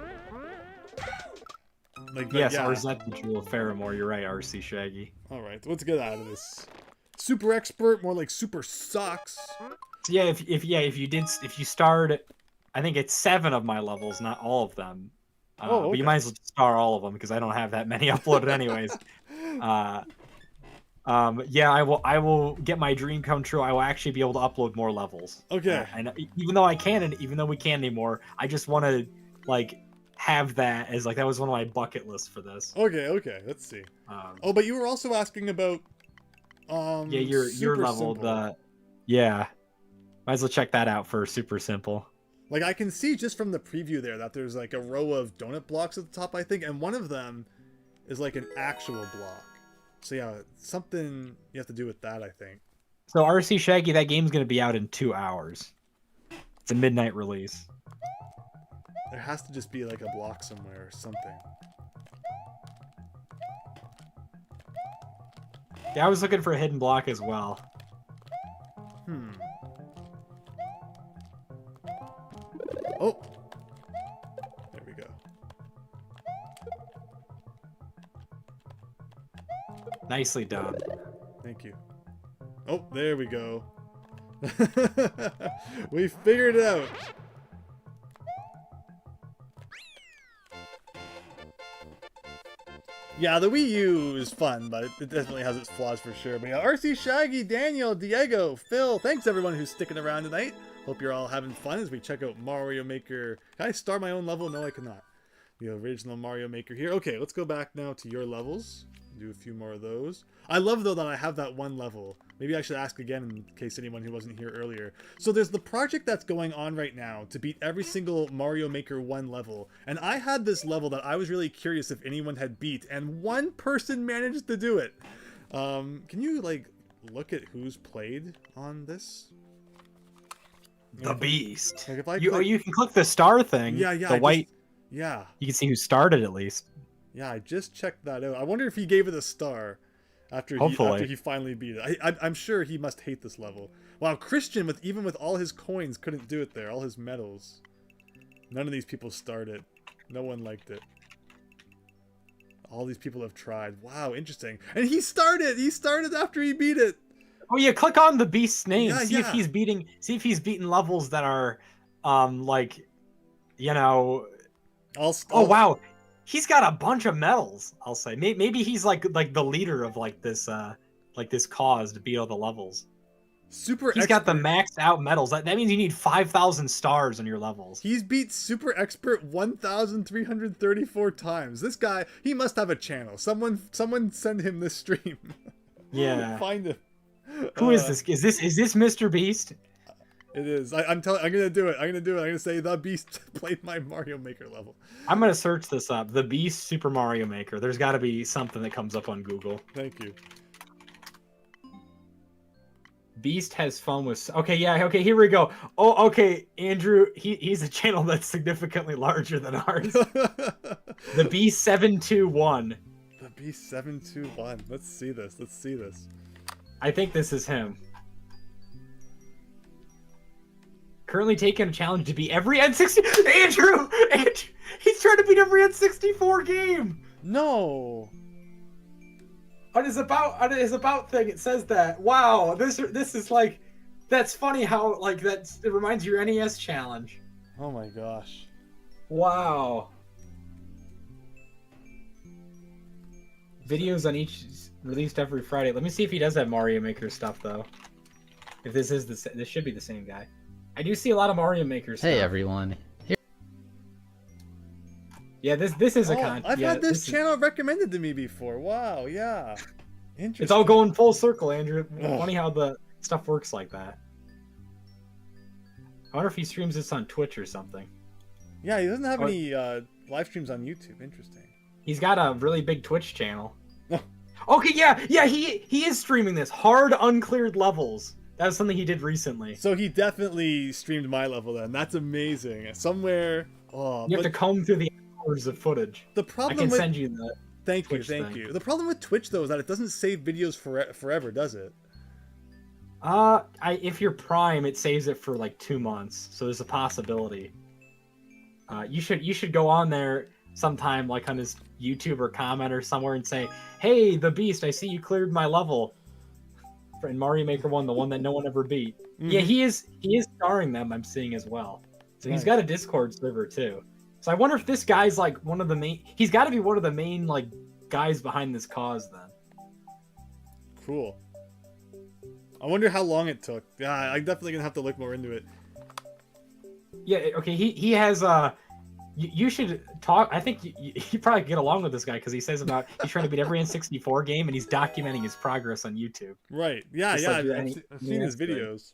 Like, yes, or is that the Jewel of Faramore? You're right, RC Shaggy. Alright, let's get out of this. Super expert, more like super sucks. So yeah, if you starred, I think it's 7 of my levels, not all of them. Okay. But you might as well star all of them, because I don't have that many uploaded anyways. Yeah, I will get my dream come true. I will actually be able to upload more levels. Okay. And even though I can, and even though we can't anymore, I just want to like have that as like that was one of my bucket lists for this. Okay. Let's see. But you were also asking about yeah, your level. Yeah, might as well check that out for Super Simple. Like I can see just from the preview there that there's like a row of donut blocks at the top, I think, and one of them is like an actual block. So yeah, something you have to do with that, I think. So RC Shaggy, that game's going to be out in 2 hours. It's a midnight release. There has to just be like a block somewhere or something. Yeah, I was looking for a hidden block as well. Oh! There we go. Nicely done. Thank you. Oh, there we go. We figured it out. Yeah, the Wii U is fun, but it definitely has its flaws for sure. But yeah, RC Shaggy, Daniel, Diego, Phil, thanks everyone who's sticking around tonight. Hope you're all having fun as we check out Mario Maker. Can I star my own level? No, I cannot. The original Mario Maker here. Okay, let's go back now to your levels. Do a few more of those. I love though that I have that one level. Maybe I should ask again in case anyone who wasn't here earlier. So there's the project that's going on right now to beat every single Mario Maker 1 level. And I had this level that I was really curious if anyone had beat, and one person managed to do it. Can you like look at who's played on this? The Beast. Like if I you can click the star thing. Yeah. The white. Yeah. You can see who started at least. Yeah, I just checked that out. I wonder if he gave it a star after he finally beat it. I'm sure he must hate this level. Wow, Christian, even with all his coins, couldn't do it there. All his medals. None of these people started. No one liked it. All these people have tried. Wow, interesting. And he started! He started after he beat it! Oh yeah, click on the beast's name. Yeah, see if he's beating levels that are like, you know. Oh wow. He's got a bunch of medals, I'll say. Maybe he's like the leader of this cause to beat all the levels. He's got the maxed out medals. That means you need 5,000 stars on your levels. He's beat Super Expert 1,334 times. This guy, he must have a channel. Someone send him this stream. Yeah. Find him. Who is this? Is this Mr. Beast? It is. I'm gonna do it. I'm gonna say the Beast played my Mario Maker level. I'm gonna search this up. The Beast Super Mario Maker. There's got to be something that comes up on Google. Thank you. Beast has fun with. Okay, yeah. Okay, here we go. Oh, okay, Andrew. He's a channel that's significantly larger than ours. The Beast 721. The Beast 721. Let's see this. Let's see this. I think this is him. Currently taking a challenge to beat every N60. Andrew, he's trying to beat every N64 game. No. On his about thing, it says that. Wow, this is like, that's funny how like it reminds you of your NES challenge. Oh my gosh. Wow. Videos on each released every Friday. Let me see if he does have Mario Maker stuff though. If this should be the same guy. I do see a lot of Mario Maker stuff. Hey everyone. Here. Yeah, this is a con. I've had this channel recommended to me before. Wow, yeah. Interesting. It's all going full circle, Andrew. Funny how the stuff works like that. I wonder if he streams this on Twitch or something. Yeah, he doesn't have any live streams on YouTube. Interesting. He's got a really big Twitch channel. Okay, yeah, he is streaming this. Hard uncleared levels. That was something he did recently. So he definitely streamed my level then. That's amazing. Somewhere. Oh, you have to comb through the hours of footage. The problem I can send you the. Thank you. The problem with Twitch though is that it doesn't save videos forever, does it? If you're Prime, it saves it for like 2 months, so there's a possibility. You should go on there sometime, like on his YouTube or comment or somewhere, and say, "Hey, the Beast, I see you cleared my level in Mario Maker 1, the one that no one ever beat." Mm-hmm. Yeah, he is starring them. I'm seeing as well. So he's got a Discord server too. So I wonder if this guy's like one of the main. He's got to be one of the main like guys behind this cause then. Cool. I wonder how long it took. Yeah, I'm definitely gonna have to look more into it. Yeah. Okay. He has You should talk. I think you probably get along with this guy because he says about he's trying to beat every N64 game and he's documenting his progress on YouTube. Right. Yeah. Just yeah. like I've seen his videos.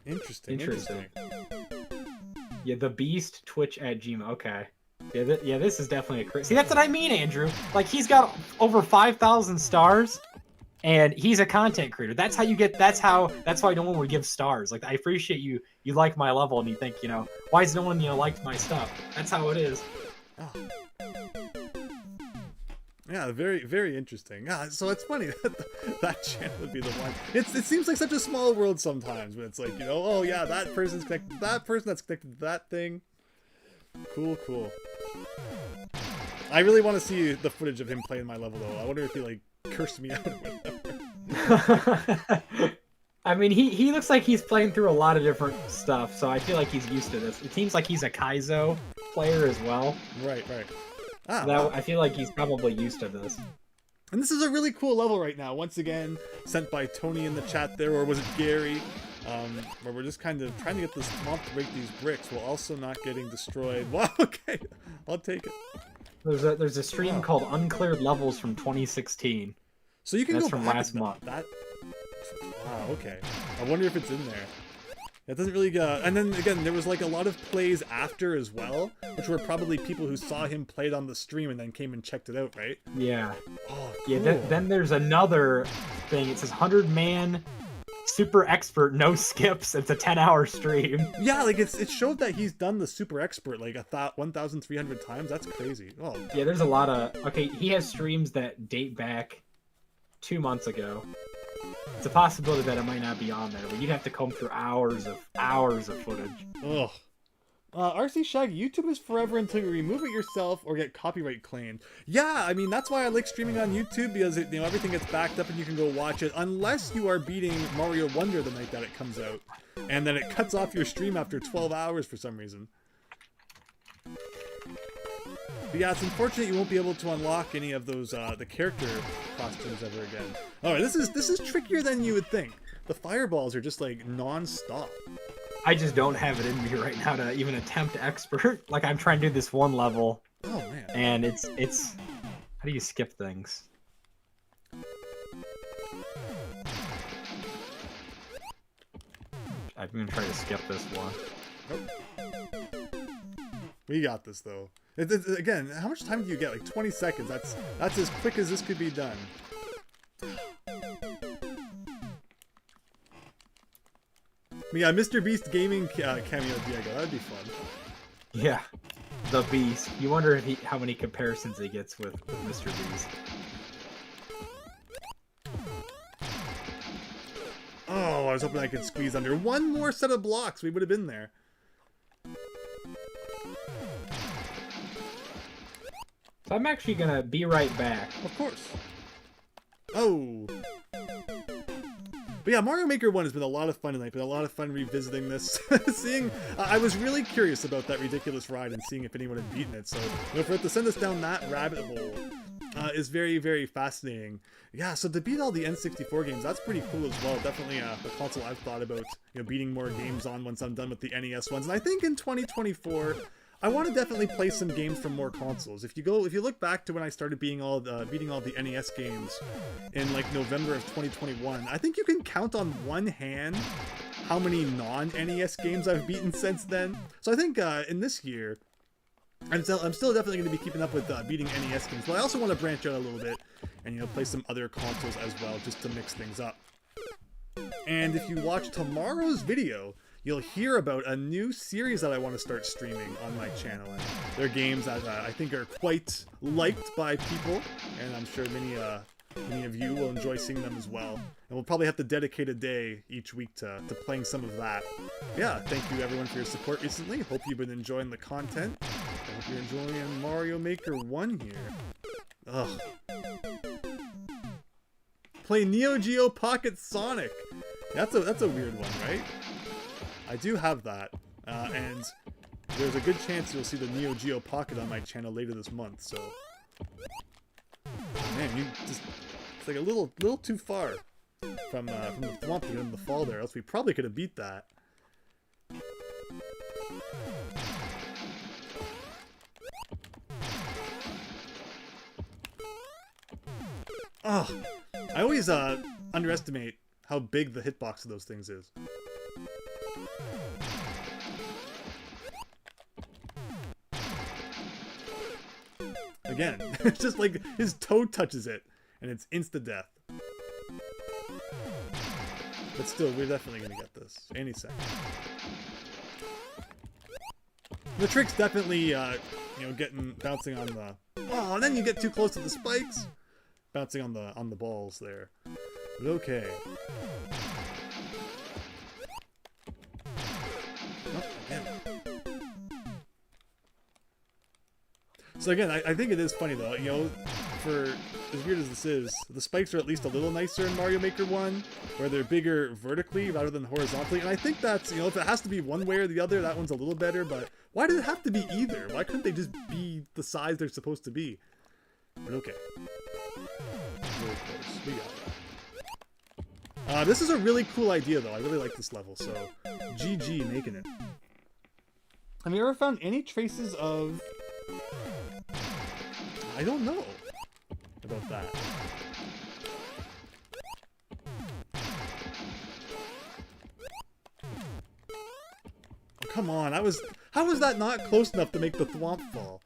Interesting. Yeah, the Beast Twitch at Gmail. Okay. Yeah, this is definitely a see. That's what I mean, Andrew. Like he's got over 5,000 stars, and he's a content creator. That's how you get. That's why no one would give stars. Like I appreciate you like my level, and you think why is no one liked my stuff? That's how it is. Oh. Yeah, very, very interesting. Yeah, so it's funny that channel would be the one. It seems like such a small world sometimes, but it's like, oh yeah, that person's connected to that person that's connected to that thing. Cool. I really want to see the footage of him playing my level though. I wonder if he like cursed me out or whatever. I mean, he looks like he's playing through a lot of different stuff, so I feel like he's used to this. It seems like he's a Kaizo player as well. Right. I feel like he's probably used to this. And this is a really cool level right now. Once again, sent by Tony in the chat there, or was it Gary? Where we're just kind of trying to get this swamp to break these bricks while also not getting destroyed. Wow, okay. I'll take it. There's a stream called Uncleared Levels from 2016. So you can That's go from back last month. Wow, okay. I wonder if it's in there. It doesn't really and then again, there was like a lot of plays after as well, which were probably people who saw him play it on the stream and then came and checked it out, right? Yeah. Oh, cool. Yeah, then there's another thing. It says 100-man super expert, no skips. It's a 10-hour stream. Yeah, like it showed that he's done the super expert like 1,300 times. That's crazy. Oh. Yeah, there's a lot of... Okay, he has streams that date back 2 months ago. It's a possibility that it might not be on there, but you'd have to comb through hours of footage. Ugh. RC Shaggy, YouTube is forever until you remove it yourself or get copyright claimed. Yeah, I mean, that's why I like streaming on YouTube, because it, everything gets backed up and you can go watch it, unless you are beating Mario Wonder the night that it comes out. And then it cuts off your stream after 12 hours for some reason. But yeah, it's unfortunate you won't be able to unlock any of those, the character costumes ever again. Alright, this is trickier than you would think. The fireballs are just, like, non-stop. I just don't have it in me right now to even attempt expert. Like, I'm trying to do this one level. Oh, man. And it's... How do you skip things? I'm gonna try to skip this one. Nope. We got this, though. Again, how much time do you get? Like 20 seconds. That's as quick as this could be done. Yeah, Mr. Beast Gaming cameo Diego. That'd be fun. Yeah, the Beast. You wonder if how many comparisons he gets with Mr. Beast. Oh, I was hoping I could squeeze under one more set of blocks. We would have been there. So I'm actually gonna be right back. Of course. Oh. But yeah, Mario Maker 1 has been a lot of fun tonight. Been a lot of fun revisiting this. I was really curious about that ridiculous ride and seeing if anyone had beaten it. So, for it to send us down that rabbit hole is very, very fascinating. Yeah, so to beat all the N64 games, that's pretty cool as well. Definitely a console I've thought about, beating more games on once I'm done with the NES ones. And I think in 2024, I want to definitely play some games from more consoles. If you look back to when I started beating all the NES games in like November of 2021, I think you can count on one hand how many non-NES games I've beaten since then. So I think in this year, I'm still definitely going to be keeping up with beating NES games, but I also want to branch out a little bit and play some other consoles as well, just to mix things up. And if you watch tomorrow's video, you'll hear about a new series that I want to start streaming on my channel. And they're games that I think are quite liked by people, and I'm sure many of you will enjoy seeing them as well. And we'll probably have to dedicate a day each week to playing some of that. Yeah, thank you everyone for your support recently. Hope you've been enjoying the content. I hope you're enjoying Mario Maker 1 here. Ugh. Play Neo Geo Pocket Sonic. That's a weird one, right? I do have that, and there's a good chance you'll see the Neo Geo Pocket on my channel later this month, so... Man, it's like a little too far from the thwomp to get into the fall there, else we probably could have beat that. Oh, I always underestimate how big the hitbox of those things is. Again, it's just like his toe touches it, and it's insta-death. But still, we're definitely gonna get this any second. The trick's definitely, bouncing on the. Oh, and then you get too close to the spikes, bouncing on the balls there. But okay. Oh, again. So again, I think it is funny though, for as weird as this is, the spikes are at least a little nicer in Mario Maker 1, where they're bigger vertically rather than horizontally, and I think that's, if it has to be one way or the other, that one's a little better, but why did it have to be either? Why couldn't they just be the size they're supposed to be? But okay. Really close. We got it. This is a really cool idea though, I really like this level, so GG making it. Have you ever found any traces of... I don't know about that. Oh, come on, how was that not close enough to make the thwomp fall?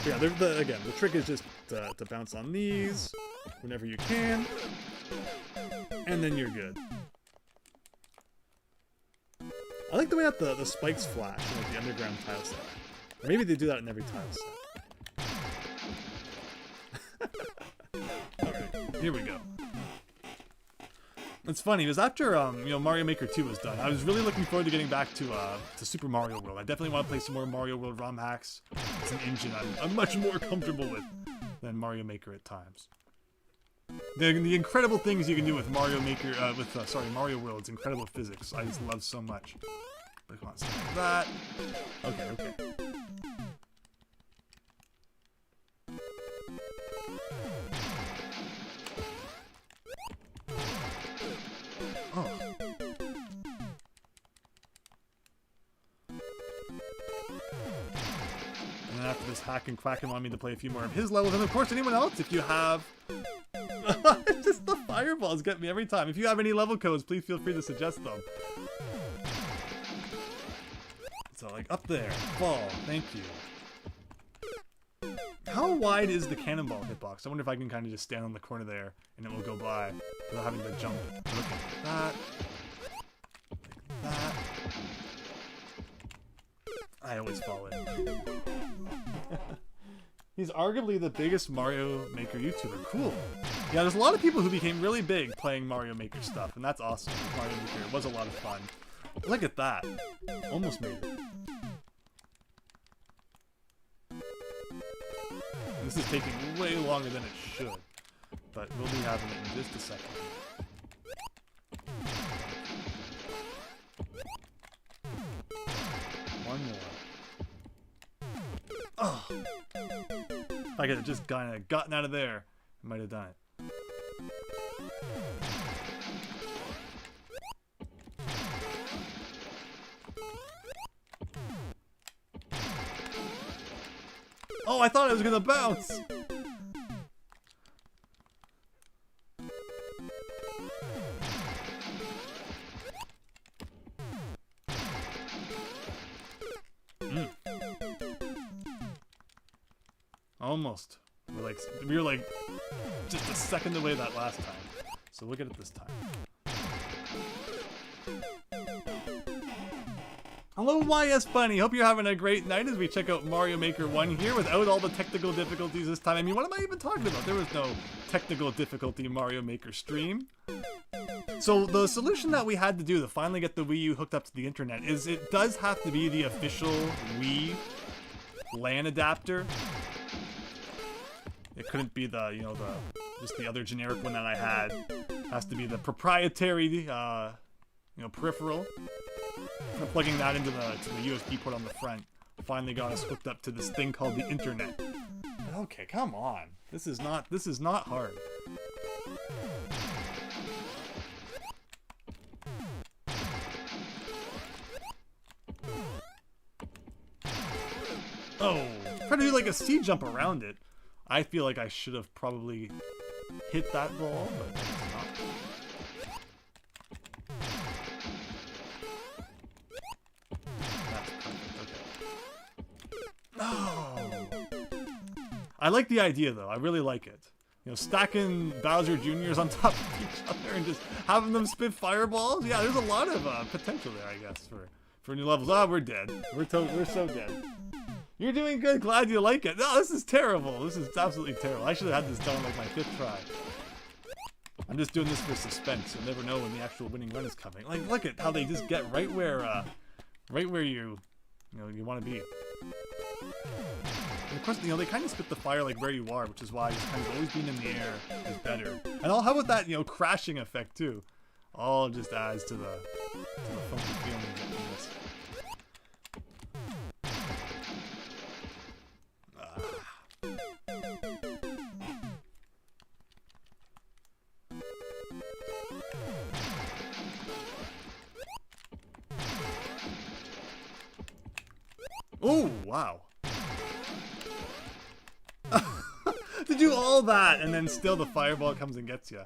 Yeah, again, the trick is just to bounce on these. whenever you can, and then you're good. I like the way that the spikes flash in like the underground tile set. Or maybe they do that in every tile set. Alright, here we go. It's funny, because after you know, Mario Maker 2 was done, I was really looking forward to getting back to Super Mario World. I definitely want to play some more Mario World ROM hacks. It's an engine I'm much more comfortable with than Mario Maker at times. The incredible things you can do with Mario Maker, Mario World's incredible physics, I just love so much. But come on, something like that. Okay, okay. Oh. And then after this hack and quacking want me to play a few more of his levels, and of course anyone else, if you have... Just the fireballs get me every time. If you have any level codes, please feel free to suggest them. So like up there, fall, thank you. How wide is the cannonball hitbox? I wonder if I can kind of just stand on the corner there and it will go by without having to jump. Look at that. Like that. I always fall in. He's arguably the biggest Mario Maker YouTuber. Cool. Yeah, there's a lot of people who became really big playing Mario Maker stuff, and that's awesome. Mario Maker, it was a lot of fun. Look at that. Almost made it. This is taking way longer than it should, but we'll be having it in just a second. One more. Oh! If I could have just kind of gotten out of there, I might have done it. Oh, I thought it was gonna bounce! Almost. We were like just a second away that last time. So we'll get it this time. Hello YS Bunny, hope you're having a great night as we check out Mario Maker 1 here without all the technical difficulties this time. I mean, what am I even talking about? There was no technical difficulty Mario Maker stream. So the solution that we had to do to finally get the Wii U hooked up to the internet is it does have to be the official Wii LAN adapter. It couldn't be the, you know, just the other generic one that I had. It has to be the proprietary, you know, peripheral. And plugging that into the USB port on the front finally got us hooked up to this thing called the internet. Okay, come on. This is not hard. Oh, try to do like a C jump around it. I feel like I should have probably hit that ball, but it's not. That's perfect, okay. Oh! I like the idea though, I really like it. You know, stacking Bowser Jr.'s on top of each other and just having them spit fireballs? Yeah, there's a lot of potential there, I guess, for new levels. Oh, we're dead. We're so dead. You're doing good. Glad you like it. No, this is terrible. This is absolutely terrible. I should have had this done like my 5th try. I'm just doing this for suspense. You'll never know when the actual winning run is coming. Like, look at how they just get right where you want to be. And of course, you know, they kind of spit the fire like where you are, which is why just kind of always being in the air is better. And how about that, you know, crashing effect too? All just adds to the funky feeling you get from this. Oh, wow. To do all that and then still the fireball comes and gets you.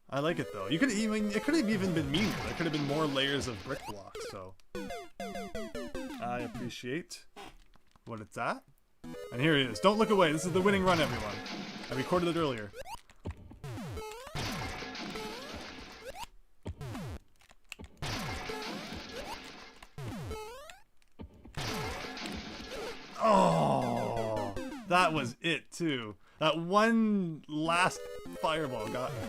I like it though. It could have even been meaner. There could have been more layers of brick blocks, so I appreciate what it's at. And here it is. Don't look away. This is the winning run, everyone. I recorded it earlier. Oh, that was it too. That one last fireball got me.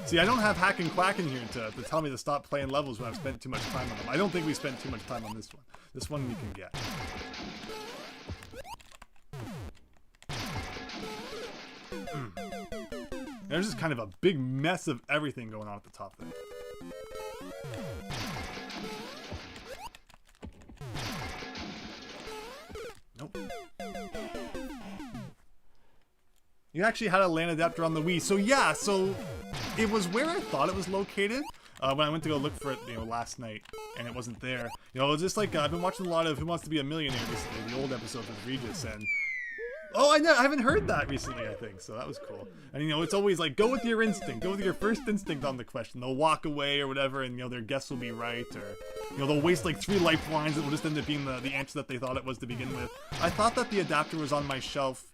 See, I don't have Hack and Quack in here to tell me to stop playing levels when I've spent too much time on them. I don't think we spent too much time on this one. This one we can get. There's just kind of a big mess of everything going on at the top there. Nope. You actually had a LAN adapter on the Wii. So yeah, so it was where I thought it was located when I went to go look for it, you know, last night, and it wasn't there. You know, it was just like I've been watching a lot of Who Wants to Be a Millionaire recently, the old episodes with Regis, and oh, I haven't heard that recently, I think, so that was cool. And you know, it's always like, go with your instinct, go with your first instinct on the question. They'll walk away or whatever, and you know, their guess will be right, or you know, they'll waste like 3 lifelines that will just end up being the answer that they thought it was to begin with. I thought that the adapter was on my shelf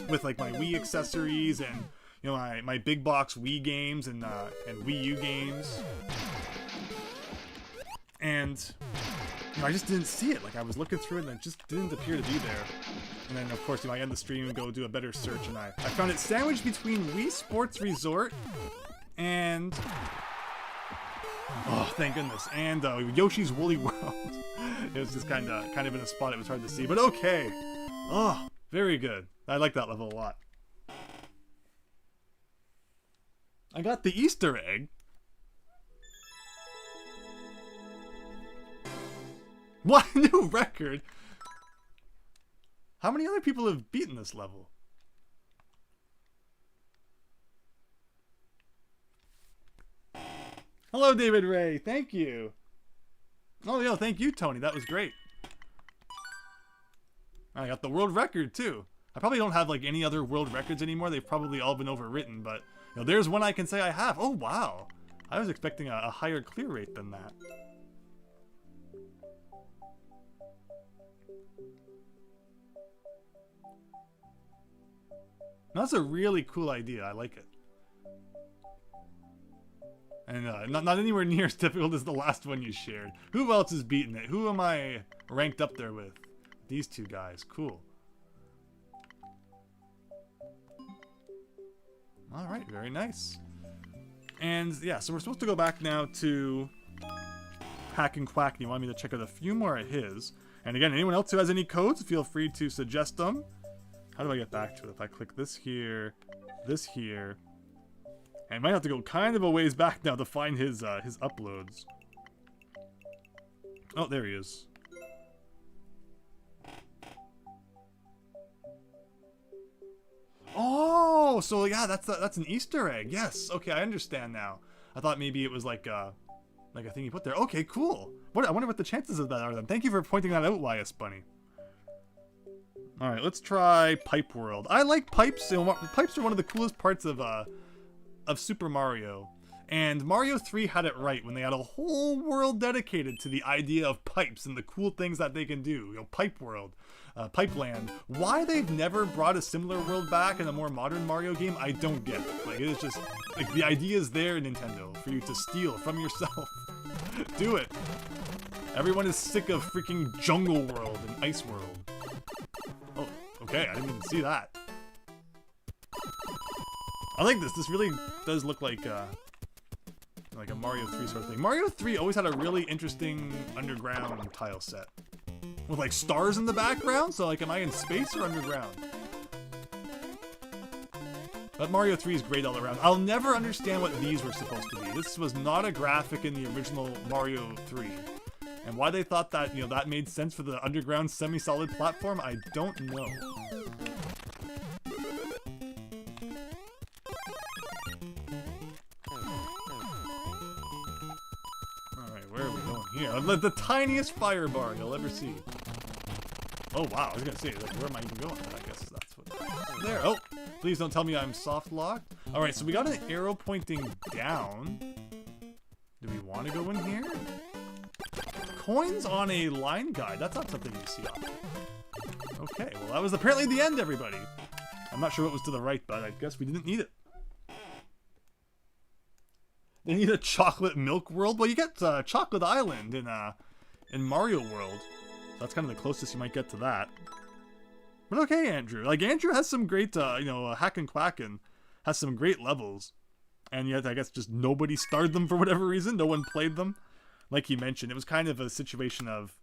with like my Wii accessories and you know, my big box Wii games and Wii U games, and you know, I just didn't see it. Like I was looking through it and it just didn't appear to be there. And then of course, you know, I end the stream and go do a better search, and I found it sandwiched between Wii Sports Resort and oh, thank goodness, and Yoshi's Woolly World. It was just kind of in a spot it was hard to see, but okay. Oh, very good. I like that level a lot. I got the Easter egg. What? New record? How many other people have beaten this level? Hello, David Ray. Thank you. Oh, yeah, thank you, Tony. That was great. I got the world record, too. I probably don't have, like, any other world records anymore. They've probably all been overwritten, but you know, there's one I can say I have. Oh, wow. I was expecting a higher clear rate than that. That's a really cool idea. I like it. And not anywhere near as difficult as the last one you shared. Who else has beaten it? Who am I ranked up there with? These two guys. Cool. Alright, very nice. And yeah, so we're supposed to go back now to Hack and Quack, and you want me to check out a few more of his. And again, anyone else who has any codes, feel free to suggest them. How do I get back to it? If I click this here, and I might have to go kind of a ways back now to find his uploads. Oh, there he is. Oh, so yeah, that's an Easter egg. Yes, okay, I understand now. I thought maybe it was like a thing you put there. Okay, cool. I wonder what the chances of that are then. Thank you for pointing that out, YS Bunny. All right, let's try Pipe World. I like pipes. You know, pipes are one of the coolest parts of Super Mario. And Mario 3 had it right when they had a whole world dedicated to the idea of pipes and the cool things that they can do. You know, Pipe World, Pipeland. Why they've never brought a similar world back in a more modern Mario game, I don't get. Like, it is just, like, the idea is there, Nintendo, for you to steal from yourself. Do it. Everyone is sick of freaking Jungle World and Ice World. Oh, okay, I didn't even see that. I like this. This really does look like a Mario 3 sort of thing. Mario 3 always had a really interesting underground tile set. With like stars in the background, so like am I in space or underground? But Mario 3 is great all around. I'll never understand what these were supposed to be. This was not a graphic in the original Mario 3. And why they thought that, you know, that made sense for the underground semi-solid platform, I don't know. Here, the tiniest fire bar you'll ever see. Oh wow, I was gonna say, like, where am I even going? I guess that's what. There. Oh, please don't tell me I'm soft locked. All right, so we got an arrow pointing down. want to go in here? Coins on a line guide. That's not something you see often. Okay, well that was apparently the end, everybody. I'm not sure what was to the right, but I guess we didn't need it. They need a chocolate milk world? Well, you get Chocolate Island in Mario World. So that's kind of the closest you might get to that. But okay, Andrew. Like, Andrew has some great, you know, Hack and Quackin' has some great levels. And yet, I guess just nobody starred them for whatever reason. No one played them. Like he mentioned, it was kind of a situation of,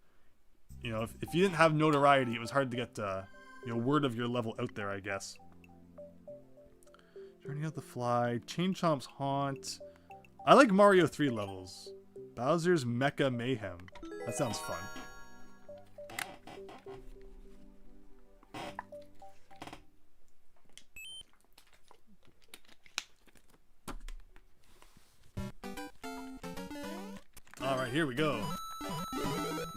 you know, if you didn't have notoriety, it was hard to get, you know, word of your level out there, I guess. Journey of the Fly, Chain Chomp's Haunt. I like Mario 3 levels. Bowser's Mecha Mayhem. That sounds fun. Alright, here we go.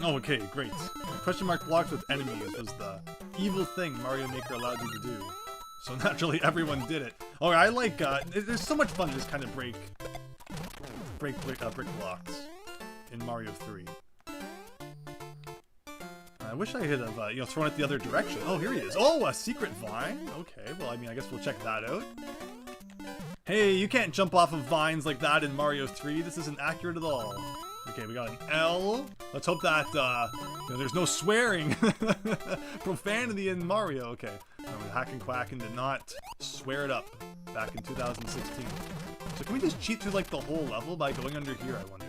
Oh, okay, great. Question mark blocks with enemies was the evil thing Mario Maker allowed you to do. So naturally, everyone did it. Oh, I like, there's so much fun to just kind of break brick blocks in Mario 3. I wish I had you know, thrown it the other direction. Oh, here he is. Oh, a secret vine? Okay, well, I mean, I guess we'll check that out. Hey, you can't jump off of vines like that in Mario 3. This isn't accurate at all. Okay, we got an L. Let's hope that, you know, there's no swearing. Profanity in Mario. Okay. Hack and Quackin' did not swear it up back in 2016. So can we just cheat through, like, the whole level by going under here, I wonder?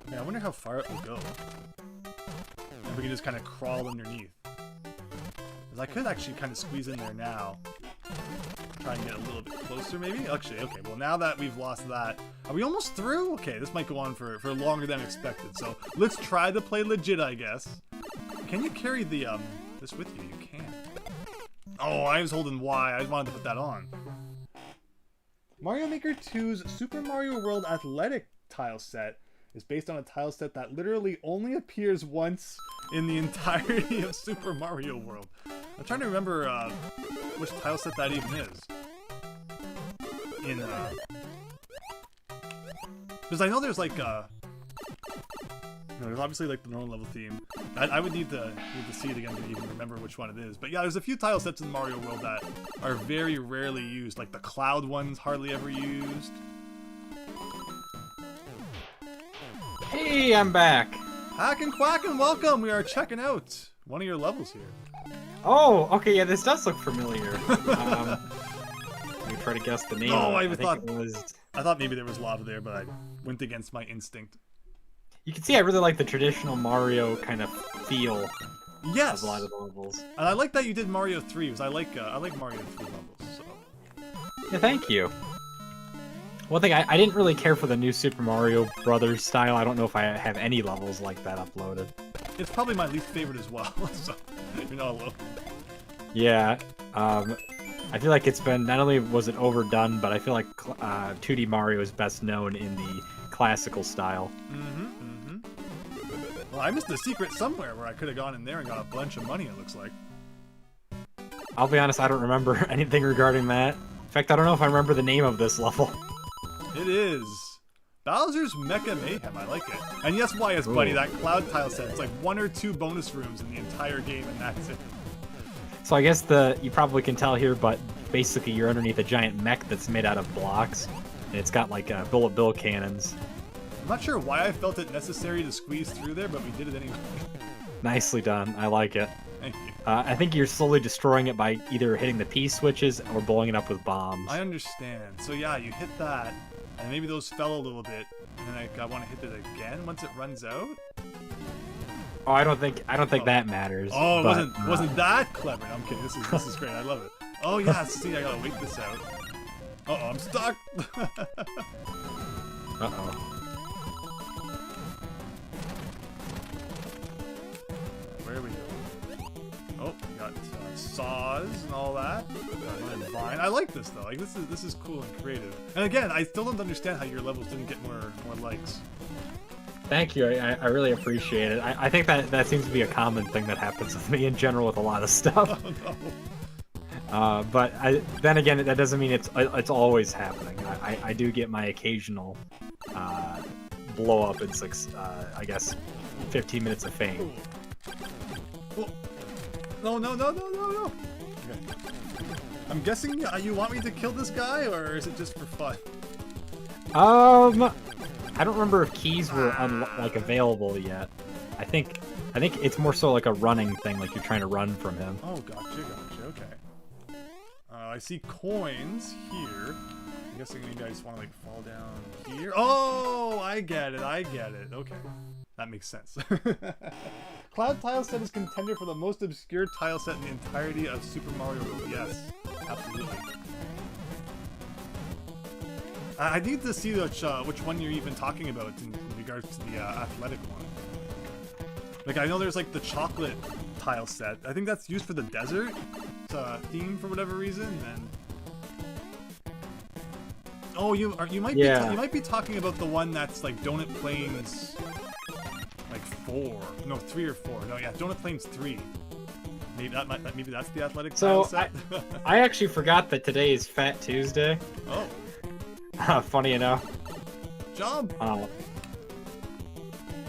Yeah, I wonder how far it will go. And we can just kind of crawl underneath. Because I could actually kind of squeeze in there now. Try and get a little bit closer, maybe? Actually, okay, well, now that we've lost that... Are we almost through? Okay, this might go on for longer than expected, so let's try to play legit, I guess. Can you carry the, this with you? You can. Oh, I was holding Y. I wanted to put that on. Mario Maker 2's Super Mario World Athletic tile set is based on a tile set that literally only appears once in the entirety of Super Mario World. I'm trying to remember which tile set that even is. Because I know there's like you know, there's obviously like the normal level theme. I would need to see it again to even remember which one it is. But yeah, there's a few tile sets in Mario World that are very rarely used. Like the cloud one's hardly ever used. Hey, I'm back. Hack and Quackin', welcome! We are checking out one of your levels here. Oh, okay, yeah, this does look familiar. Let me try to guess the name. Oh, I thought maybe there was lava there, but I went against my instinct. You can see I really like the traditional Mario kind of feel. Yes. Of a lot of the levels. And I like that you did Mario 3, because I like Mario 3 levels. So. Yeah, thank you. One thing, I didn't really care for the new Super Mario Brothers style. I don't know if I have any levels like that uploaded. It's probably my least favorite as well, so you're not alone. Yeah, I feel like it's been, not only was it overdone, but I feel like 2D Mario is best known in the classical style. Well, I missed a secret somewhere where I could have gone in there and got a bunch of money, it looks like. I'll be honest, I don't remember anything regarding that. In fact, I don't know if I remember the name of this level. It is Bowser's Mecha Mayhem. I like it. And yes, YS Buddy, that cloud tile set, it's like 1 or 2 bonus rooms in the entire game, and that's it. So I guess you probably can tell here, but basically you're underneath a giant mech that's made out of blocks, and it's got like bullet bill cannons. I'm not sure why I felt it necessary to squeeze through there, but we did it anyway. Nicely done. I like it. Thank you. I think you're slowly destroying it by either hitting the P switches or blowing it up with bombs. I understand. So yeah, you hit that, and maybe those fell a little bit, and then I want to hit it again once it runs out. Oh, I don't think that matters. Oh, it wasn't that clever. No, I'm kidding. This is great. I love it. Oh yeah, see, I gotta wait this out. Uh oh, I'm stuck. Uh oh. Where we go? Oh, we got saws and all that. Got a vine. I like this though. Like this is cool and creative. And again, I still don't understand how your levels didn't get more likes. Thank you. I really appreciate it. I think that seems to be a common thing that happens with me in general with a lot of stuff. Oh, no. But then again, that doesn't mean it's always happening. I do get my occasional blow up in I guess 15 minutes of fame. Oh. No. Okay. I'm guessing you want me to kill this guy, or is it just for fun? I don't remember if keys were available yet. I think it's more so like a running thing, like you're trying to run from him. Oh, gotcha. Okay. I see coins here. I'm guessing you guys want to like fall down here. Oh, I get it. Okay, that makes sense. Cloud tile set is contender for the most obscure tile set in the entirety of Super Mario Bros. Yes, absolutely. I need to see which one you're even talking about in regards to the athletic one. Like, I know there's like the chocolate tile set. I think that's used for the desert. It's a theme for whatever reason. And oh, you might be talking about the one that's like Donut Plains, like 3 or 4. No, yeah, Donut Plains 3. Maybe that's the athletic tile set. I actually forgot that today is Fat Tuesday. Oh. Funny enough. Jump! Oh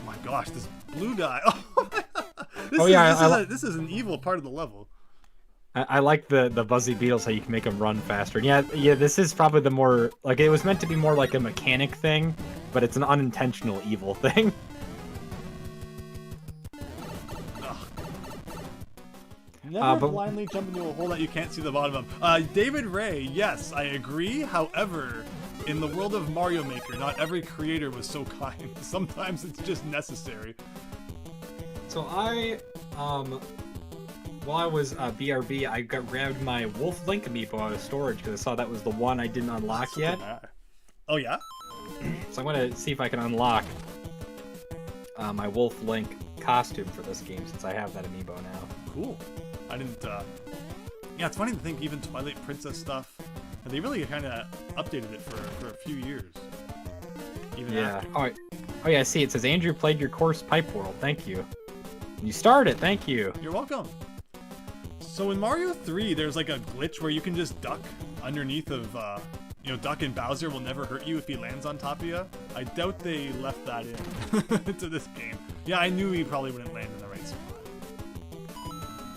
my gosh, this blue guy. This is an evil part of the level. I like the Buzzy Beetles, how you can make them run faster. And yeah, this is probably the more, like, it was meant to be more like a mechanic thing, but it's an unintentional evil thing. Never blindly jump into a hole that you can't see the bottom of. David Ray, yes, I agree. However, in the world of Mario Maker, not every creator was so kind. Sometimes it's just necessary. So while I was BRB, I grabbed my Wolf Link amiibo out of storage because I saw that was the one I didn't unlock yet. Oh yeah? So I'm gonna see if I can unlock my Wolf Link costume for this game since I have that amiibo now. Cool. I didn't. Yeah, it's funny to think even Twilight Princess stuff. They really kind of updated it for a few years. Even after. Oh yeah. See, it says Andrew played your course Pipe World. Thank you. You started. Thank you. You're welcome. So in Mario 3, there's like a glitch where you can just duck underneath of, Duck and Bowser will never hurt you if he lands on top of you. I doubt they left that in to this game. Yeah, I knew he probably wouldn't land in the right spot.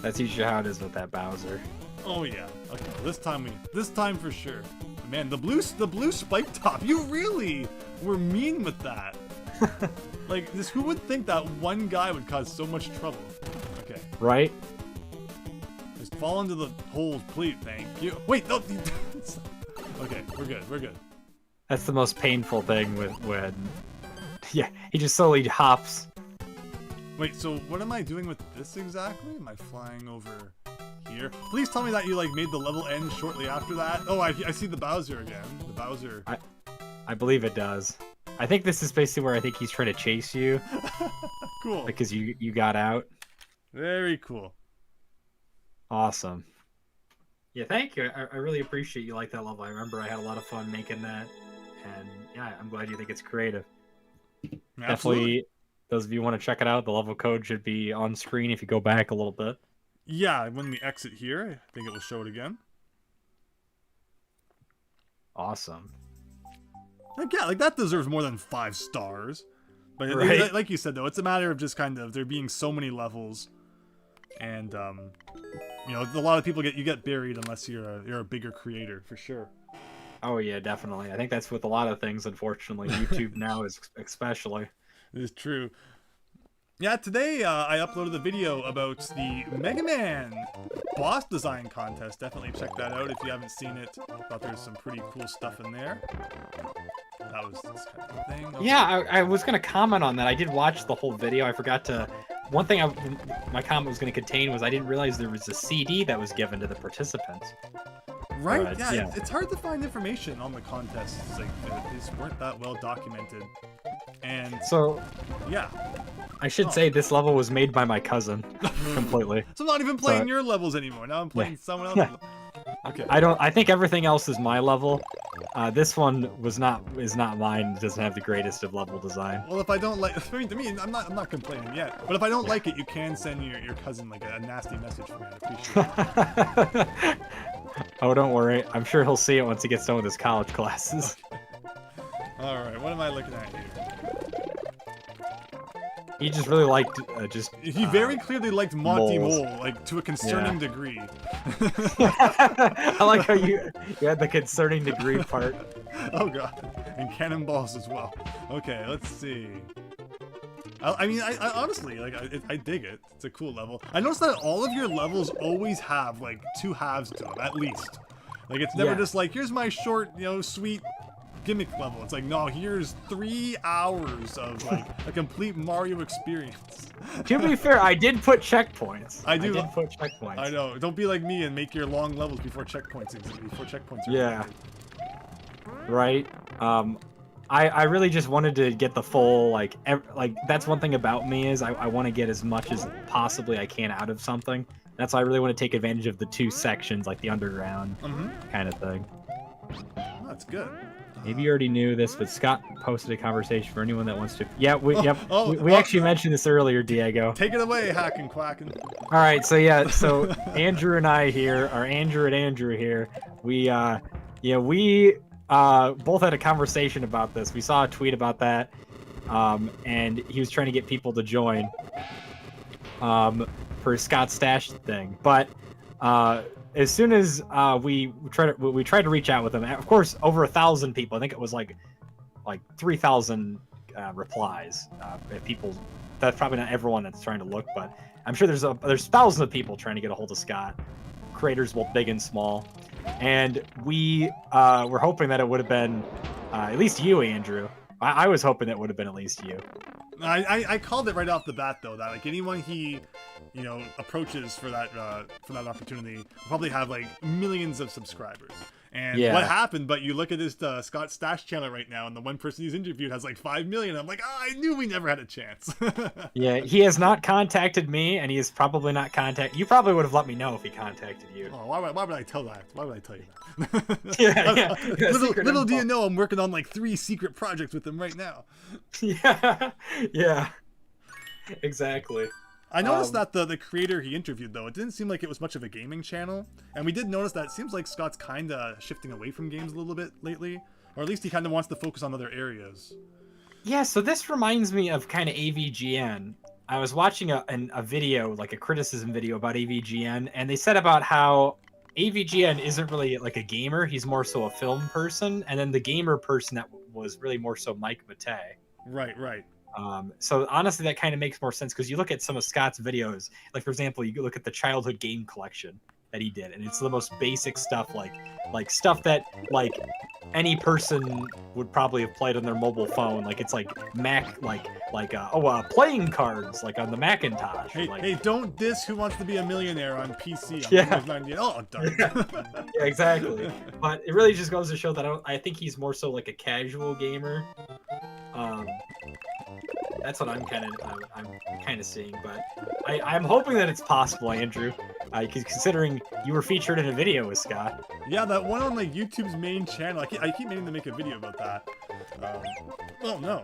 That's usually how it is with that Bowser. Oh yeah. Okay, this time for sure. Man, the blue spike top. You really were mean with that. Like this, who would think that one guy would cause so much trouble? Okay. Right? Just fall into the holes, please. Thank you. Wait, no. Okay, we're good. That's the most painful thing when yeah, he just slowly hops. Wait, so what am I doing with this exactly? Am I flying over here? Please tell me that you like made the level end shortly after that. Oh, I see the Bowser again. The Bowser. I believe it does. I think this is basically where I think he's trying to chase you. Cool. Because you got out. Very cool. Awesome. Yeah, thank you. I really appreciate you like that level. I remember I had a lot of fun making that. And yeah, I'm glad you think it's creative. Absolutely. Definitely, those of you who want to check it out, the level code should be on screen if you go back a little bit. Yeah, when we exit here, I think it will show it again. Awesome. Like, yeah, like that deserves more than 5 stars. But right? Like you said, though, it's a matter of just kind of there being so many levels, and a lot of people get buried unless you're a bigger creator for sure. Oh yeah, definitely. I think that's with a lot of things. Unfortunately, YouTube now is especially. It is true. Yeah, today I uploaded a video about the Mega Man boss design contest. Definitely check that out if you haven't seen it. Thought there's some pretty cool stuff in there. That was this kind of thing. Okay. Yeah, I was going to comment on that. I did watch the whole video. I forgot to... One thing my comment was going to contain was I didn't realize there was a CD that was given to the participants. Right, yeah. It's hard to find information on the contests. Like, these weren't that well documented. And so, yeah. I should say this level was made by my cousin completely. So I'm not even playing your levels anymore. Now I'm playing someone else's. Okay. I think everything else is my level. This one is not mine. It doesn't have the greatest of level design. Well, if I don't like, I mean, to me, I'm not complaining yet. But if I don't like it, you can send your cousin like a nasty message for me. I'd appreciate it. Oh, don't worry. I'm sure he'll see it once he gets done with his college classes. Okay. All right, what am I looking at here? He just really liked He very clearly liked Monty moles. Mole, like to a concerning degree. I like how you had the concerning degree part. Oh god, and cannonballs as well. Okay, let's see. I mean, I honestly, like, I dig it. It's a cool level. I noticed that all of your levels always have, like, 2 halves to them, at least. Like, it's never just like, here's my short, you know, sweet gimmick level. It's like, no, here's 3 hours of, like, a complete Mario experience. To be fair, I did put checkpoints. I did put checkpoints. I know. Don't be like me and make your long levels before checkpoints are Yeah. completed. Right. I really just wanted to get the full, like that's one thing about me is I want to get as much as possibly I can out of something. That's why I really want to take advantage of the 2 sections, like the underground kind of thing. Oh, that's good. Maybe you already knew this, but Scott posted a conversation for anyone that wants to. Yeah, we we actually mentioned this earlier, Diego. Take it away, hacking quacking. All right, so yeah, so Andrew and I here, or Andrew and Andrew here, we both had a conversation about this. We saw a tweet about that, and he was trying to get people to join for Scott's stash thing. But as soon as we tried to reach out with him, of course, over 1,000 people. I think it was like 3,000 replies. People, that's probably not everyone that's trying to look, but I'm sure there's thousands of people trying to get a hold of Scott. Creators both big and small. And we were hoping that it would have been at least you, Andrew. I was hoping that would have been at least you. I called it right off the bat, though, that like anyone he, you know, approaches for that opportunity will probably have like millions of subscribers. And what happened? But you look at his Scott Stash channel right now, and the one person he's interviewed has like 5 million. I'm like, I knew we never had a chance. Yeah, he has not contacted me, and he is probably not contacted. You probably would have let me know if he contacted you. Oh, why would I tell that? Why would I tell you that? Yeah. Little do you know, I'm working on like 3 secret projects with him right now. Yeah. Exactly. I noticed that the creator he interviewed, though, it didn't seem like it was much of a gaming channel. And we did notice that it seems like Scott's kind of shifting away from games a little bit lately. Or at least he kind of wants to focus on other areas. Yeah, so this reminds me of kind of AVGN. I was watching a video, like a criticism video about AVGN, and they said about how AVGN isn't really like a gamer. He's more so a film person. And then the gamer person that was really more so Mike Matei. Right. So honestly, that kind of makes more sense because you look at some of Scott's videos, like for example, you look at the childhood game collection that he did, and it's the most basic stuff, like stuff that like any person would probably have played on their mobile phone. Like it's like Mac, playing cards, like on the Macintosh. Hey, don't diss Who Wants to Be a Millionaire on PC. Oh, darn. Yeah, exactly. But it really just goes to show that I think he's more so like a casual gamer. That's what I'm kind of seeing, but I'm hoping that it's possible, Andrew. Considering you were featured in a video with Scott. Yeah, that one on like YouTube's main channel. I keep meaning to make a video about that. Well, no.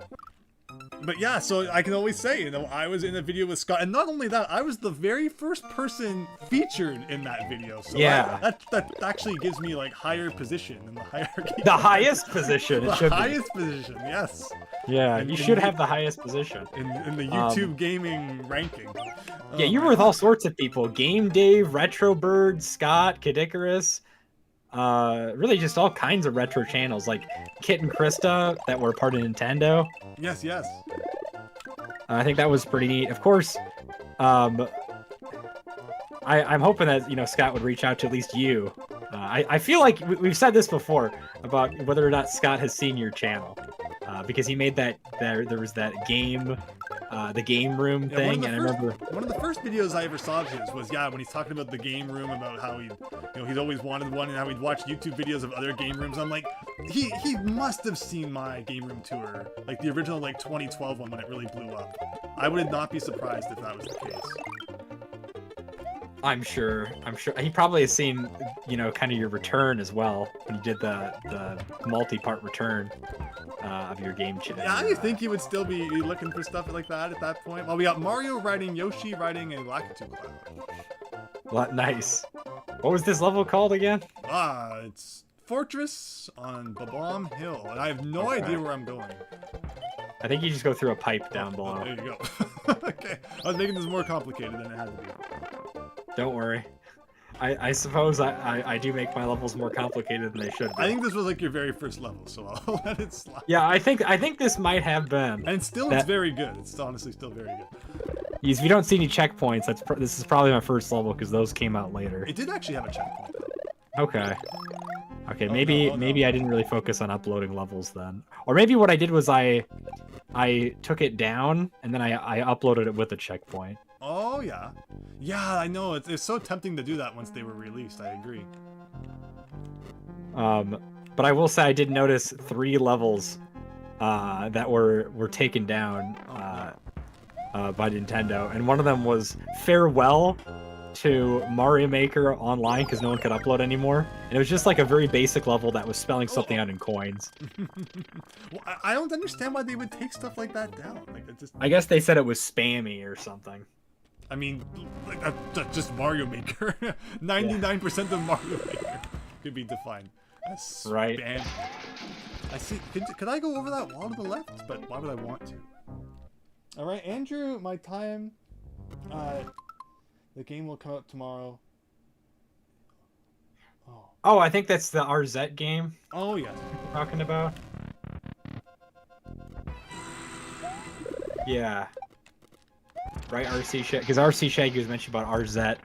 But yeah, so I can always say, you know, I was in a video with Scott, and not only that, I was the very first person featured in that video. So yeah, that actually gives me like higher position in the hierarchy. The highest position. The highest position, yes. Yeah, you should have the highest position in the YouTube gaming ranking. Yeah, you were with all sorts of people: Game Dave, Retrobird, Scott, Kid Icarus. Really just all kinds of retro channels like Kit and Krista that were part of Nintendo. Yes. I think that was pretty neat. Of course, I'm hoping that, you know, Scott would reach out to at least you. I feel like we've said this before about whether or not Scott has seen your channel, because he made that there was that game, the game room thing, and I remember one of the first videos I ever saw of his was when he's talking about the game room, about how he's always wanted one, and how he'd watch YouTube videos of other game rooms. I'm like, he must have seen my game room tour, like the original like 2012 one when it really blew up. I would not be surprised if that was the case. I'm sure. He probably has seen, kind of your return as well when you did the multi-part return of your game chat. Yeah, you think he would still be looking for stuff like that at that point? Well, we got Mario riding Yoshi riding a Lakitu cloud. Well, nice. What was this level called again? It's Fortress on Babam Hill, and I have no idea where I'm going. I think you just go through a pipe down below. There you go. Okay, I was making this more complicated than it had to be. Don't worry. I suppose I do make my levels more complicated than they should be. I think this was like your very first level, so I'll let it slide. Yeah, I think this might have been. And still, it's very good. It's honestly still very good. If you don't see any checkpoints, this is probably my first level because those came out later. It did actually have a checkpoint. Okay. Okay, maybe I didn't really focus on uploading levels then, or maybe what I did was I took it down and then I uploaded it with a checkpoint. Oh yeah, yeah, I know. It's so tempting to do that once they were released. I agree. But I will say I did notice 3 levels that were taken down by Nintendo, and one of them was Farewell to Mario Maker Online because no one could upload anymore, and it was just like a very basic level that was spelling something out in coins. Well, I don't understand why they would take stuff like that down. Like, it just... I guess they said it was spammy or something. I mean, like, just Mario Maker. 99% of Mario Maker could be defined as spam. Right. I see. Could I go over that wall to the left? But why would I want to? All right, Andrew, my time. The game will come out tomorrow. Oh, I think that's the RZ game. Oh yes. You're talking about. Yeah. Right, RC Shaggy, because RC Shaggy was mentioned about RZ.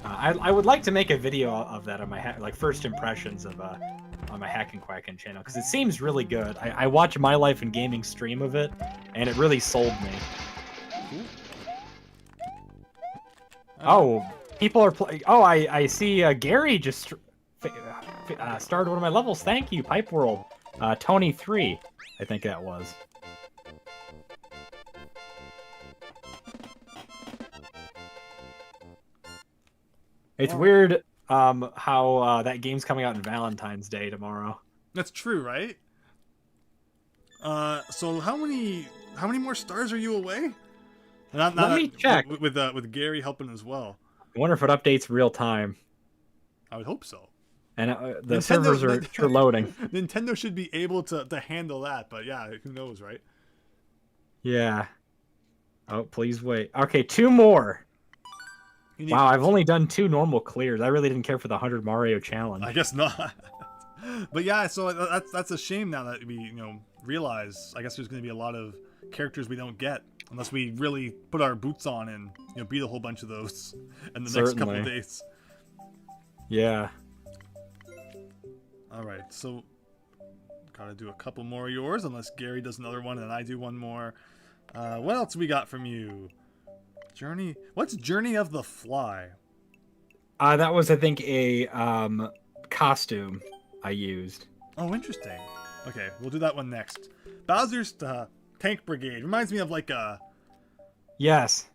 I would like to make a video of that on my like first impressions of on my Hack and Quacken channel because it seems really good. I watch My Life in Gaming stream of it, and it really sold me. Oh, people are playing. Oh, I see. Gary just started one of my levels. Thank you, Pipe World. Tony 3, I think that was. It's weird how that game's coming out on Valentine's Day tomorrow. That's true, right? So how many more stars are you away? Let me check. With Gary helping as well. I wonder if it updates real time. I would hope so. And the servers are loading. Nintendo should be able to handle that, but yeah, who knows, right? Yeah. Oh, please wait. Okay, 2 more. Wow, I've only done 2 normal clears. I really didn't care for the 100 Mario challenge. I guess not. But yeah, so that's a shame now that we realize. I guess there's going to be a lot of characters we don't get unless we really put our boots on and beat a whole bunch of those in the next couple of days. Yeah. All right, so gotta do a couple more of yours unless Gary does another one and I do one more. What else we got from you? Journey. What's Journey of the Fly? That was, I think, a costume I used. Oh, interesting. Okay, we'll do that one next. Bowser's Tank Brigade reminds me of like a. Yes.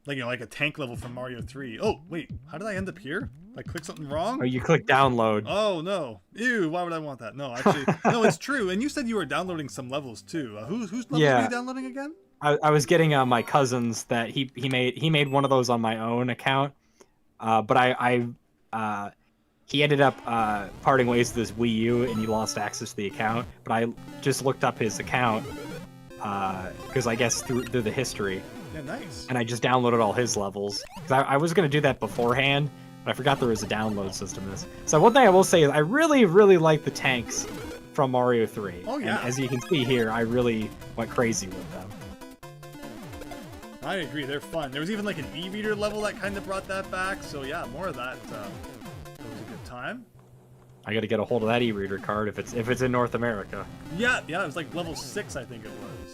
Like a tank level from Mario 3. Oh wait, how did I end up here? Did I click something wrong? Oh, you clicked download. Oh no! Ew! Why would I want that? No, actually, no. It's true. And you said you were downloading some levels too. Whose levels are you downloading again? I was getting my cousin's that he made one of those on my own account, but he ended up parting ways with his Wii U and he lost access to the account. But I just looked up his account because I guess through the history. Yeah, nice. And I just downloaded all his levels because I was gonna do that beforehand, but I forgot there was a download system. So one thing I will say is I really like the tanks from Mario 3. Oh yeah. And as you can see here, I really went crazy with them. I agree, they're fun. There was even like an e-reader level that kind of brought that back. So yeah, more of that. That was a good time. I got to get a hold of that e-reader card if it's in North America. Yeah, it was like level 6, I think it was.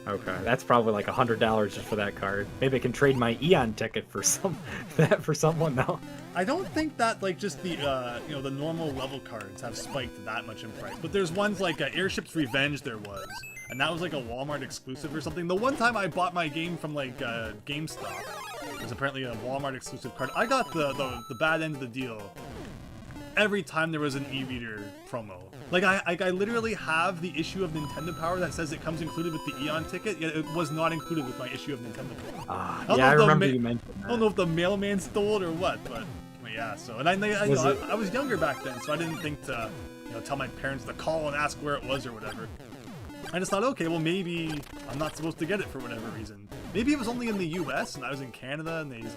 Okay, that's probably like $100 just for that card. Maybe I can trade my Eon ticket for someone though. I don't think that like just the the normal level cards have spiked that much in price. But there's ones like Airship's Revenge there was. And that was like a Walmart exclusive or something. The one time I bought my game from like GameStop, There's apparently a Walmart exclusive card. I got the bad end of the deal every time there was an e-reader promo. Like I literally have the issue of Nintendo Power that says it comes included with the Eon ticket, yet it was not included with my issue of Nintendo Power. Yeah, I remember you mentioned that. I don't know if the mailman stole it or what, but yeah. So and I was younger back then, so I didn't think to tell my parents to call and ask where it was or whatever. I just thought, okay, well maybe I'm not supposed to get it for whatever reason. Maybe it was only in the U.S. and I was in Canada and they just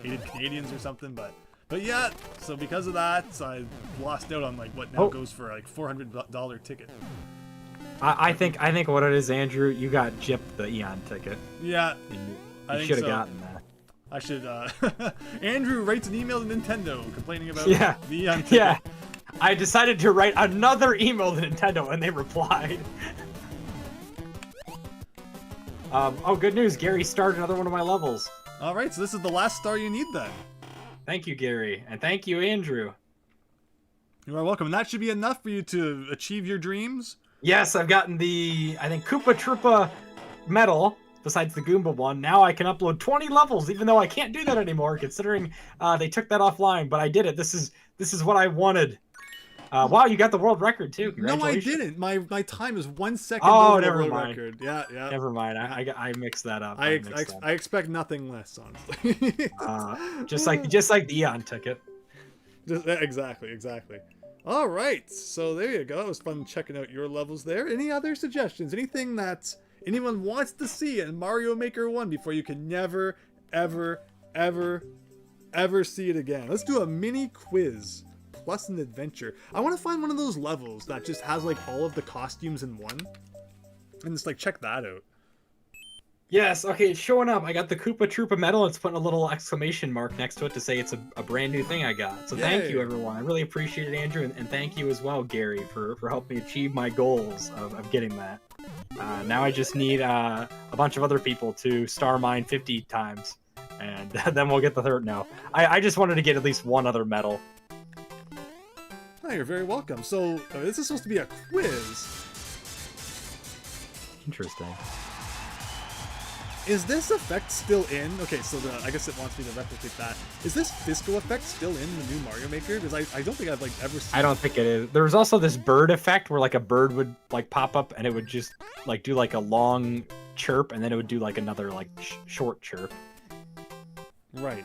hated Canadians or something, But yeah, so because of that, I lost out on like what now goes for like $400 ticket. I think what it is, Andrew, you got gypped the Eon ticket. Yeah, you should have gotten that. I should. Andrew writes an email to Nintendo complaining about the Eon ticket. Yeah, I decided to write another email to Nintendo and they replied. Oh, good news, Gary started another one of my levels. All right, so this is the last star you need then. Thank you, Gary, and thank you, Andrew. You are welcome. And that should be enough for you to achieve your dreams? Yes, I've gotten the, I think, Koopa Troopa medal, besides the Goomba one. Now I can upload 20 levels, even though I can't do that anymore, considering they took that offline, but I did it. This is what I wanted. Wow, you got the world record, too. No, I didn't. My time is 1 second over the world record. Yeah. Never mind. I mixed that up. I expect nothing less, honestly. just like the Eon ticket. Exactly. All right, so there you go. It was fun checking out your levels there. Any other suggestions? Anything that anyone wants to see in Mario Maker 1 before you can never, ever see it again? Let's do a mini quiz plus an adventure. I want to find one of those levels that just has like all of the costumes in one and just like check that out. Yes, okay, it's showing up. I got the Koopa Troopa medal. It's putting a little exclamation mark next to it to say it's a brand new thing I got. So thank you, everyone. I really appreciate it, Andrew, and thank you as well, Gary, for helping me achieve my goals of getting that. Now I just need a bunch of other people to star mine 50 times, and then we'll get the third. No, I just wanted to get at least one other medal. Oh, you're very welcome. So this is supposed to be a quiz. Interesting. Is this effect still in? Okay, so I guess it wants me to replicate that. Is this disco effect still in the new Mario Maker? Because I don't think I've like ever seen. I don't think it is. There was also this bird effect where like a bird would like pop up and it would just like do like a long chirp and then it would do like another like short chirp. Right.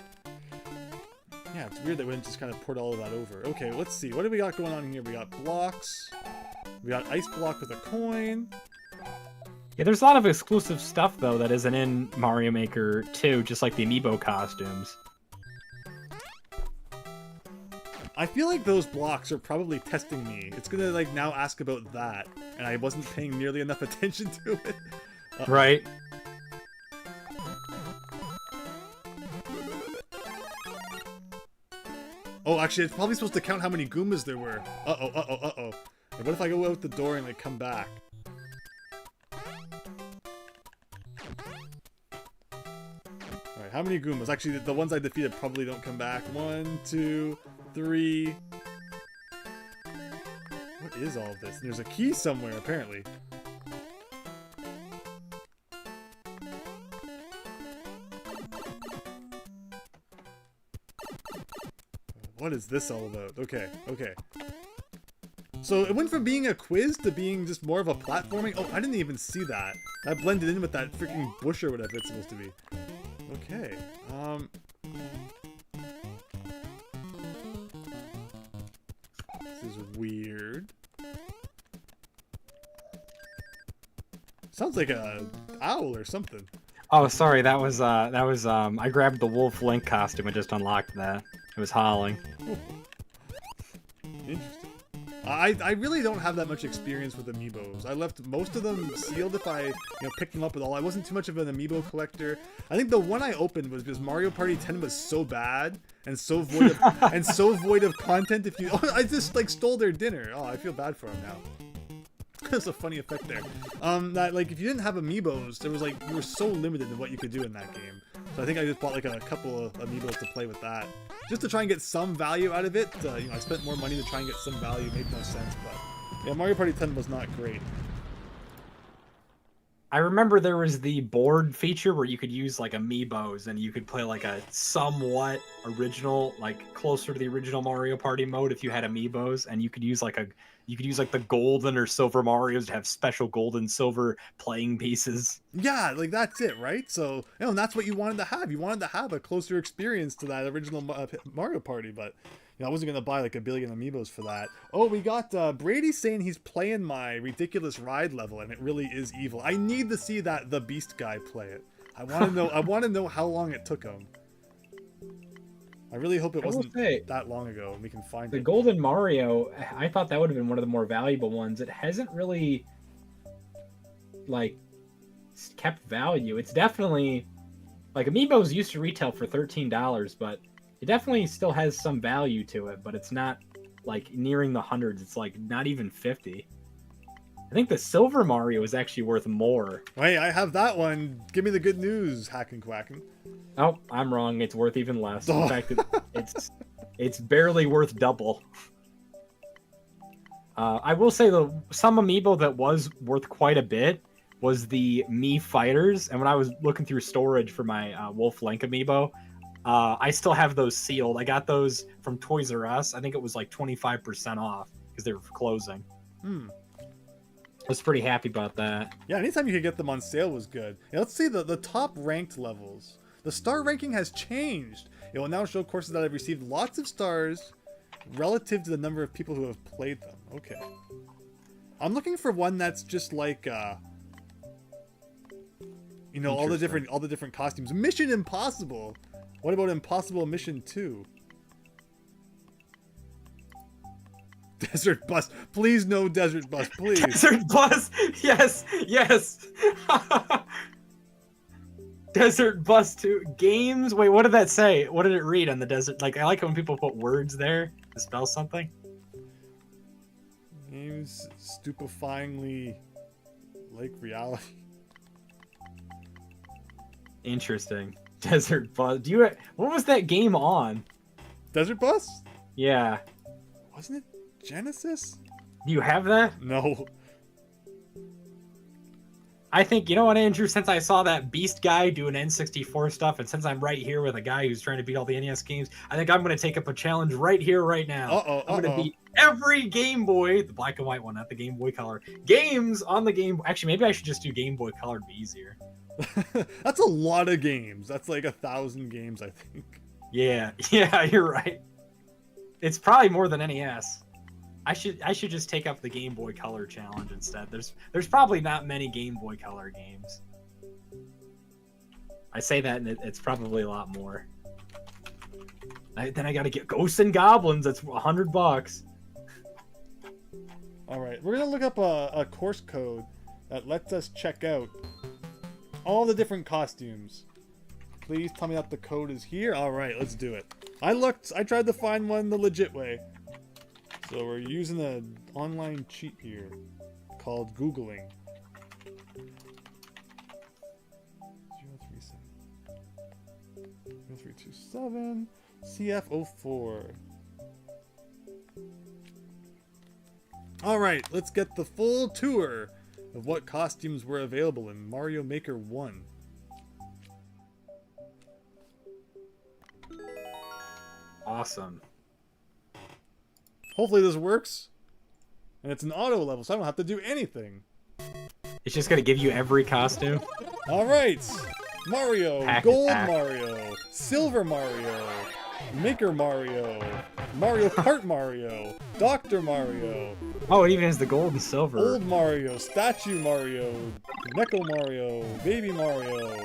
Yeah, it's weird that we didn't just kind of port all of that over. Okay, let's see. What do we got going on here? We got blocks. We got ice block with a coin. Yeah, there's a lot of exclusive stuff, though, that isn't in Mario Maker 2, just like the amiibo costumes. I feel like those blocks are probably testing me. It's gonna, like, now ask about that, and I wasn't paying nearly enough attention to it. Right. Oh, actually, it's probably supposed to count how many Goombas there were. Uh-oh. What if I go out the door and, like, come back? Alright, how many Goombas? Actually, the ones I defeated probably don't come back. 1, 2, 3... What is all of this? There's a key somewhere, apparently. What is this all about? Okay. So it went from being a quiz to being just more of a platforming. Oh, I didn't even see that. That blended in with that freaking bush or whatever it's supposed to be. Okay. This is weird. Sounds like a owl or something. Oh, sorry. That was I grabbed the Wolf Link costume and just unlocked that. It was howling. Interesting. I really don't have that much experience with amiibos. I left most of them sealed if I picked them up at all. I wasn't too much of an amiibo collector. I think the one I opened was because Mario Party 10 was so bad and so void of content. If you, I just like stole their dinner. Oh, I feel bad for them now. There's a funny effect there. That like if you didn't have amiibos, there was like you were so limited in what you could do in that game. So I think I just bought like a couple of amiibos to play with that, just to try and get some value out of it. I spent more money to try and get some value. It made no sense, but yeah, Mario Party 10 was not great. I remember there was the board feature where you could use like amiibos and you could play like a somewhat original, like closer to the original Mario Party mode if you had amiibos, and you could use like the golden or silver Marios to have special gold and silver playing pieces. Yeah, like that's it, right? So, and that's what you wanted to have. You wanted to have a closer experience to that original Mario Party, but I wasn't gonna buy like a billion amiibos for that. Oh, we got Brady saying he's playing my ridiculous ride level, and it really is evil. I need to see that the Beast guy play it. I want to know. I want to know how long it took him. I really hope it wasn't that long ago, and we can find the it. Golden Mario. I thought that would have been one of the more valuable ones. It hasn't really like kept value. It's definitely like amiibos used to retail for $13, but it definitely still has some value to it, but it's not like nearing the hundreds. It's like not even 50. I think the Silver Mario is actually worth more. Wait, I have that one. Give me the good news, Hacking Quacking. Oh, I'm wrong. It's worth even less. In fact, it's barely worth double. I will say some amiibo that was worth quite a bit was the Mii Fighters, and when I was looking through storage for my Wolf Link amiibo, I still have those sealed. I got those from Toys R Us. I think it was like 25% off because they were closing. I was pretty happy about that. Yeah, anytime you could get them on sale was good. Yeah, let's see the top ranked levels. The star ranking has changed. It will now show courses that have received lots of stars relative to the number of people who have played them. Okay. I'm looking for one that's just like all the different costumes. Mission Impossible. What about Impossible Mission 2? Desert Bus. Please no Desert Bus, please. Desert Bus. Yes. Yes. Desert Bus 2 games. Wait, what did that say? What did it read on the desert? Like, I like it when people put words there to spell something. Games stupefyingly like reality. Interesting. Desert Bus. What was that game on? Desert Bus? Yeah. Wasn't it Genesis? Do you have that? No. I think, you know what, Andrew, since I saw that Beast guy doing N64 stuff, and since I'm right here with a guy who's trying to beat all the NES games, I think I'm going to take up a challenge right here, right now. I'm going to beat every Game Boy, the black and white one, not the Game Boy Color, games on the Game Boy. Actually, maybe I should just do Game Boy Color to be easier. That's a lot of games. That's like 1,000 games, I think. Yeah, you're right. It's probably more than NES. I should just take up the Game Boy Color challenge instead. There's probably not many Game Boy Color games. I say that, and it's probably a lot more. Then I got to get Ghosts and Goblins. That's $100. All right, we're gonna look up a course code that lets us check out all the different costumes. Please tell me that the code is here. All right, let's do it. I tried to find one the legit way. So we're using an online cheat here called Googling. 0327 CF04. Alright, let's get the full tour of what costumes were available in Mario Maker 1. Awesome. Hopefully this works. And it's an auto level, so I don't have to do anything. It's just gonna give you every costume. Alright! Mario, Pack Gold attack. Mario, Silver Mario, Maker Mario, Mario Kart Mario, Dr. Mario, Oh, it even has the gold and silver. Old Mario, Statue Mario, Neko Mario, Baby Mario,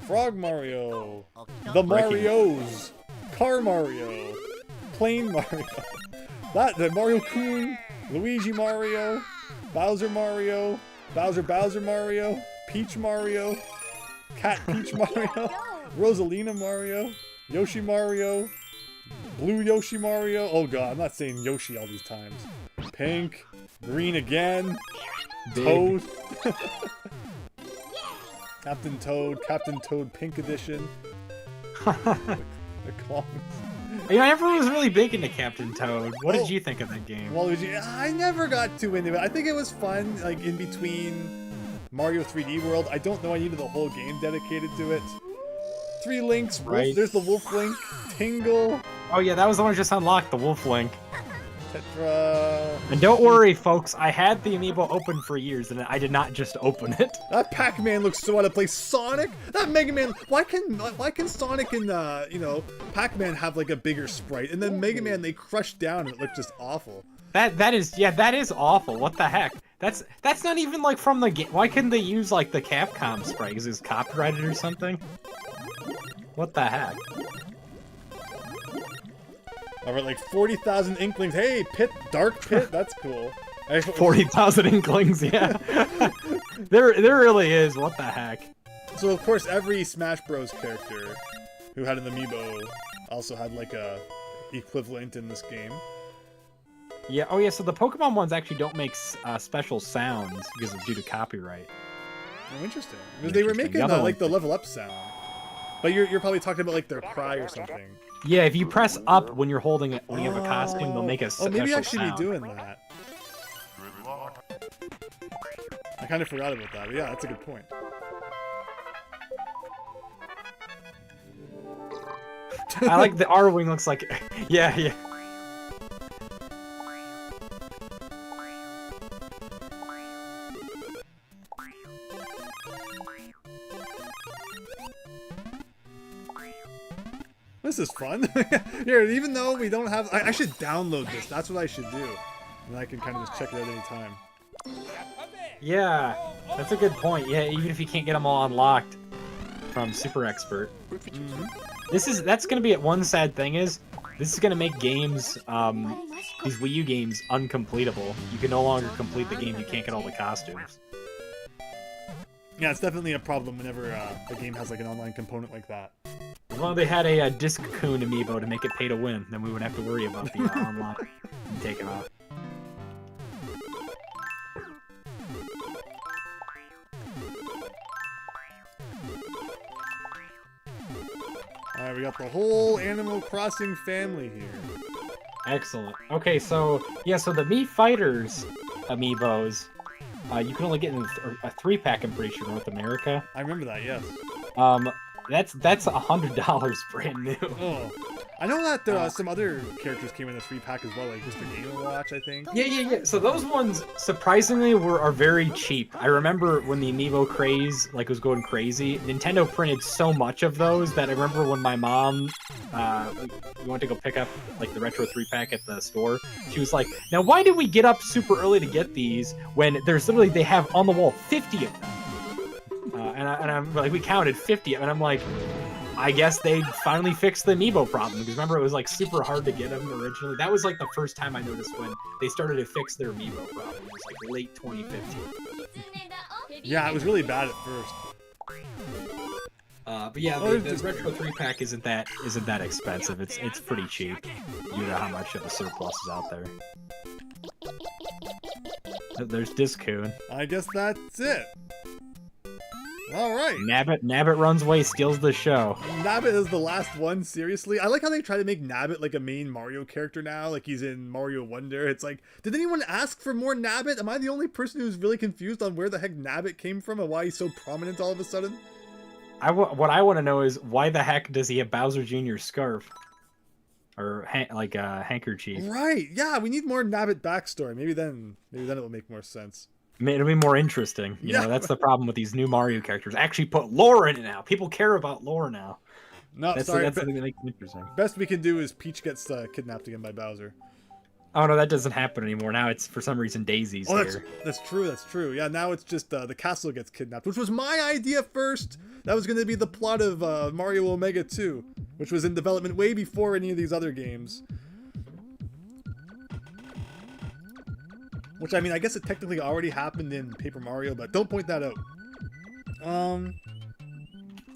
Frog Mario, The Marios, Car Mario, Plane Mario, the Mario Kun, Luigi Mario, Bowser Mario, Bowser Mario, Peach Mario, Cat Peach Mario, Rosalina Mario, Yoshi Mario, Blue Yoshi Mario. Oh god, I'm not saying Yoshi all these times. Pink, green again, Big. Toad, Captain Toad Pink Edition. The clones. You know, everyone was really big into Captain Toad. What did you think of that game? Waluigi, I never got too into it. I think it was fun, like in between Mario 3D World. I don't know I needed the whole game dedicated to it. 3 Links, Wolf, Right. there's the Wolf Link, Tingle, Oh yeah, that was the one I just unlocked, the Wolf Link. Tetra... And don't worry, folks, I had the amiibo open for years, and I did not just open it. That Pac-Man looks so out of place. Sonic? That Mega Man... Why can Sonic and, you know, Pac-Man have, like, a bigger sprite? And then Mega Man, they crush down and it looked just awful. That is awful. What the heck? That's not even, like, from the game. Why couldn't they use, like, the Capcom sprite? Is this copyrighted or something? What the heck? Alright, like 40,000 Inklings. Hey, Pit, Dark Pit, that's cool. 40,000 Inklings, yeah. there really is. What the heck? So, of course, every Smash Bros. Character who had an amiibo also had, like, a equivalent in this game. Yeah. Oh, yeah. So the Pokemon ones actually don't make special sounds because of due to copyright. Oh, interesting. Because they were making, like, the level up sound. But you're probably talking about, like, their cry or something. Yeah, if you press up when you're holding it, when you have a costume, they'll make a special maybe I should sound. be doing that. I kind of forgot about that, but yeah, that's a good point. I like the R-Wing looks like... Yeah. This is fun. Here, even though we don't have... I should download this. That's what I should do. And I can kind of just check it out anytime. Yeah, that's a good point. Yeah, even if you can't get them all unlocked from Super Expert. That's gonna be it. One sad thing is, this is gonna make games, these Wii U games, uncompletable. You can no longer complete the game. You can't get all the costumes. Yeah, it's definitely a problem whenever a game has like an online component like that. Well, they had a Disc-Coon amiibo to make it pay to win. Then we wouldn't have to worry about the online and take it out. Alright, we got the whole Animal Crossing family here. Excellent. Okay, so yeah, so the Mii Fighters amiibos, you can only get in a 3-pack, I'm pretty sure, North America. I remember that, yes. That's $100 brand new. Oh. I know that some other characters came in a 3-pack as well, like Mr. Game & Watch, I think. Yeah. So those ones, surprisingly, are very cheap. I remember when the amiibo craze was going crazy. Nintendo printed so much of those that I remember when my mom, we went to go pick up like the retro 3-pack at the store. She was like, "Now, why did we get up super early to get these when there's literally they have on the wall 50 of them?" And I'm like, we counted 50, and I'm like, I guess they finally fixed the amiibo problem, because remember it was like super hard to get them originally. That was like the first time I noticed when they started to fix their amiibo problem. It was like late 2015. Yeah, it was really bad at first. But yeah, the retro 3-pack isn't that expensive. It's pretty cheap. You know how much of a surplus is out there. There's Disc-Coon. I guess that's it. All right. Nabbit runs away, steals the show. Nabbit is the last one, seriously. I like how they try to make Nabbit like a main Mario character now, like he's in Mario Wonder. It's like, did anyone ask for more Nabbit? Am I the only person who's really confused on where the heck Nabbit came from and why he's so prominent all of a sudden? What I want to know is, why the heck does he have Bowser Jr.'s scarf? Or handkerchief? Right, yeah, we need more Nabbit backstory. Maybe then it will make more sense. It'll be more interesting. You know, that's the problem with these new Mario characters. Actually put lore in it now. People care about lore now. No, that's sorry. That's something that makes it interesting. Best we can do is Peach gets kidnapped again by Bowser. Oh, no, that doesn't happen anymore. Now it's, for some reason, Daisy's here. That's true. Yeah, now it's just the castle gets kidnapped, which was my idea first. That was going to be the plot of Mario Omega 2, which was in development way before any of these other games. Which, I mean, I guess it technically already happened in Paper Mario, but don't point that out.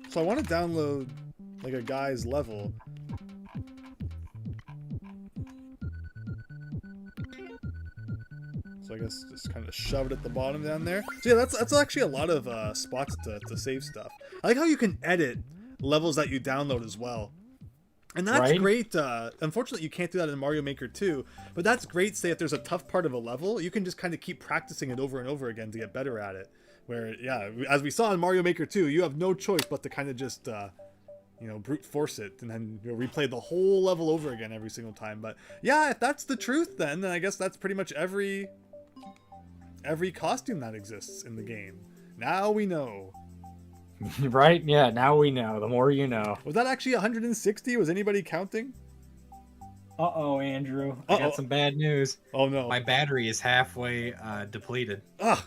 So I want to download, like, a guy's level. So I guess just kind of shove it at the bottom down there. So yeah, that's actually a lot of spots to save stuff. I like how you can edit levels that you download as well. And that's Right? great. Unfortunately, you can't do that in Mario Maker 2, but that's great. Say if there's a tough part of a level, you can just kind of keep practicing it over and over again to get better at it. Where, yeah, as we saw in Mario Maker 2, you have no choice but to kind of just, brute force it and then replay the whole level over again every single time. But yeah, if that's the truth, then I guess that's pretty much every costume that exists in the game. Now we know. Right? Yeah, now we know. The more you know. Was that actually 160? Was anybody counting? Uh-oh, Andrew. I got some bad news. Oh no. My battery is halfway depleted. Ugh.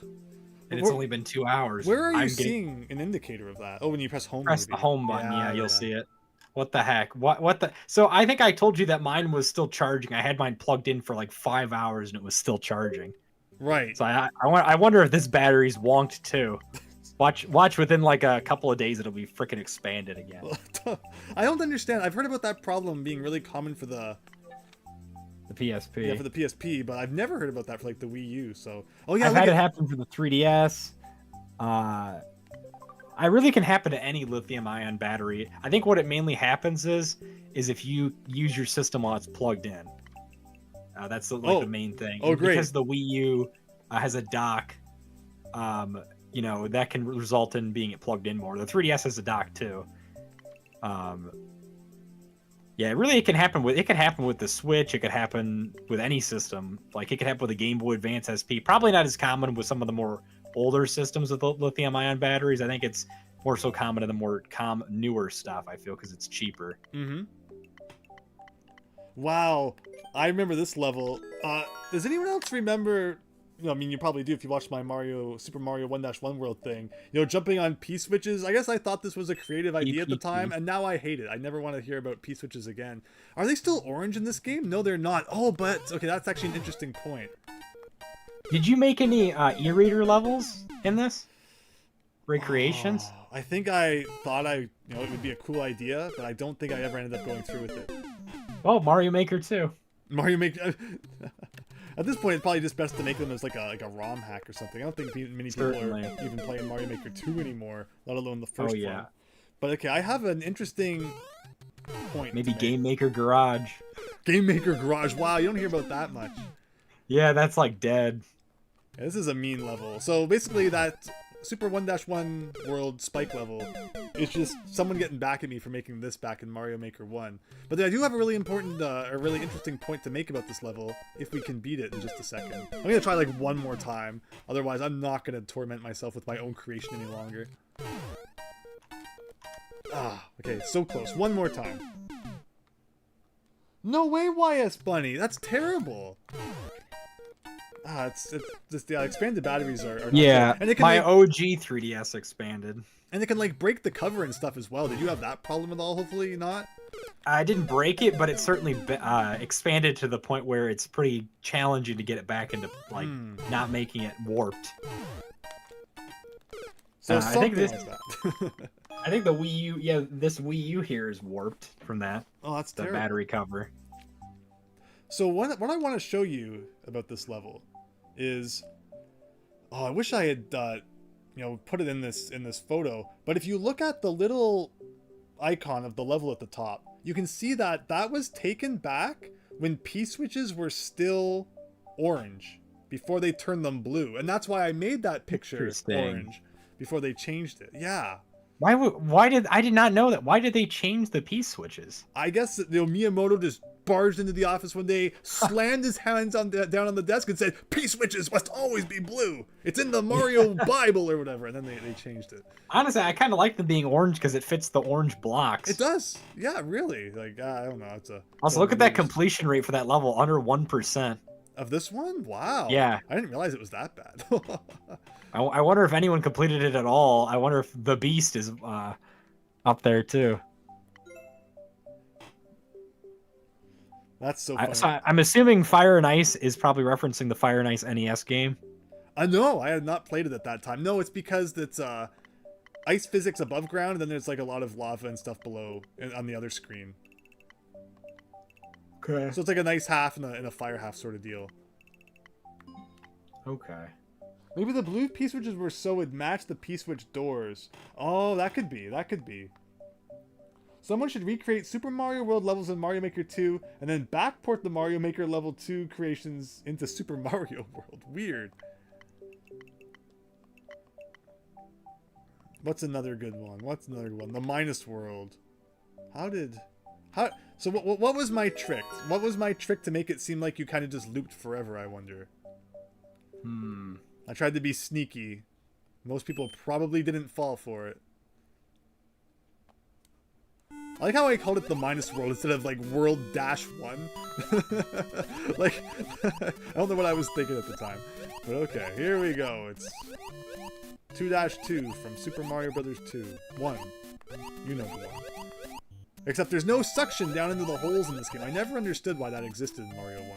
And it's only been 2 hours. Where are you seeing an indicator of that? Oh, when you press home. Press maybe. the home button. Yeah, you'll see it. What the heck? What the? So I think I told you that mine was still charging. I had mine plugged in for like 5 hours and it was still charging. Right. So I wonder if this battery's wonked too. Watch within like a couple of days it'll be freaking expanded again. I don't understand. I've heard about that problem being really common for the PSP. Yeah, for the PSP, but I've never heard about that for like the Wii U. So, oh yeah, I've had it happen for the 3DS. I really can happen to any lithium-ion battery. I think what it mainly happens is if you use your system while it's plugged in. That's the main thing. Oh, great. Because the Wii U has a dock, that can result in being it plugged in more. The 3DS has a dock too. Yeah, really, it can happen with the Switch. It could happen with any system. Like it could happen with a Game Boy Advance SP. Probably not as common with some of the more older systems with lithium-ion batteries. I think it's more so common in the more newer stuff. I feel because it's cheaper. Mm-hmm. Wow, I remember this level. Does anyone else remember? I mean, you probably do if you watched my Super Mario 1-1 World thing. Jumping on P-switches. I guess I thought this was a creative idea at the time, and now I hate it. I never want to hear about P-switches again. Are they still orange in this game? No, they're not. Oh, but okay, that's actually an interesting point. Did you make any e-reader levels in this? Recreations? Oh, I think I thought it would be a cool idea, but I don't think I ever ended up going through with it. Oh, Mario Maker 2. Mario Maker. At this point, it's probably just best to make them as like a ROM hack or something. I don't think many people are even playing Mario Maker 2 anymore, let alone the first one. But okay, I have an interesting point. Maybe Game Maker Garage. Game Maker Garage. Wow, you don't hear about that much. Yeah, that's like dead. Yeah, this is a mean level. So basically, that Super 1-1 World Spike level is just someone getting back at me for making this back in Mario Maker 1. But I do have a really important, a really interesting point to make about this level, if we can beat it in just a second. I'm going to try like one more time, otherwise I'm not going to torment myself with my own creation any longer. Okay, so close. One more time. No way, YS Bunny! That's terrible! It's just, expanded batteries are not yeah, and it can, my OG 3DS expanded. And it can, break the cover and stuff as well. Did you have that problem at all? Hopefully not? I didn't break it, but it certainly expanded to the point where it's pretty challenging to get it back into, not making it warped. So I think this, like that. I think the Wii U, this Wii U here is warped from that. Oh, that's the terrible. Battery cover. So what I want to show you about this level is, I wish I had, put it in this photo. But if you look at the little icon of the level at the top, you can see that was taken back when P-switches were still orange before they turned them blue, and that's why I made that picture orange before they changed it. Yeah. Why did I did not know that? Why did they change the P-switches? I guess Miyamoto just barged into the office one day, slammed his hands down on the desk and said, P-switches must always be blue. It's in the Mario Bible or whatever. And then they changed it. Honestly, I kind of like them being orange because it fits the orange blocks. It does. Yeah, really. I don't know. Also, look at that completion rate for that level, under 1%. Of this one? Wow. Yeah. I didn't realize it was that bad. I wonder if anyone completed it at all. I wonder if the Beast is up there too. That's so funny. So I'm assuming Fire and Ice is probably referencing the Fire and Ice NES game. No, I had not played it at that time. No, it's because it's ice physics above ground, and then there's a lot of lava and stuff below on the other screen. Okay. So it's like a nice half and a fire half sort of deal. Okay. Maybe the blue P-switches were so it matched the P-switch doors. Oh, that could be. Someone should recreate Super Mario World levels in Mario Maker 2 and then backport the Mario Maker level 2 creations into Super Mario World. Weird. What's another good one? What's another good one? The Minus World. So what was my trick? What was my trick to make it seem like you kind of just looped forever, I wonder? I tried to be sneaky. Most people probably didn't fall for it. I like how I called it the Minus World instead of like World Dash 1. Like, I don't know what I was thinking at the time. But okay, here we go. It's 2-2 from Super Mario Brothers 2. 1. You know the one. Except there's no suction down into the holes in this game. I never understood why that existed in Mario 1.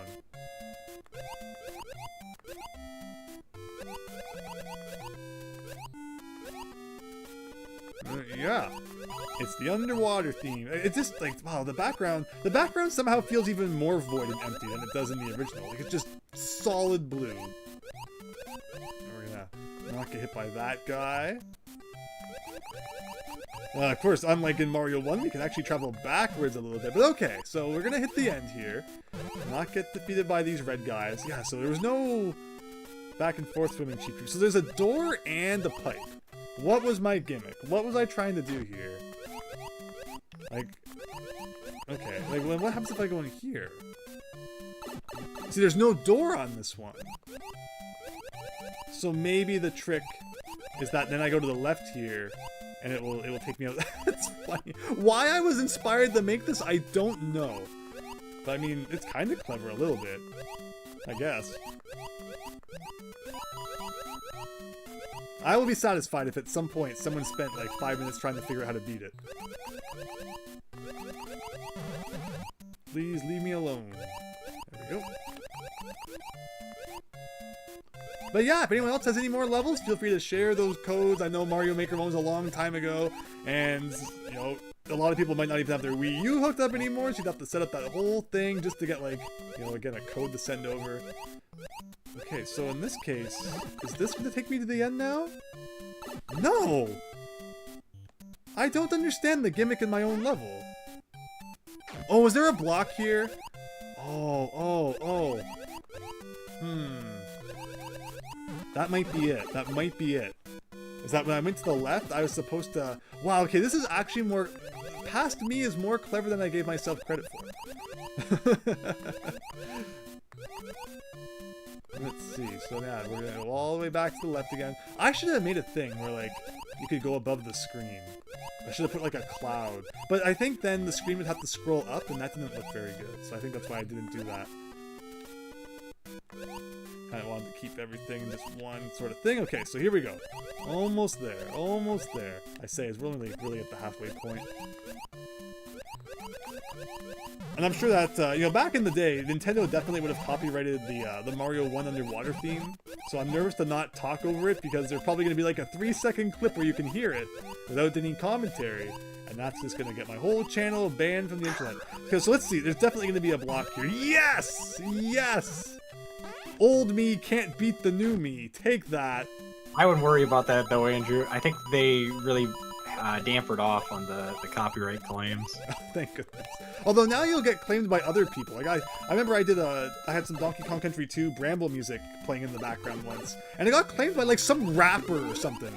Yeah, it's the underwater theme. It's just like, wow, the background somehow feels even more void and empty than it does in the original. Like, it's just solid blue. We're gonna not get hit by that guy. Of course, unlike in Mario 1, we can actually travel backwards a little bit. But okay, so we're gonna hit the end here. Not get defeated by these red guys. Yeah, so there was no back and forth swimming cheap. So there's a door and a pipe. What was my gimmick? What was I trying to do here? Like, okay, like what happens if I go in here? See, there's no door on this one. So maybe the trick is that then I go to the left here and it will take me out. That's funny. Why I was inspired to make this, I don't know. But I mean, it's kind of clever a little bit, I guess. I will be satisfied if at some point someone spent like 5 minutes trying to figure out how to beat it. Please leave me alone. There we go. But yeah, if anyone else has any more levels, feel free to share those codes. I know Mario Maker 1 was a long time ago, and you know, a lot of people might not even have their Wii U hooked up anymore, so you'd have to set up that whole thing just to get, like, you know, again, a code to send over. Okay, so in this case, is this going to take me to the end now? No! I don't understand the gimmick in my own level. Oh, is there a block here? Oh. That might be it. That might be it. Is that when I went to the left, I was supposed to... Wow, okay, this is actually more... Past me is more clever than I gave myself credit for. Let's see. So yeah, we're gonna go all the way back to the left again. I should have made a thing where, like, you could go above the screen. I should have put, like, a cloud. But I think then the screen would have to scroll up, and that didn't look very good. So I think that's why I didn't do that. I wanted to keep everything in just one sort of thing. Okay, so here we go. Almost there. Almost there. I say it's really at the halfway point. And I'm sure that, you know, back in the day, Nintendo definitely would have copyrighted the Mario 1 underwater theme. So I'm nervous to not talk over it because there's probably going to be like a 3-second clip where you can hear it without any commentary. And that's just going to get my whole channel banned from the internet. Okay, so let's see. There's definitely going to be a block here. Yes! Yes! Old me can't beat the new me. Take that. I wouldn't worry about that, though, Andrew. I think they really dampered off on the copyright claims. Thank goodness. Although now you'll get claimed by other people. Like I remember I had some Donkey Kong Country 2 Bramble music playing in the background once, and it got claimed by like some rapper or something.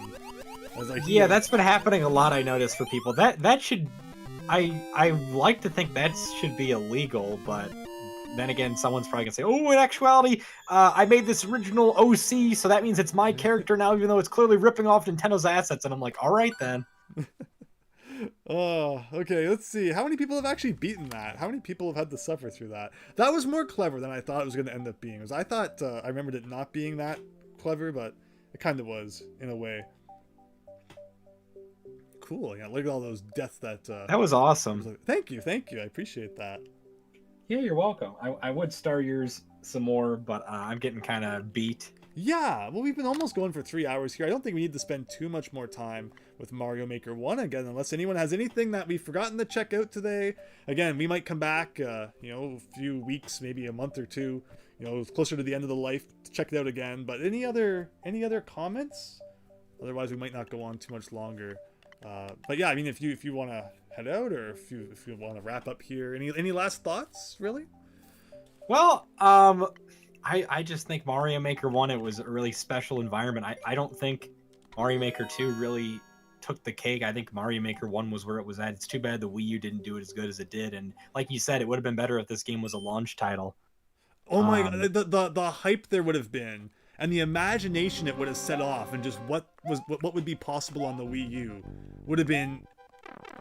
I was like, yeah, that's been happening a lot. I noticed for people that should, I like to think that should be illegal, but then again, someone's probably gonna say, "Oh, in actuality, I made this original OC, so that means it's my character now, even though it's clearly ripping off Nintendo's assets." And I'm like, "All right then." Oh, okay, let's see. How many people have actually beaten that? How many people have had to suffer through that? That was more clever than I thought it was going to end up being. Because I thought, I remembered it not being that clever, but it kind of was, in a way. Cool, yeah, look at all those deaths that... that was awesome. Thank you, I appreciate that. Yeah, you're welcome. I would star yours some more, but I'm getting kind of beat. Yeah, well, we've been almost going for 3 hours here. I don't think we need to spend too much more time with Mario Maker 1 again, unless anyone has anything that we've forgotten to check out today. Again, we might come back, you know, a few weeks, maybe a month or two, you know, closer to the end of the life to check it out again. But any other comments? Otherwise, we might not go on too much longer. But yeah, I mean, if you want to head out, or if you want to wrap up here, any last thoughts, really? Well, I just think Mario Maker 1, it was a really special environment. I don't think Mario Maker 2 really took the cake. I think Mario Maker 1 was where it was at. It's too bad the Wii U didn't do it as good as it did. And like you said, it would have been better if this game was a launch title. Oh my god, the hype there would have been, and the imagination it would have set off, and just what would be possible on the Wii U would have been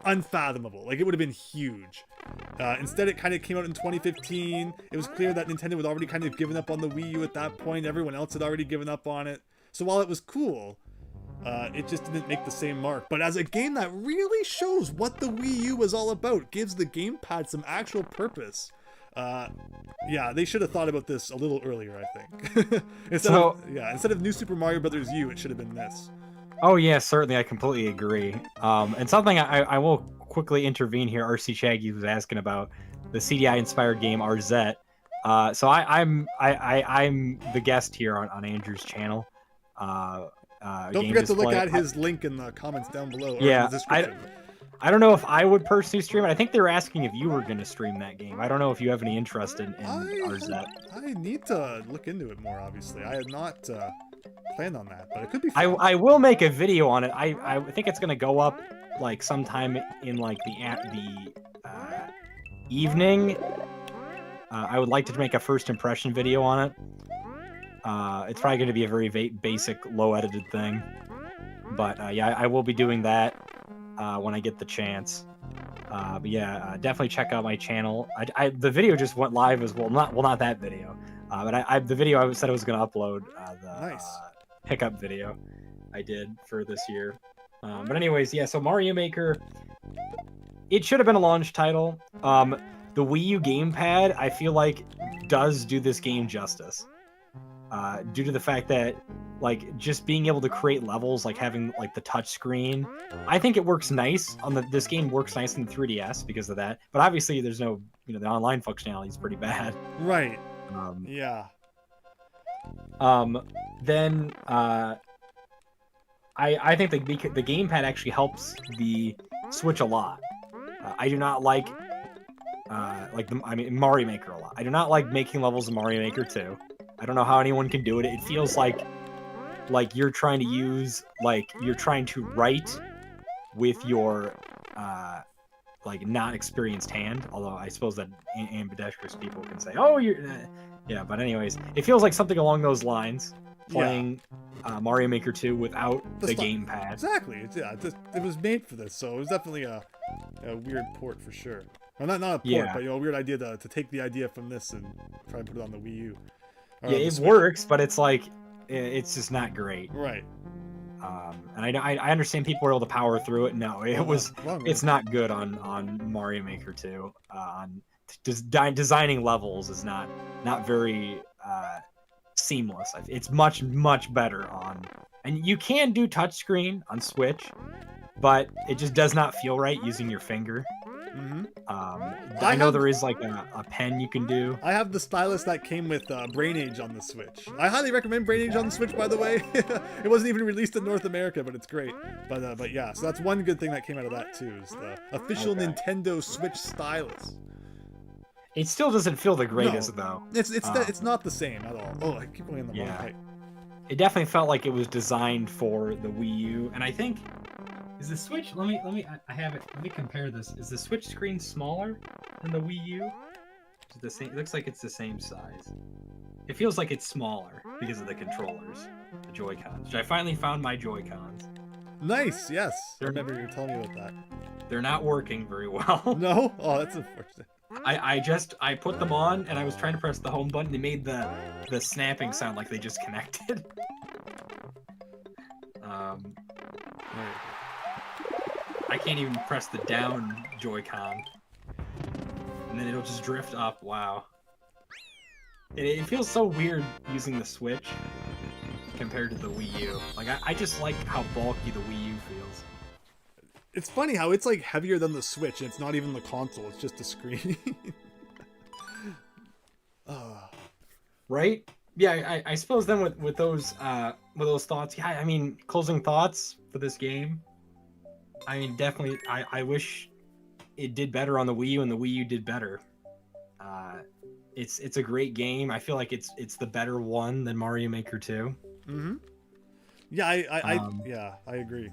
unfathomable. Like, it would have been huge. Instead, it kind of came out in 2015. It was clear that Nintendo had already kind of given up on the Wii U at that point. Everyone else had already given up on it. So while it was cool, it just didn't make the same mark. But as a game that really shows what the Wii U was all about, gives the gamepad some actual purpose. Yeah, they should have thought about this a little earlier, I think. Instead of New Super Mario Bros. U, it should have been this. Oh yeah, certainly, I completely agree. And something I will quickly intervene here. RC Shaggy was asking about the CDI inspired game RZ. So I'm the guest here on Andrew's channel. Don't forget to look at his link in the comments down below. Or Yeah, in the description. I don't know if I would personally stream it. I think they were asking if you were going to stream that game. I don't know if you have any interest in RZ. I need to look into it more, obviously. I had not planned on that, but it could be fun. I will make a video on it. I think it's going to go up like sometime in like the evening. I would like to make a first impression video on it. It's probably going to be a very basic, low edited thing. But yeah, I will be doing that when I get the chance. But yeah, definitely check out my channel. The video just went live as well. Not that video. But the video I said I was going to upload, the pickup video I did for this year. But anyways, yeah, so Mario Maker, it should have been a launch title. The Wii U gamepad, I feel like, does do this game justice. Due to the fact that, like, just being able to create levels, like having like the touch screen, I think it works nice on this game works nice in the 3DS because of that. But obviously, there's no, the online functionality is pretty bad. Right. Yeah. Then I think the gamepad actually helps the Switch a lot. I do not like Mario Maker a lot. I do not like making levels in Mario Maker 2. I don't know how anyone can do it. It feels like you're trying to write with your not experienced hand. Although I suppose that ambidextrous people can say, "Oh, you're," yeah. But anyways, it feels like something along those lines. Playing Mario Maker 2 without the gamepad. Exactly. It was made for this, so it was definitely a weird port for sure. Well, not a port, but a weird idea to take the idea from this and try and put it on the Wii U. Yeah, it works, but it's like it's just not great. Right. And I understand people were able to power through it. No, it's not good on Mario Maker 2. Designing levels is not very seamless. It's much better on, and you can do touchscreen on Switch, but it just does not feel right using your finger. Mm-hmm. I know there is like a pen you can do. I have the stylus that came with Brain Age on the Switch. I highly recommend Brain Age on the Switch, by the way. It wasn't even released in North America, but it's great. But yeah, so that's one good thing that came out of that too, is the official Nintendo Switch stylus. It still doesn't feel the greatest though. It's not the same at all. Oh, I keep going in the wrong pipe. It definitely felt like it was designed for the Wii U, and I think. Is the Switch? Let me. I have it. Let me compare this. Is the Switch screen smaller than the Wii U? Is it the same? It looks like it's the same size. It feels like it's smaller because of the controllers, the Joy-Cons. I finally found my Joy-Cons. Nice. Yes. I remember you were telling me about that. They're not working very well. No. Oh, that's unfortunate. I put them on and I was trying to press the home button. They made the snapping sound like they just connected. I can't even press the down Joy-Con. And then it'll just drift up. Wow. It feels so weird using the Switch compared to the Wii U. Like, I just like how bulky the Wii U feels. It's funny how it's like heavier than the Switch and it's not even the console, it's just a screen. Right? Yeah, I suppose then with those thoughts, yeah, I mean, closing thoughts for this game. I mean, definitely. I wish it did better on the Wii U, and the Wii U did better. It's a great game. I feel like it's the better one than Mario Maker 2. Mm-hmm. Yeah, I agree.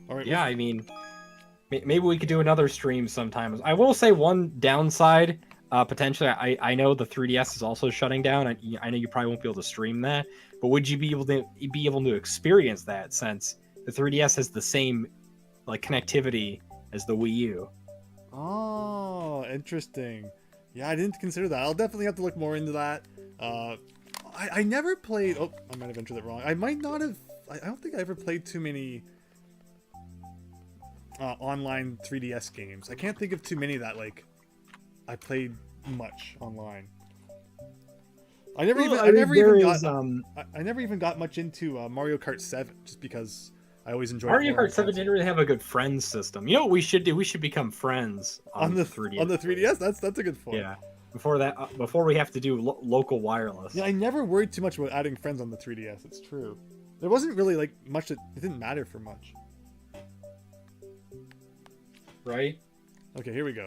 All right. Yeah, I mean, maybe we could do another stream sometime. I will say one downside, potentially. I know the 3DS is also shutting down. I know you probably won't be able to stream that, but would you be able to experience that since the 3DS has the same like connectivity as the Wii U? Oh, interesting. Yeah, I didn't consider that. I'll definitely have to look more into that. I never played... Oh, I might have entered it wrong. I might not have... I don't think I ever played too many online 3DS games. I can't think of too many that, like, I played much online. I never even got much into Mario Kart 7 just because I always enjoyed Mario Kart 7 didn't really have a good friends system. You know what we should do? We should become friends on the 3DS. On the 3DS? That's a good point. Yeah. Before we have to do local wireless. Yeah, I never worried too much about adding friends on the 3DS. It's true. There wasn't really like much it didn't matter for much. Right? Okay, here we go.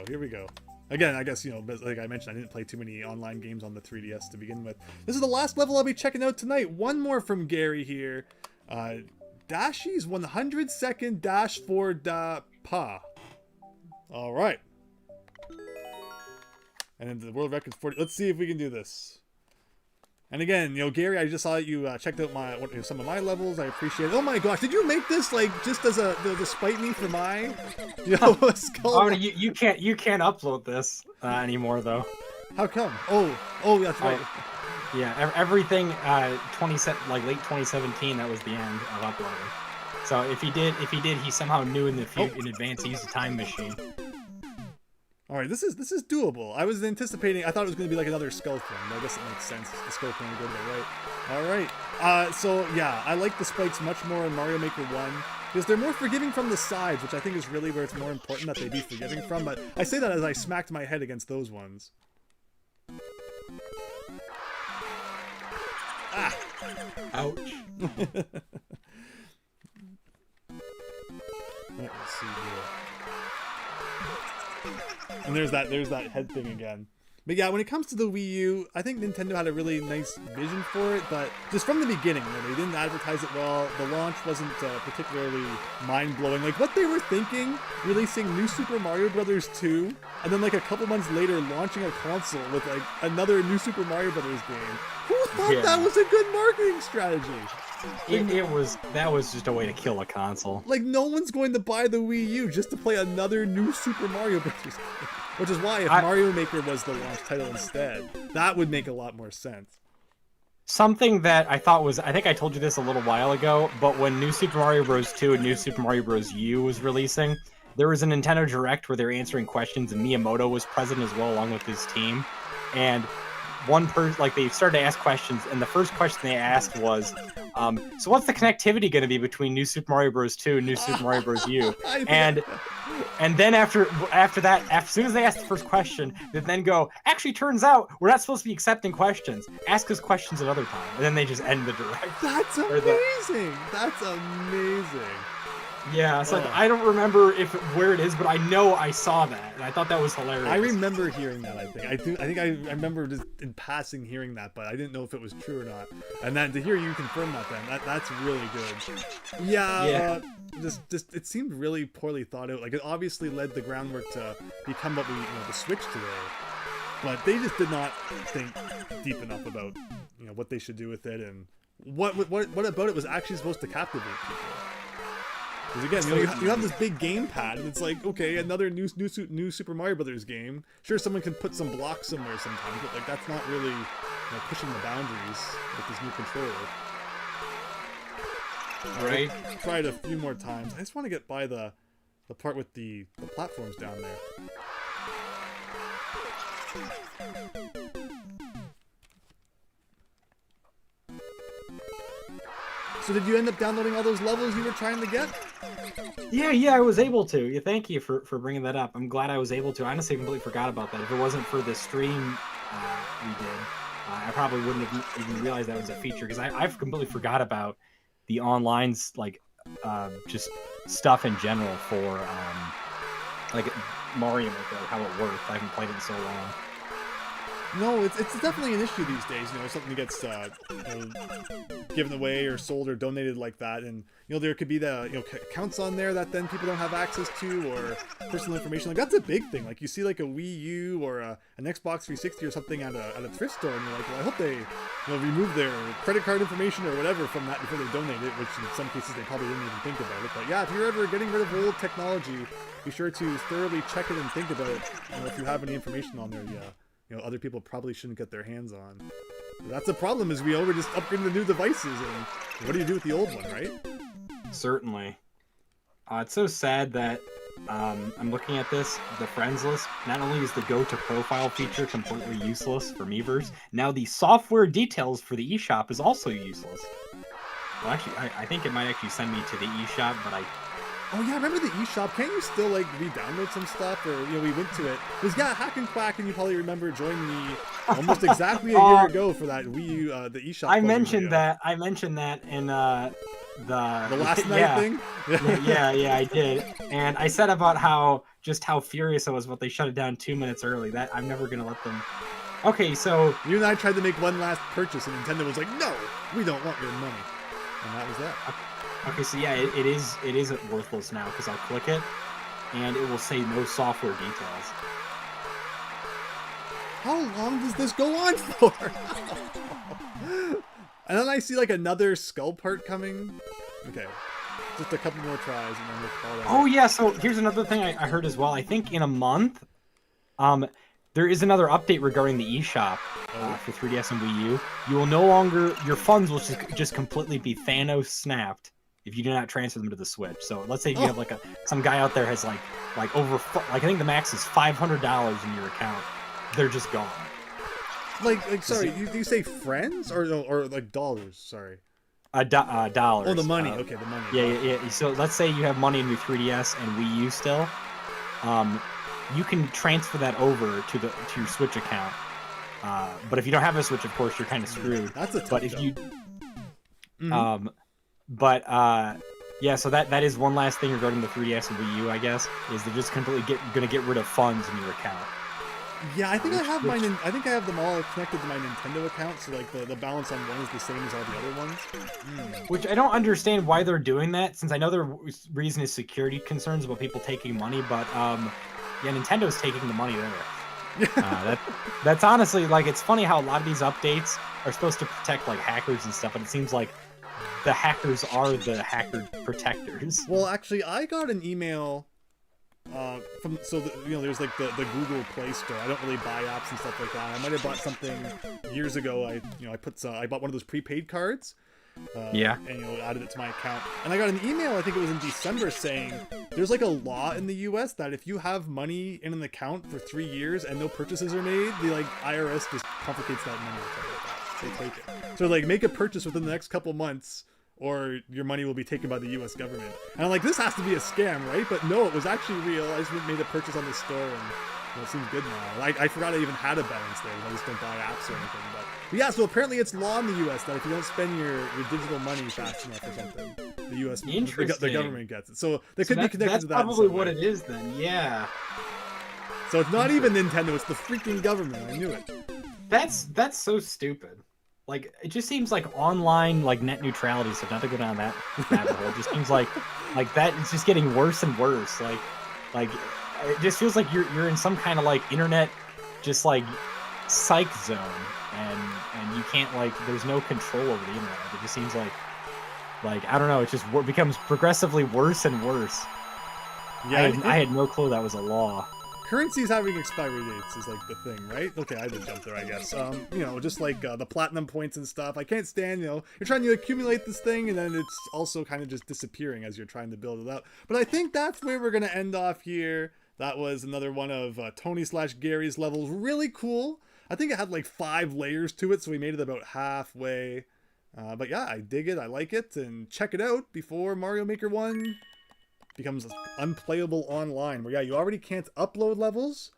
Again, I guess, like I mentioned, I didn't play too many online games on the 3DS to begin with. This is the last level I'll be checking out tonight. One more from Gary here. Dashi's 100-second dash for da pa. All right. And then the world record's 40. Let's see if we can do this. And again, Gary, I just saw that you checked out some of my levels. I appreciate it. Oh my gosh, did you make this like just as to spite me for my skull? Oh, you can't upload this anymore though. How come? Oh, that's right. Yeah, everything late 2017. That was the end of uploading. So if he did, he somehow knew in advance he used a time machine. All right, this is doable. I was anticipating. I thought it was going to be like another skull thing. But I guess it makes sense. The skull thing would go to the right. All right. So yeah, I like the spikes much more in Mario Maker 1 because they're more forgiving from the sides, which I think is really where it's more important that they be forgiving from. But I say that as I smacked my head against those ones. Ah! Ouch. Let's see here. And there's that head thing again. But yeah, when it comes to the Wii U, I think Nintendo had a really nice vision for it, but just from the beginning, they didn't advertise it well. The launch wasn't particularly mind-blowing. Like, what they were thinking, releasing New Super Mario Bros. 2, and then like a couple months later launching a console with like another New Super Mario Bros. Game. Who thought that was a good marketing strategy? That was just a way to kill a console. Like, no one's going to buy the Wii U just to play another New Super Mario Bros. Game. Which is why if Mario Maker was the launch title instead, that would make a lot more sense. Something that I thought was, I think I told you this a little while ago, but when New Super Mario Bros. 2 and New Super Mario Bros. U was releasing, there was a Nintendo Direct where they were answering questions and Miyamoto was present as well along with his team. And one person, like, they started to ask questions, and the first question they asked was, so what's the connectivity going to be between New Super Mario Bros. 2 and New Super Mario Bros. U? And then after that, as soon as they asked the first question, they then go, actually, turns out we're not supposed to be accepting questions. Ask us questions another time. And then they just end the direct. That's amazing. That's amazing. Yeah, so I don't remember where it is, but I know I saw that, and I thought that was hilarious. I remember hearing that. I think I remember just in passing hearing that, but I didn't know if it was true or not. And then to hear you confirm that, that's really good. Yeah. Just it seemed really poorly thought out. Like, it obviously led the groundwork to become what we the Switch today, but they just did not think deep enough about what they should do with it and what about it was actually supposed to captivate people. Because again, you have this big gamepad, and it's like, okay, another new Super Mario Brothers game. Sure, someone can put some blocks somewhere sometimes, but like that's not really pushing the boundaries with this new controller. Right. I'll try it a few more times. I just want to get by the part with the platforms down there. So did you end up downloading all those levels you were trying to get? Yeah, I was able to. Yeah, thank you for bringing that up. I'm glad I was able to. I honestly completely forgot about that. If it wasn't for the stream we did, I probably wouldn't have even realized that was a feature, because I've completely forgot about the online's, like, just stuff in general for like Mario Maker, how it works. I haven't played it in so long. No, it's definitely an issue these days. Something gets given away or sold or donated like that, and there could be the accounts on there that then people don't have access to, or personal information. Like that's a big thing. Like you see like a Wii U or an Xbox 360 or something at a thrift store, and you're like, well, I hope they remove their credit card information or whatever from that before they donate it. Which in some cases they probably didn't even think about it. But yeah, if you're ever getting rid of old technology, be sure to thoroughly check it and think about it. If you have any information on there, other people probably shouldn't get their hands on. That's the problem, is we're just upgrading the new devices, and what do you do with the old one, right? Certainly. It's so sad that I'm looking at this, the friends list. Not only is the go to profile feature completely useless for Miiverse, now the software details for the eShop is also useless. Well, actually, I think it might actually send me to the eShop, but Oh yeah, remember the eShop? Can't you still re-download some stuff? Or we went to it. It was Hack and Quack, and you probably remember joining me almost exactly a year ago for that Wii U, the eShop. I mentioned that in the last night thing. yeah, I did, and I said about how furious I was when they shut it down 2 minutes early. That I'm never gonna let them. Okay, so you and I tried to make one last purchase, and Nintendo was like, "No, we don't want your money," and that was that. Okay, so yeah, it is worthless now because I'll click it, and it will say no software details. How long does this go on for? And then I see like another skull part coming. Okay, just a couple more tries, and then we'll call it. Oh yeah, so here's another thing I heard as well. I think in a month, there is another update regarding the eShop for 3DS and Wii U. You will no longer, your funds will just completely be Thanos snapped if you do not transfer them to the Switch. So let's say if you have some guy out there has over I think the max is $500 in your account, they're just gone. Sorry, do you say friends or like dollars? Sorry. Dollars. Oh, the money. Okay, the money. Yeah. So let's say you have money in your 3DS and Wii U still. You can transfer that over to your Switch account. But if you don't have a Switch, of course, you're kind of screwed. That's a tough But if job. you, yeah, so that is one last thing regarding the 3DS and Wii U, I guess, is they're just completely gonna get rid of funds in your account. Yeah, I think I have I think I have them all connected to my Nintendo account, so the balance on one is the same as all the other ones. Which I don't understand why they're doing that, since I know their reason is security concerns about people taking money, but yeah, Nintendo's taking the money there. That's honestly, it's funny how a lot of these updates are supposed to protect hackers and stuff, and it seems like the hackers are the hacker protectors. Well, actually, I got an email from there's the Google Play Store. I don't really buy apps and stuff like that. I might have bought something years ago. I bought one of those prepaid cards. And added it to my account. And I got an email, I think it was in December, saying there's a law in the US that if you have money in an account for 3 years and no purchases are made, the IRS just confiscates that money or something like that. They take it. So make a purchase within the next couple months, or your money will be taken by the U.S. government. And I'm like, this has to be a scam, right? But no, it was actually real. I just made a purchase on the store, and it seems good now. I forgot I even had a balance there. I just don't buy apps or anything. But yeah, so apparently it's law in the U.S. that if you don't spend your digital money fast enough or something, the U.S. the government gets it. So they could be connected to that. That's probably what it is then. Yeah. So it's not even Nintendo; it's the freaking government. I knew it. That's so stupid. It just seems like online net neutrality, so not to go down that rabbit hole. It just seems like that is just getting worse and worse. It just feels like you're in some kind of internet just psych zone, and you can't there's no control over the internet. It just seems like I don't know, it just becomes progressively worse and worse. Yeah, I had no clue that was a law. Currencies having expiry dates is the thing, right? Okay, I had to jump there, I guess. Just the platinum points and stuff. I can't stand, you're trying to accumulate this thing, and then it's also kind of just disappearing as you're trying to build it up. But I think that's where we're going to end off here. That was another one of Tony/Gary's levels. Really cool. I think it had 5 layers to it, so we made it about halfway. But yeah, I dig it. I like it. And check it out before Mario Maker 1 becomes unplayable online, where you already can't upload levels,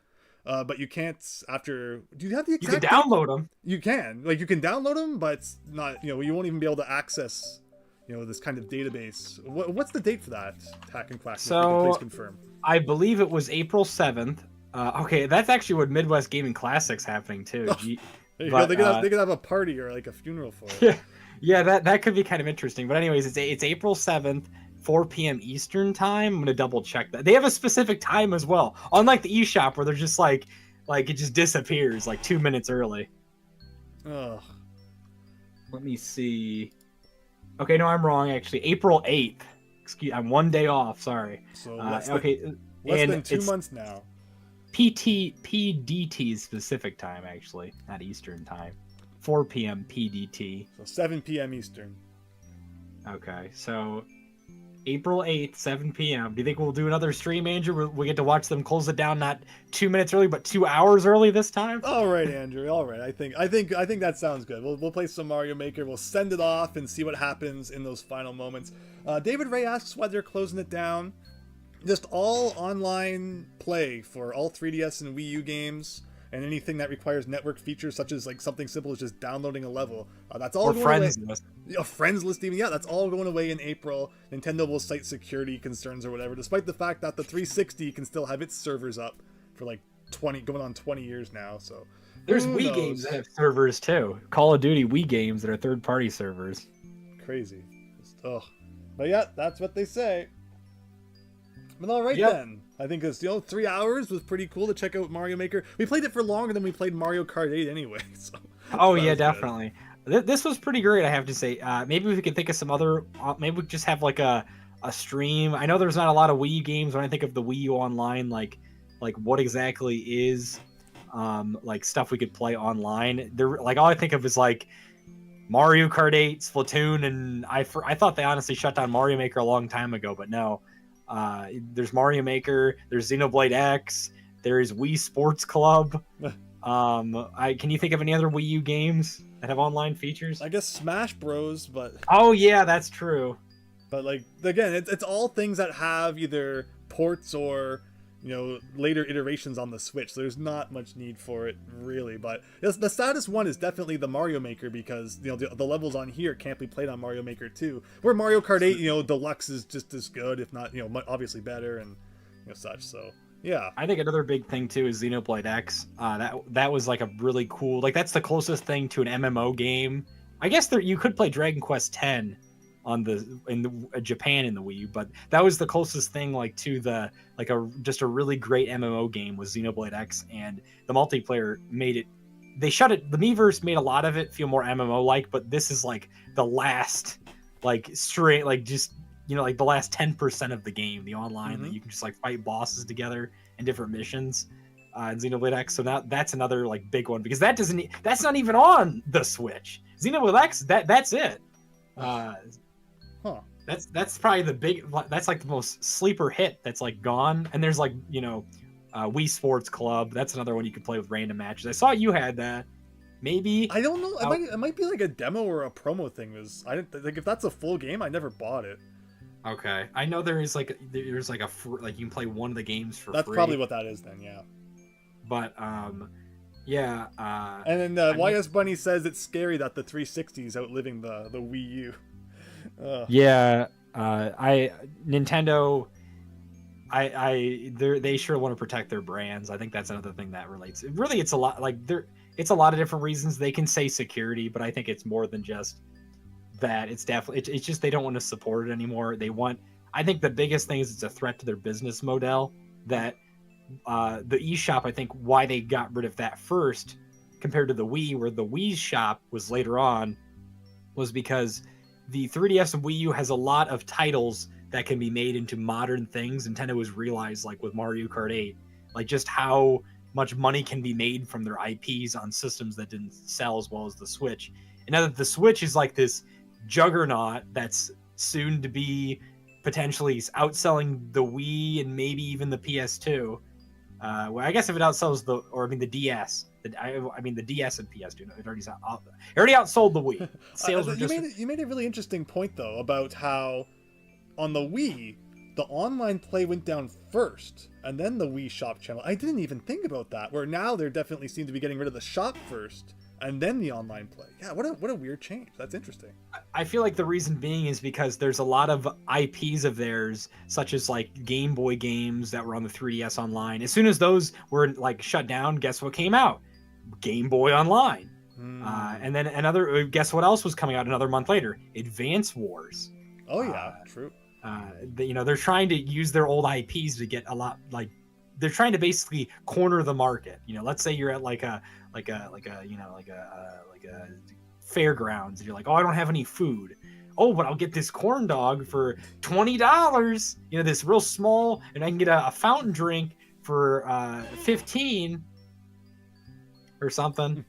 but you can't after. Do you have the exact? You can download them. You can you can download them, but it's not. You won't even be able to access this kind of database. What's the date for that, Hack and Quack? So, please confirm. I believe it was April 7th. Okay, that's actually what Midwest Gaming Classic's happening too. They could have a party or like a funeral for it. Yeah, that could be kind of interesting. But anyways, it's April 7th, 4 p.m. Eastern time. I'm gonna double check that. They have a specific time as well, unlike the eShop where they're just like it just disappears like 2 minutes early. Ugh. Let me see. Okay, no, I'm wrong actually. April 8th. I'm 1 day off. Sorry. So less than 2 months now. PDT specific time actually, not Eastern time. 4 p.m. PDT. So 7 p.m. Eastern. Okay, so April 8th, 7 p.m. Do you think we'll do another stream, Andrew? We get to watch them close it down not 2 minutes early, but 2 hours early this time? All right, Andrew. All right. I think that sounds good. We'll play some Mario Maker. We'll send it off and see what happens in those final moments. David Ray asks why they're closing it down. Just all online play for all 3DS and Wii U games, and anything that requires network features such as like something simple as just downloading a level. That's all going friends away. list. A friends list even. Yeah, that's all going away in April. Nintendo will cite security concerns or whatever, despite the fact that the 360 can still have its servers up for like 20 years now. So there's Wii games that have servers too. Call of Duty Wii games that are third-party servers. Crazy. But yeah, that's what they say. But all right then. I think it's 3 hours was pretty cool to check out Mario Maker. We played it for longer than we played Mario Kart 8 anyway. So oh yeah, definitely. This was pretty great, I have to say. Maybe we could think of some other. Maybe we could just have like a stream. I know there's not a lot of Wii U games. When I think of the Wii U Online, like what exactly is like stuff we could play online? There, like all I think of is like Mario Kart 8, Splatoon, and I thought they honestly shut down Mario Maker a long time ago, but no. There's Mario Maker, there's Xenoblade X, there's Wii Sports Club. Can you think of any other Wii U games that have online features? I guess Smash Bros, but oh yeah, that's true. But like again, it's all things that have either ports or later iterations on the Switch. So there's not much need for it really. But the saddest one is definitely the Mario Maker because the levels on here can't be played on Mario Maker 2. Where Mario Kart 8 Deluxe is just as good, if not obviously better and such. So yeah, I think another big thing too is Xenoblade X. That was like a really cool, like that's the closest thing to an MMO game. I guess you could play Dragon Quest X in Japan in the Wii U, but that was the closest thing to just a really great MMO game was Xenoblade X, and the multiplayer made it. They shut it. The Miiverse made a lot of it feel more MMO like, but this is like the last straight the last 10% of the game, the online that you can just fight bosses together in different missions in Xenoblade X. So now that's another big one because that's not even on the Switch. Xenoblade X, that's it. That's probably that's the most sleeper hit that's gone. And there's Wii Sports Club. That's another one you can play with random matches. I saw you had that. Maybe I don't know. It might be like a demo or a promo thing. I didn't if that's a full game. I never bought it. Okay, I know there's a you can play one of the games for free. That's probably what that is then. Yeah. But yeah. And then YS Bunny says it's scary that the 360 is outliving the Wii U. Yeah, Nintendo, they sure want to protect their brands. I think that's another thing that relates. Really, it's a lot it's a lot of different reasons. They can say security, but I think it's more than just that. It's definitely it's just they don't want to support it anymore. I think the biggest thing is it's a threat to their business model. That the eShop, I think why they got rid of that first compared to the Wii, where the Wii shop was later on, was because the 3DS and Wii U has a lot of titles that can be made into modern things. Nintendo has realized, with Mario Kart 8, just how much money can be made from their IPs on systems that didn't sell as well as the Switch. And now that the Switch is this juggernaut that's soon to be potentially outselling the Wii and maybe even the PS2. Well, I guess if it outsells the DS. The DS and PS2. It already outsold the Wii. Sales You made a really interesting point though about how on the Wii the online play went down first and then the Wii Shop channel. I didn't even think about that. Where now they definitely seem to be getting rid of the shop first and then the online play. Yeah, what a weird change. That's interesting. I feel like the reason being is because there's a lot of IPs of theirs, such as like Game Boy games that were on the 3DS Online. As soon as those were like shut down, guess what came out? Game Boy Online. And then another, guess what else was coming out another month later? Advance Wars. Oh yeah, true. They're trying to use their old IPs to get a lot, like they're trying to basically corner the market. Let's say you're at like a fairgrounds, and you're like, oh, I don't have any food. Oh, but I'll get this corn dog for $20. This real small, and I can get a fountain drink for $15 or something.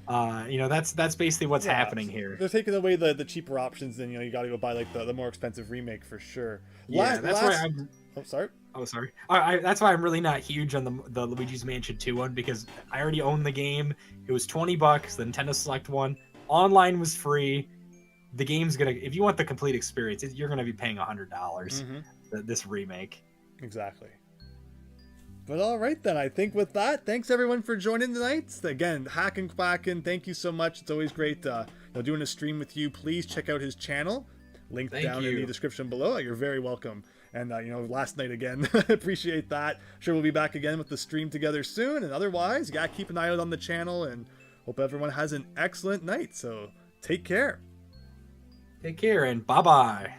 That's basically what's happening here. They're taking away the cheaper options, and you got to go buy like the more expensive remake for sure. Yeah, that's why I'm. Oh, sorry. Oh, sorry. That's why I'm really not huge on the Luigi's Mansion 2 one, because I already own the game. It was $20, the Nintendo Select one. Online was free. The game's gonna, if you want the complete experience, you're gonna be paying $100. This remake. Exactly. But all right then, I think with that, thanks everyone for joining tonight. Again, Hackin' Quackin', thank you so much. It's always great doing a stream with you. Please check out his channel, linked down in the description below. You're very welcome. And last night again, appreciate that. Sure, we'll be back again with the stream together soon. And otherwise, you gotta keep an eye out on the channel, and hope everyone has an excellent night. So take care. Take care, and bye-bye.